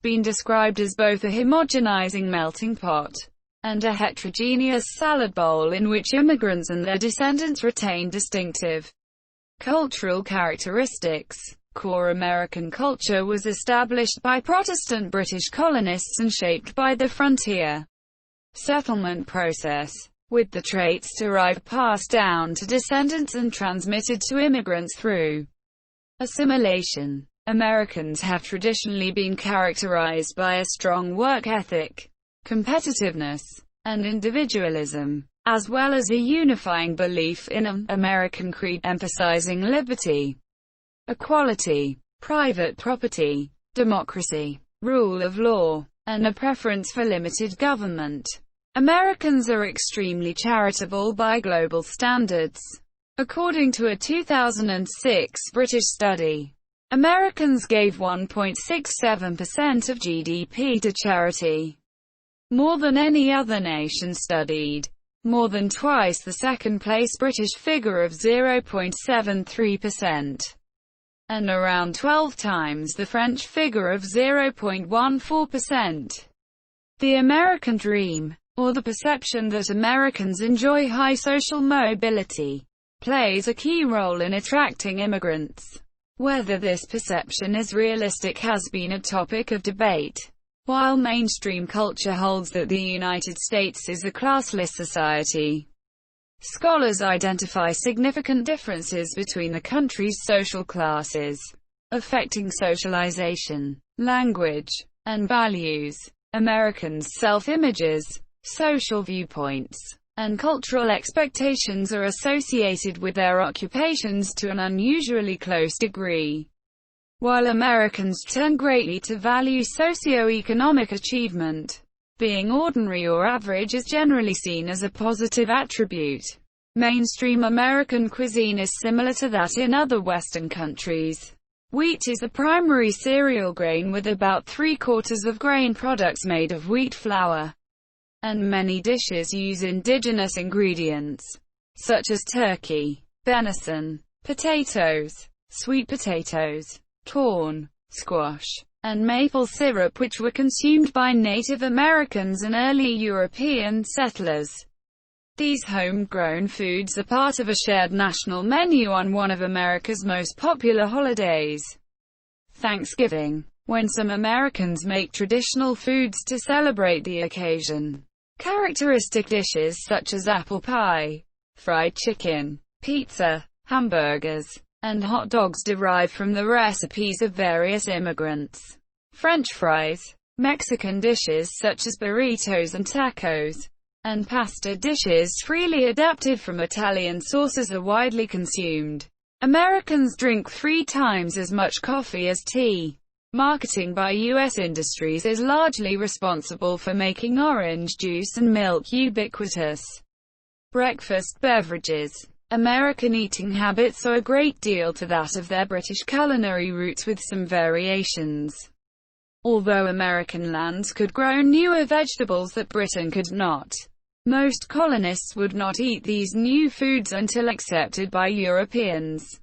S1: been described as both a homogenizing melting pot and a heterogeneous salad bowl in which immigrants and their descendants retain distinctive cultural characteristics. Core American culture was established by Protestant British colonists and shaped by the frontier settlement process, with the traits derived passed down to descendants and transmitted to immigrants through assimilation. Americans have traditionally been characterized by a strong work ethic, competitiveness, and individualism, as well as a unifying belief in an American creed emphasizing liberty, equality, private property, democracy, rule of law, and a preference for limited government. Americans are extremely charitable by global standards. According to a 2006 British study, Americans gave 1.67% of GDP to charity, more than any other nation studied, more than twice the second-place British figure of 0.73%, and around 12 times the French figure of 0.14%. The American dream, or the perception that Americans enjoy high social mobility, plays a key role in attracting immigrants. Whether this perception is realistic has been a topic of debate. while mainstream culture holds that the United States is a classless society. Scholars identify significant differences between the country's social classes, affecting socialization, language, and values. Americans' self-images, social viewpoints, and cultural expectations are associated with their occupations to an unusually close degree. While Americans tend greatly to value socio-economic achievement, being ordinary or average is generally seen as a positive attribute. Mainstream American cuisine is similar to that in other Western countries. Wheat is the primary cereal grain, with about 3/4 of grain products made of wheat flour, and many dishes use indigenous ingredients, such as turkey, venison, potatoes, sweet potatoes, corn, squash, and maple syrup, which were consumed by Native Americans and early European settlers. These homegrown foods are part of a shared national menu on one of America's most popular holidays, Thanksgiving, when some Americans make traditional foods to celebrate the occasion. Characteristic dishes such as apple pie, fried chicken, pizza, hamburgers, and hot dogs derive from the recipes of various immigrants. French fries, Mexican dishes such as burritos and tacos, and pasta dishes freely adapted from Italian sources are widely consumed. Americans drink 3 times as much coffee as tea. Marketing by U.S. industries is largely responsible for making orange juice and milk ubiquitous. Breakfast beverages. American eating habits owe a great deal to that of their British culinary roots, with some variations. Although American lands could grow newer vegetables that Britain could not, most colonists would not eat these new foods until accepted by Europeans.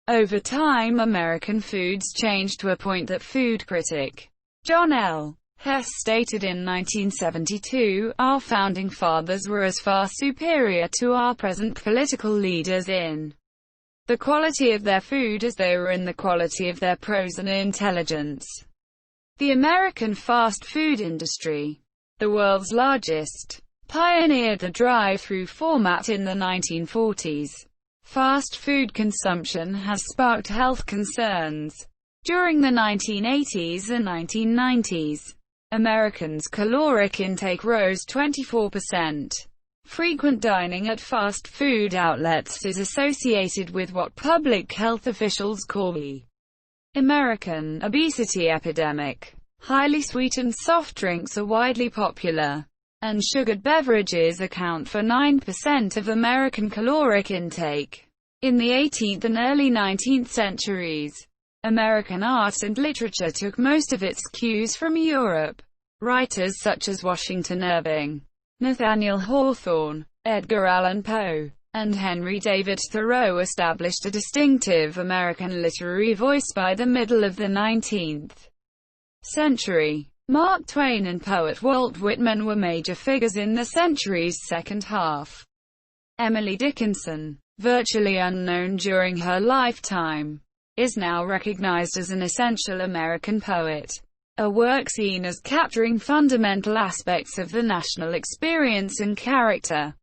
S1: Over time, American foods changed to a point that food critic John L. Hess stated in 1972, "Our founding fathers were as far superior to our present political leaders in the quality of their food as they were in the quality of their prose and intelligence." The American fast food industry, the world's largest, pioneered the drive-through format in the 1940s. Fast food consumption has sparked health concerns. During the 1980s and 1990s, Americans' caloric intake rose 24%. Frequent dining at fast food outlets is associated with what public health officials call the American obesity epidemic. Highly sweetened soft drinks are widely popular, and sugared beverages account for 9% of American caloric intake. In the 18th and early 19th centuries, American art and literature took most of its cues from Europe. Writers such as Washington Irving, Nathaniel Hawthorne, Edgar Allan Poe, and Henry David Thoreau established a distinctive American literary voice by the middle of the 19th century. Mark Twain and poet Walt Whitman were major figures in the century's second half. Emily Dickinson, virtually unknown during her lifetime, is now recognized as an essential American poet. A work seen as capturing fundamental aspects of the national experience and character,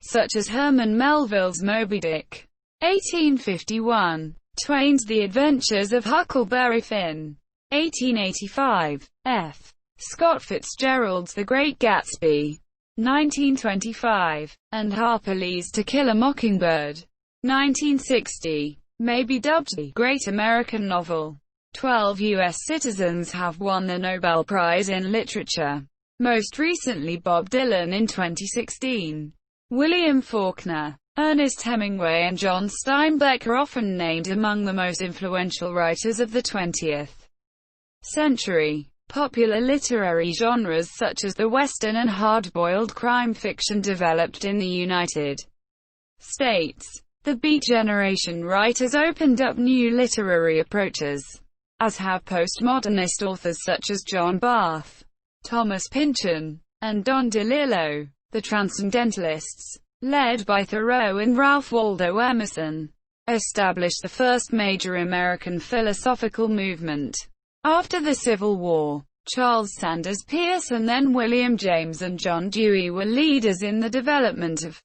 S1: such as Herman Melville's Moby Dick, 1851, Twain's The Adventures of Huckleberry Finn, 1885, F. Scott Fitzgerald's The Great Gatsby, 1925, and Harper Lee's To Kill a Mockingbird, 1960, may be dubbed the Great American Novel. 12 U.S. citizens have won the Nobel Prize in Literature, most recently Bob Dylan in 2016. William Faulkner, Ernest Hemingway and John Steinbeck are often named among the most influential writers of the 20th century. Popular literary genres such as the Western and hard-boiled crime fiction developed in the United States. The Beat Generation writers opened up new literary approaches, as have postmodernist authors such as John Barth, Thomas Pynchon, and Don DeLillo. The Transcendentalists, led by Thoreau and Ralph Waldo Emerson, established the first major American philosophical movement after the Civil War. Charles Sanders Peirce and then William James and John Dewey were leaders in the development of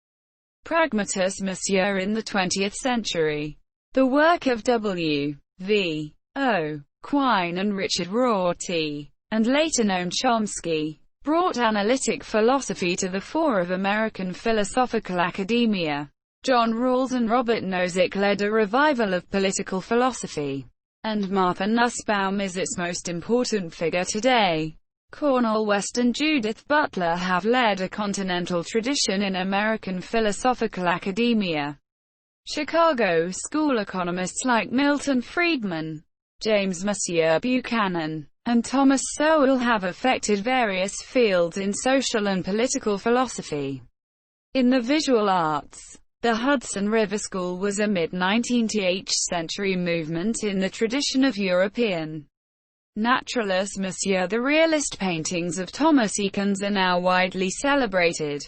S1: pragmatism in the 20th century. The work of W. V. O. Quine and Richard Rorty, and later Noam Chomsky, brought analytic philosophy to the fore of American philosophical academia. John Rawls and Robert Nozick led a revival of political philosophy, and Martha Nussbaum is its most important figure today. Cornel West and Judith Butler have led a continental tradition in American philosophical academia. Chicago school economists like Milton Friedman, James Monsieur Buchanan, and Thomas Sowell have affected various fields in social and political philosophy. In the visual arts, the Hudson River School was a mid-19th century movement in the tradition of European naturalism. The realist paintings of Thomas Eakins are now widely celebrated.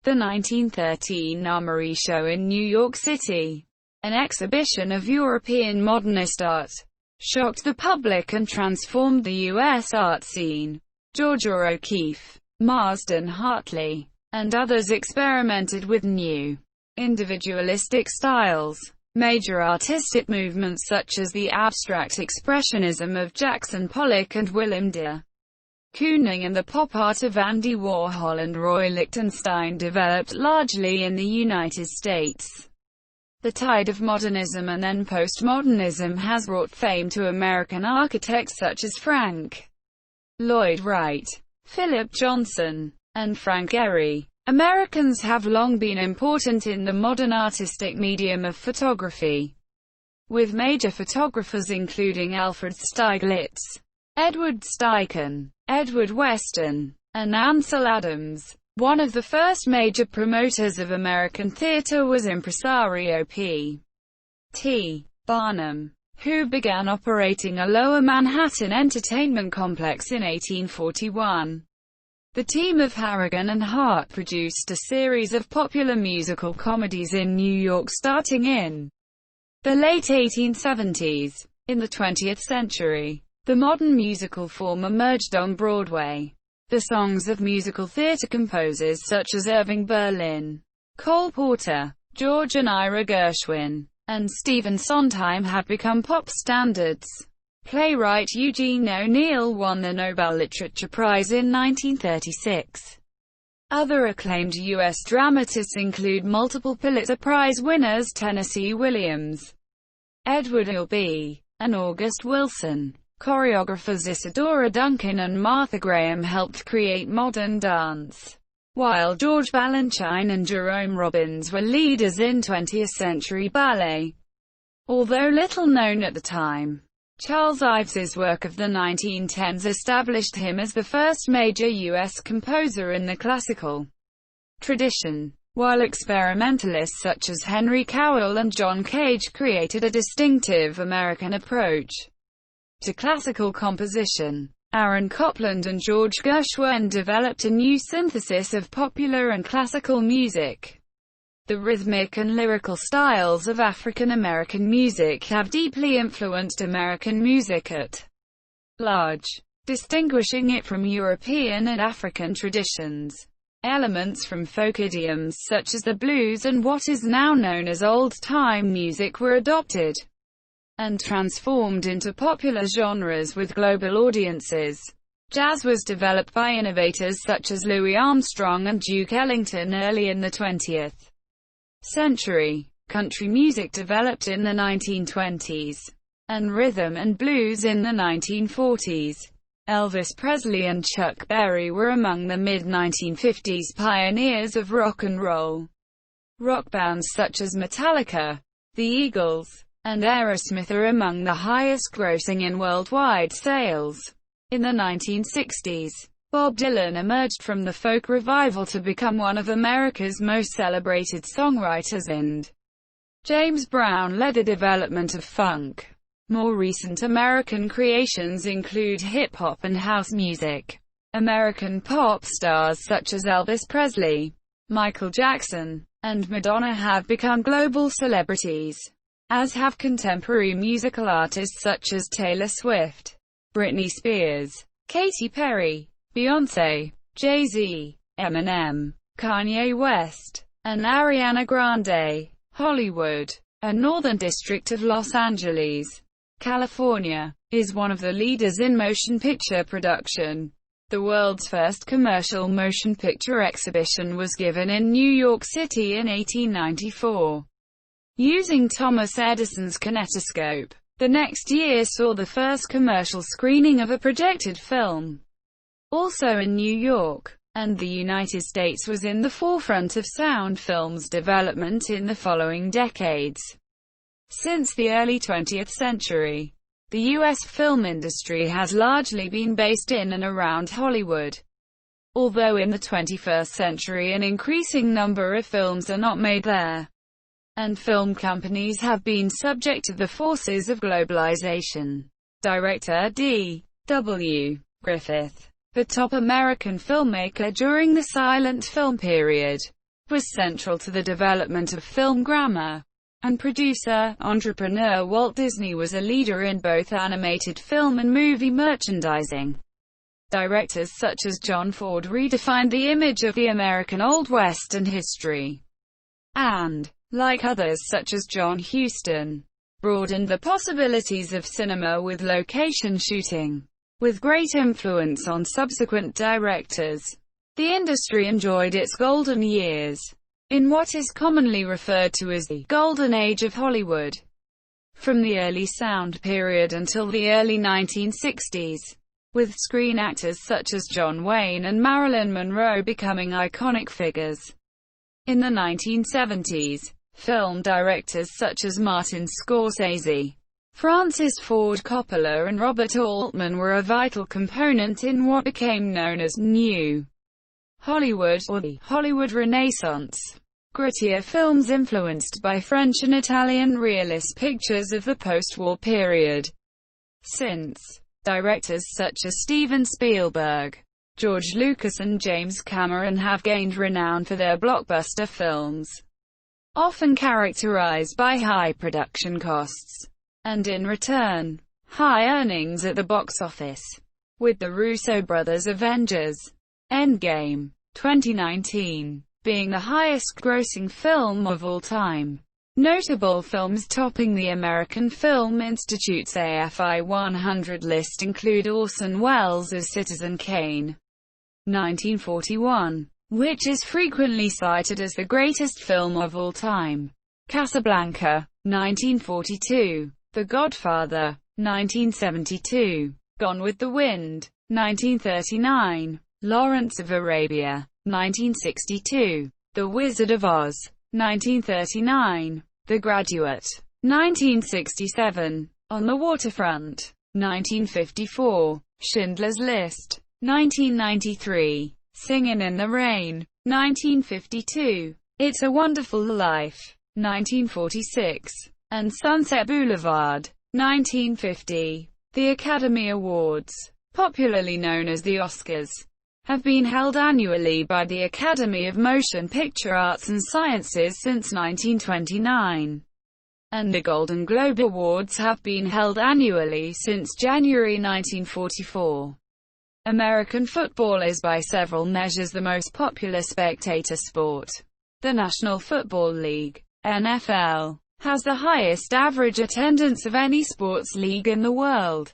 S1: The 1913 Armory Show in New York City, an exhibition of European modernist art, shocked the public and transformed the U.S. art scene. Georgia O'Keeffe, Marsden Hartley, and others experimented with new, individualistic styles. Major artistic movements such as the abstract expressionism of Jackson Pollock and Willem de Kooning and the pop art of Andy Warhol and Roy Lichtenstein developed largely in the United States. The tide of modernism and then postmodernism has brought fame to American architects such as Frank Lloyd Wright, Philip Johnson, and Frank Gehry. Americans have long been important in the modern artistic medium of photography, with major photographers including Alfred Stieglitz, Edward Steichen, Edward Weston, and Ansel Adams. One of the first major promoters of American theater was impresario P. T. Barnum, who began operating a Lower Manhattan entertainment complex in 1841. The team of Harrigan and Hart produced a series of popular musical comedies in New York starting in the late 1870s. In the 20th century, the modern musical form emerged on Broadway. The songs of musical theater composers such as Irving Berlin, Cole Porter, George and Ira Gershwin, and Stephen Sondheim have become pop standards. Playwright Eugene O'Neill won the Nobel Literature Prize in 1936. Other acclaimed U.S. dramatists include multiple Pulitzer Prize winners Tennessee Williams, Edward Albee, and August Wilson. Choreographers Isadora Duncan and Martha Graham helped create modern dance, while George Balanchine and Jerome Robbins were leaders in 20th-century ballet. Although little known at the time, Charles Ives's work of the 1910s established him as the first major U.S. composer in the classical tradition, while experimentalists such as Henry Cowell and John Cage created a distinctive American approach to classical composition. Aaron Copland and George Gershwin developed a new synthesis of popular and classical music. The rhythmic and lyrical styles of African American music have deeply influenced American music at large, distinguishing it from European and African traditions. Elements from folk idioms such as the blues and what is now known as old-time music were adopted and transformed into popular genres with global audiences. Jazz was developed by innovators such as Louis Armstrong and Duke Ellington early in the 20th century. Country music developed in the 1920s, and rhythm and blues in the 1940s. Elvis Presley and Chuck Berry were among the mid-1950s pioneers of rock and roll. Rock bands such as Metallica, the Eagles, and Aerosmith are among the highest-grossing in worldwide sales. In the 1960s, Bob Dylan emerged from the folk revival to become one of America's most celebrated songwriters, and James Brown led the development of funk. More recent American creations include hip-hop and house music. American pop stars such as Elvis Presley, Michael Jackson, and Madonna have become global celebrities, as have contemporary musical artists such as Taylor Swift, Britney Spears, Katy Perry, Beyoncé, Jay-Z, Eminem, Kanye West, and Ariana Grande. Hollywood, a northern district of Los Angeles, California, is one of the leaders in motion picture production. The world's first commercial motion picture exhibition was given in New York City in 1894, using Thomas Edison's kinetoscope. The next year saw the first commercial screening of a projected film, also in New York, and the United States was in the forefront of sound films development in the following decades. Since the early 20th century, the U.S. film industry has largely been based in and around Hollywood, although in the 21st century an increasing number of films are not made there, and film companies have been subject to the forces of globalization. Director D. W. Griffith, the top American filmmaker during the silent film period, was central to the development of film grammar, and producer-entrepreneur Walt Disney was a leader in both animated film and movie merchandising. Directors such as John Ford redefined the image of the American Old West and history, and, like others such as John Huston, broadened the possibilities of cinema with location shooting. With great influence on subsequent directors, the industry enjoyed its golden years, in what is commonly referred to as the Golden Age of Hollywood, from the early sound period until the early 1960s, with screen actors such as John Wayne and Marilyn Monroe becoming iconic figures. In the 1970s, film directors such as Martin Scorsese, Francis Ford Coppola and Robert Altman were a vital component in what became known as New Hollywood, or the Hollywood Renaissance. Grittier films influenced by French and Italian realist pictures of the post-war period. Since directors such as Steven Spielberg, George Lucas and James Cameron have gained renown for their blockbuster films, often characterized by high production costs, and in return, high earnings at the box office, with the Russo brothers' Avengers Endgame 2019 being the highest-grossing film of all time. Notable films topping the American Film Institute's AFI 100 list include Orson Welles' Citizen Kane, 1941, which is frequently cited as the greatest film of all time, Casablanca, 1942, The Godfather, 1972, Gone with the Wind, 1939, Lawrence of Arabia, 1962, The Wizard of Oz, 1939, The Graduate, 1967, On the Waterfront, 1954, Schindler's List, 1993, Singin' in the Rain, 1952, It's a Wonderful Life, 1946, and Sunset Boulevard, 1950. The Academy Awards, popularly known as the Oscars, have been held annually by the Academy of Motion Picture Arts and Sciences since 1929, and the Golden Globe Awards have been held annually since January 1944. American football is by several measures the most popular spectator sport. The National Football League, NFL, has the highest average attendance of any sports league in the world,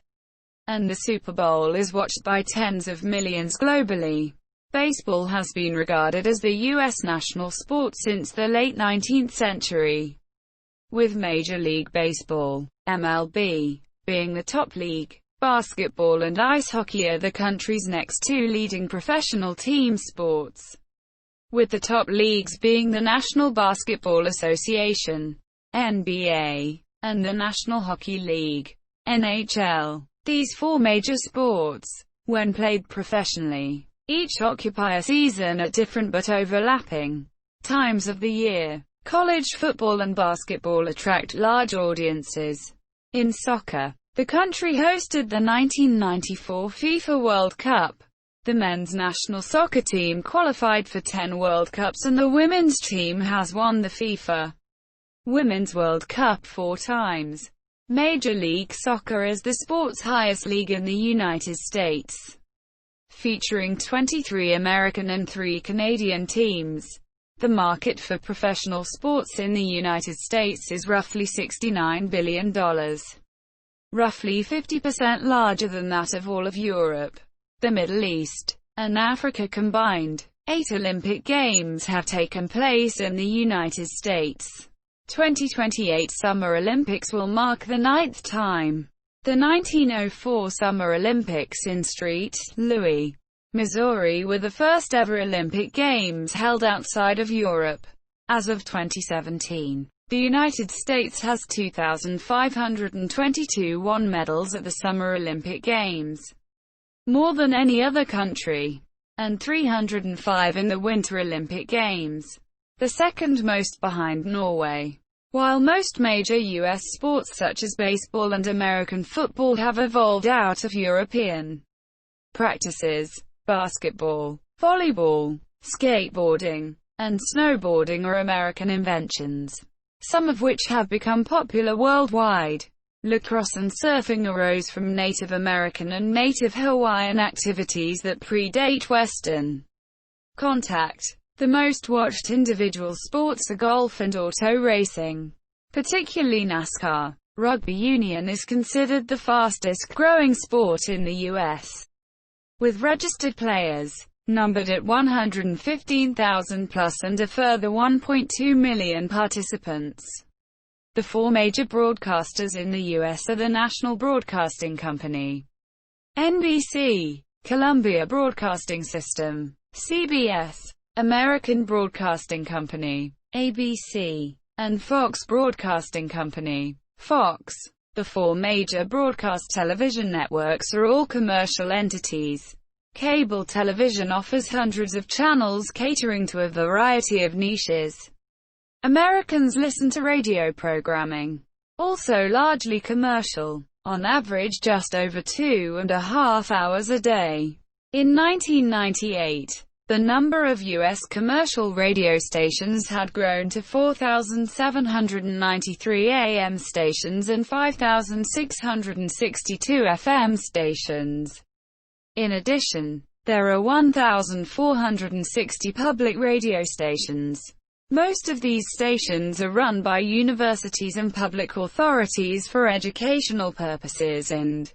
S1: and the Super Bowl is watched by tens of millions globally. Baseball has been regarded as the U.S. national sport since the late 19th century, with Major League Baseball, MLB, being the top league. Basketball and ice hockey are the country's next two leading professional team sports, with the top leagues being the National Basketball Association, NBA, and the National Hockey League, NHL. These four major sports, when played professionally, each occupy a season at different but overlapping times of the year. College football and basketball attract large audiences. In soccer, the country hosted the 1994 FIFA World Cup. The men's national soccer team qualified for 10 World Cups and the women's team has won the FIFA Women's World Cup 4 times. Major League Soccer is the sport's highest league in the United States. featuring 23 American and 3 Canadian teams. The market for professional sports in the United States is roughly $69 billion, roughly 50% larger than that of all of Europe, the Middle East, and Africa combined. 8 Olympic Games have taken place in the United States. 2028 Summer Olympics will mark the 9th time. The 1904 Summer Olympics in St. Louis, Missouri were the first ever Olympic Games held outside of Europe. As of 2017, the United States has 2,522 won medals at the Summer Olympic Games, more than any other country, and 305 in the Winter Olympic Games, the second most behind Norway. While most major U.S. sports such as baseball and American football have evolved out of European practices, basketball, volleyball, skateboarding, and snowboarding are American inventions, some of which have become popular worldwide. Lacrosse and surfing arose from Native American and Native Hawaiian activities that predate Western contact. The most watched individual sports are golf and auto racing, particularly NASCAR. Rugby union is considered the fastest-growing sport in the U.S., with registered players numbered at 115,000 plus and a further 1.2 million participants. The 4 major broadcasters in the U.S. are the National Broadcasting Company, NBC, Columbia Broadcasting System, CBS, American Broadcasting Company, ABC, and Fox Broadcasting Company, Fox. The 4 major broadcast television networks are all commercial entities. Cable television offers hundreds of channels catering to a variety of niches. Americans listen to radio programming, also largely commercial, on average just over 2.5 hours a day. In 1998, the number of U.S. commercial radio stations had grown to 4,793 AM stations and 5,662 FM stations. In addition, there are 1,460 public radio stations. Most of these stations are run by universities and public authorities for educational purposes and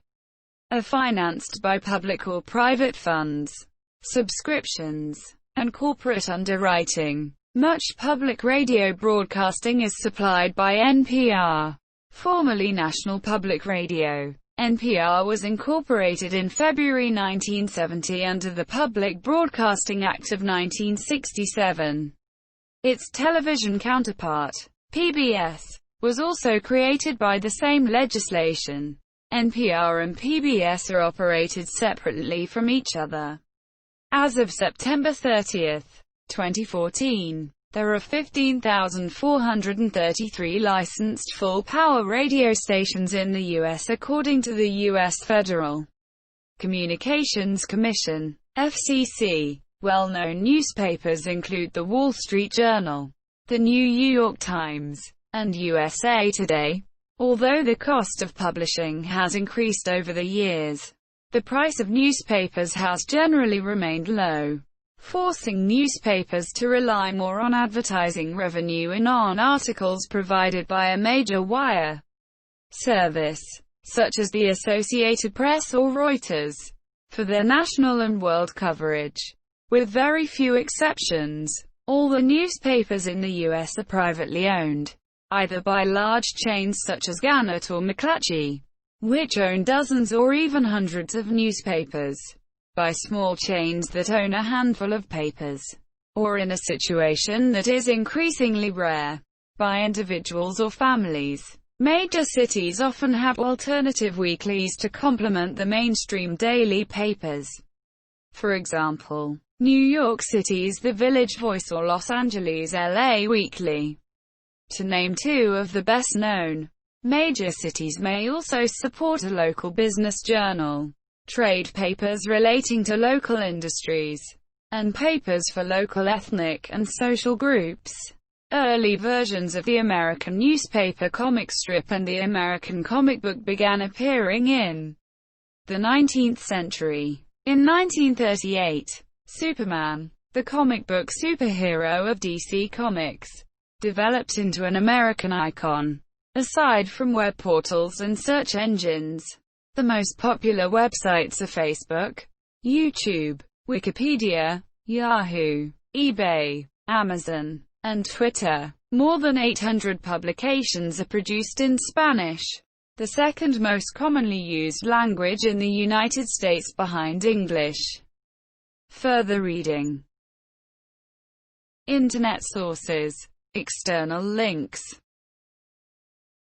S1: are financed by public or private funds, subscriptions, and corporate underwriting. Much public radio broadcasting is supplied by NPR, formerly National Public Radio. NPR was incorporated in February 1970 under the Public Broadcasting Act of 1967. Its television counterpart, PBS, was also created by the same legislation. NPR and PBS are operated separately from each other. As of September 30, 2014, there are 15,433 licensed full-power radio stations in the U.S. according to the U.S. Federal Communications Commission, FCC. Well-known newspapers include The Wall Street Journal, The New York Times, and USA Today. Although the cost of publishing has increased over the years, the price of newspapers has generally remained low, forcing newspapers to rely more on advertising revenue and on articles provided by a major wire service, such as the Associated Press or Reuters, for their national and world coverage. With very few exceptions, all the newspapers in the U.S. are privately owned, either by large chains such as Gannett or McClatchy, which own dozens or even hundreds of newspapers, by small chains that own a handful of papers, or in a situation that is increasingly rare, by individuals or families. Major cities often have alternative weeklies to complement the mainstream daily papers. For example, New York City's The Village Voice or Los Angeles' LA Weekly, to name 2 of the best-known. Major cities may also support a local business journal, trade papers relating to local industries, and papers for local ethnic and social groups. Early versions of the American newspaper comic strip and the American comic book began appearing in the 19th century. In 1938, Superman, the comic book superhero of DC Comics, developed into an American icon. Aside from web portals and search engines, the most popular websites are Facebook, YouTube, Wikipedia, Yahoo, eBay, Amazon, and Twitter. More than 800 publications are produced in Spanish, the second most commonly used language in the United States behind English. Further reading. Internet sources. External links.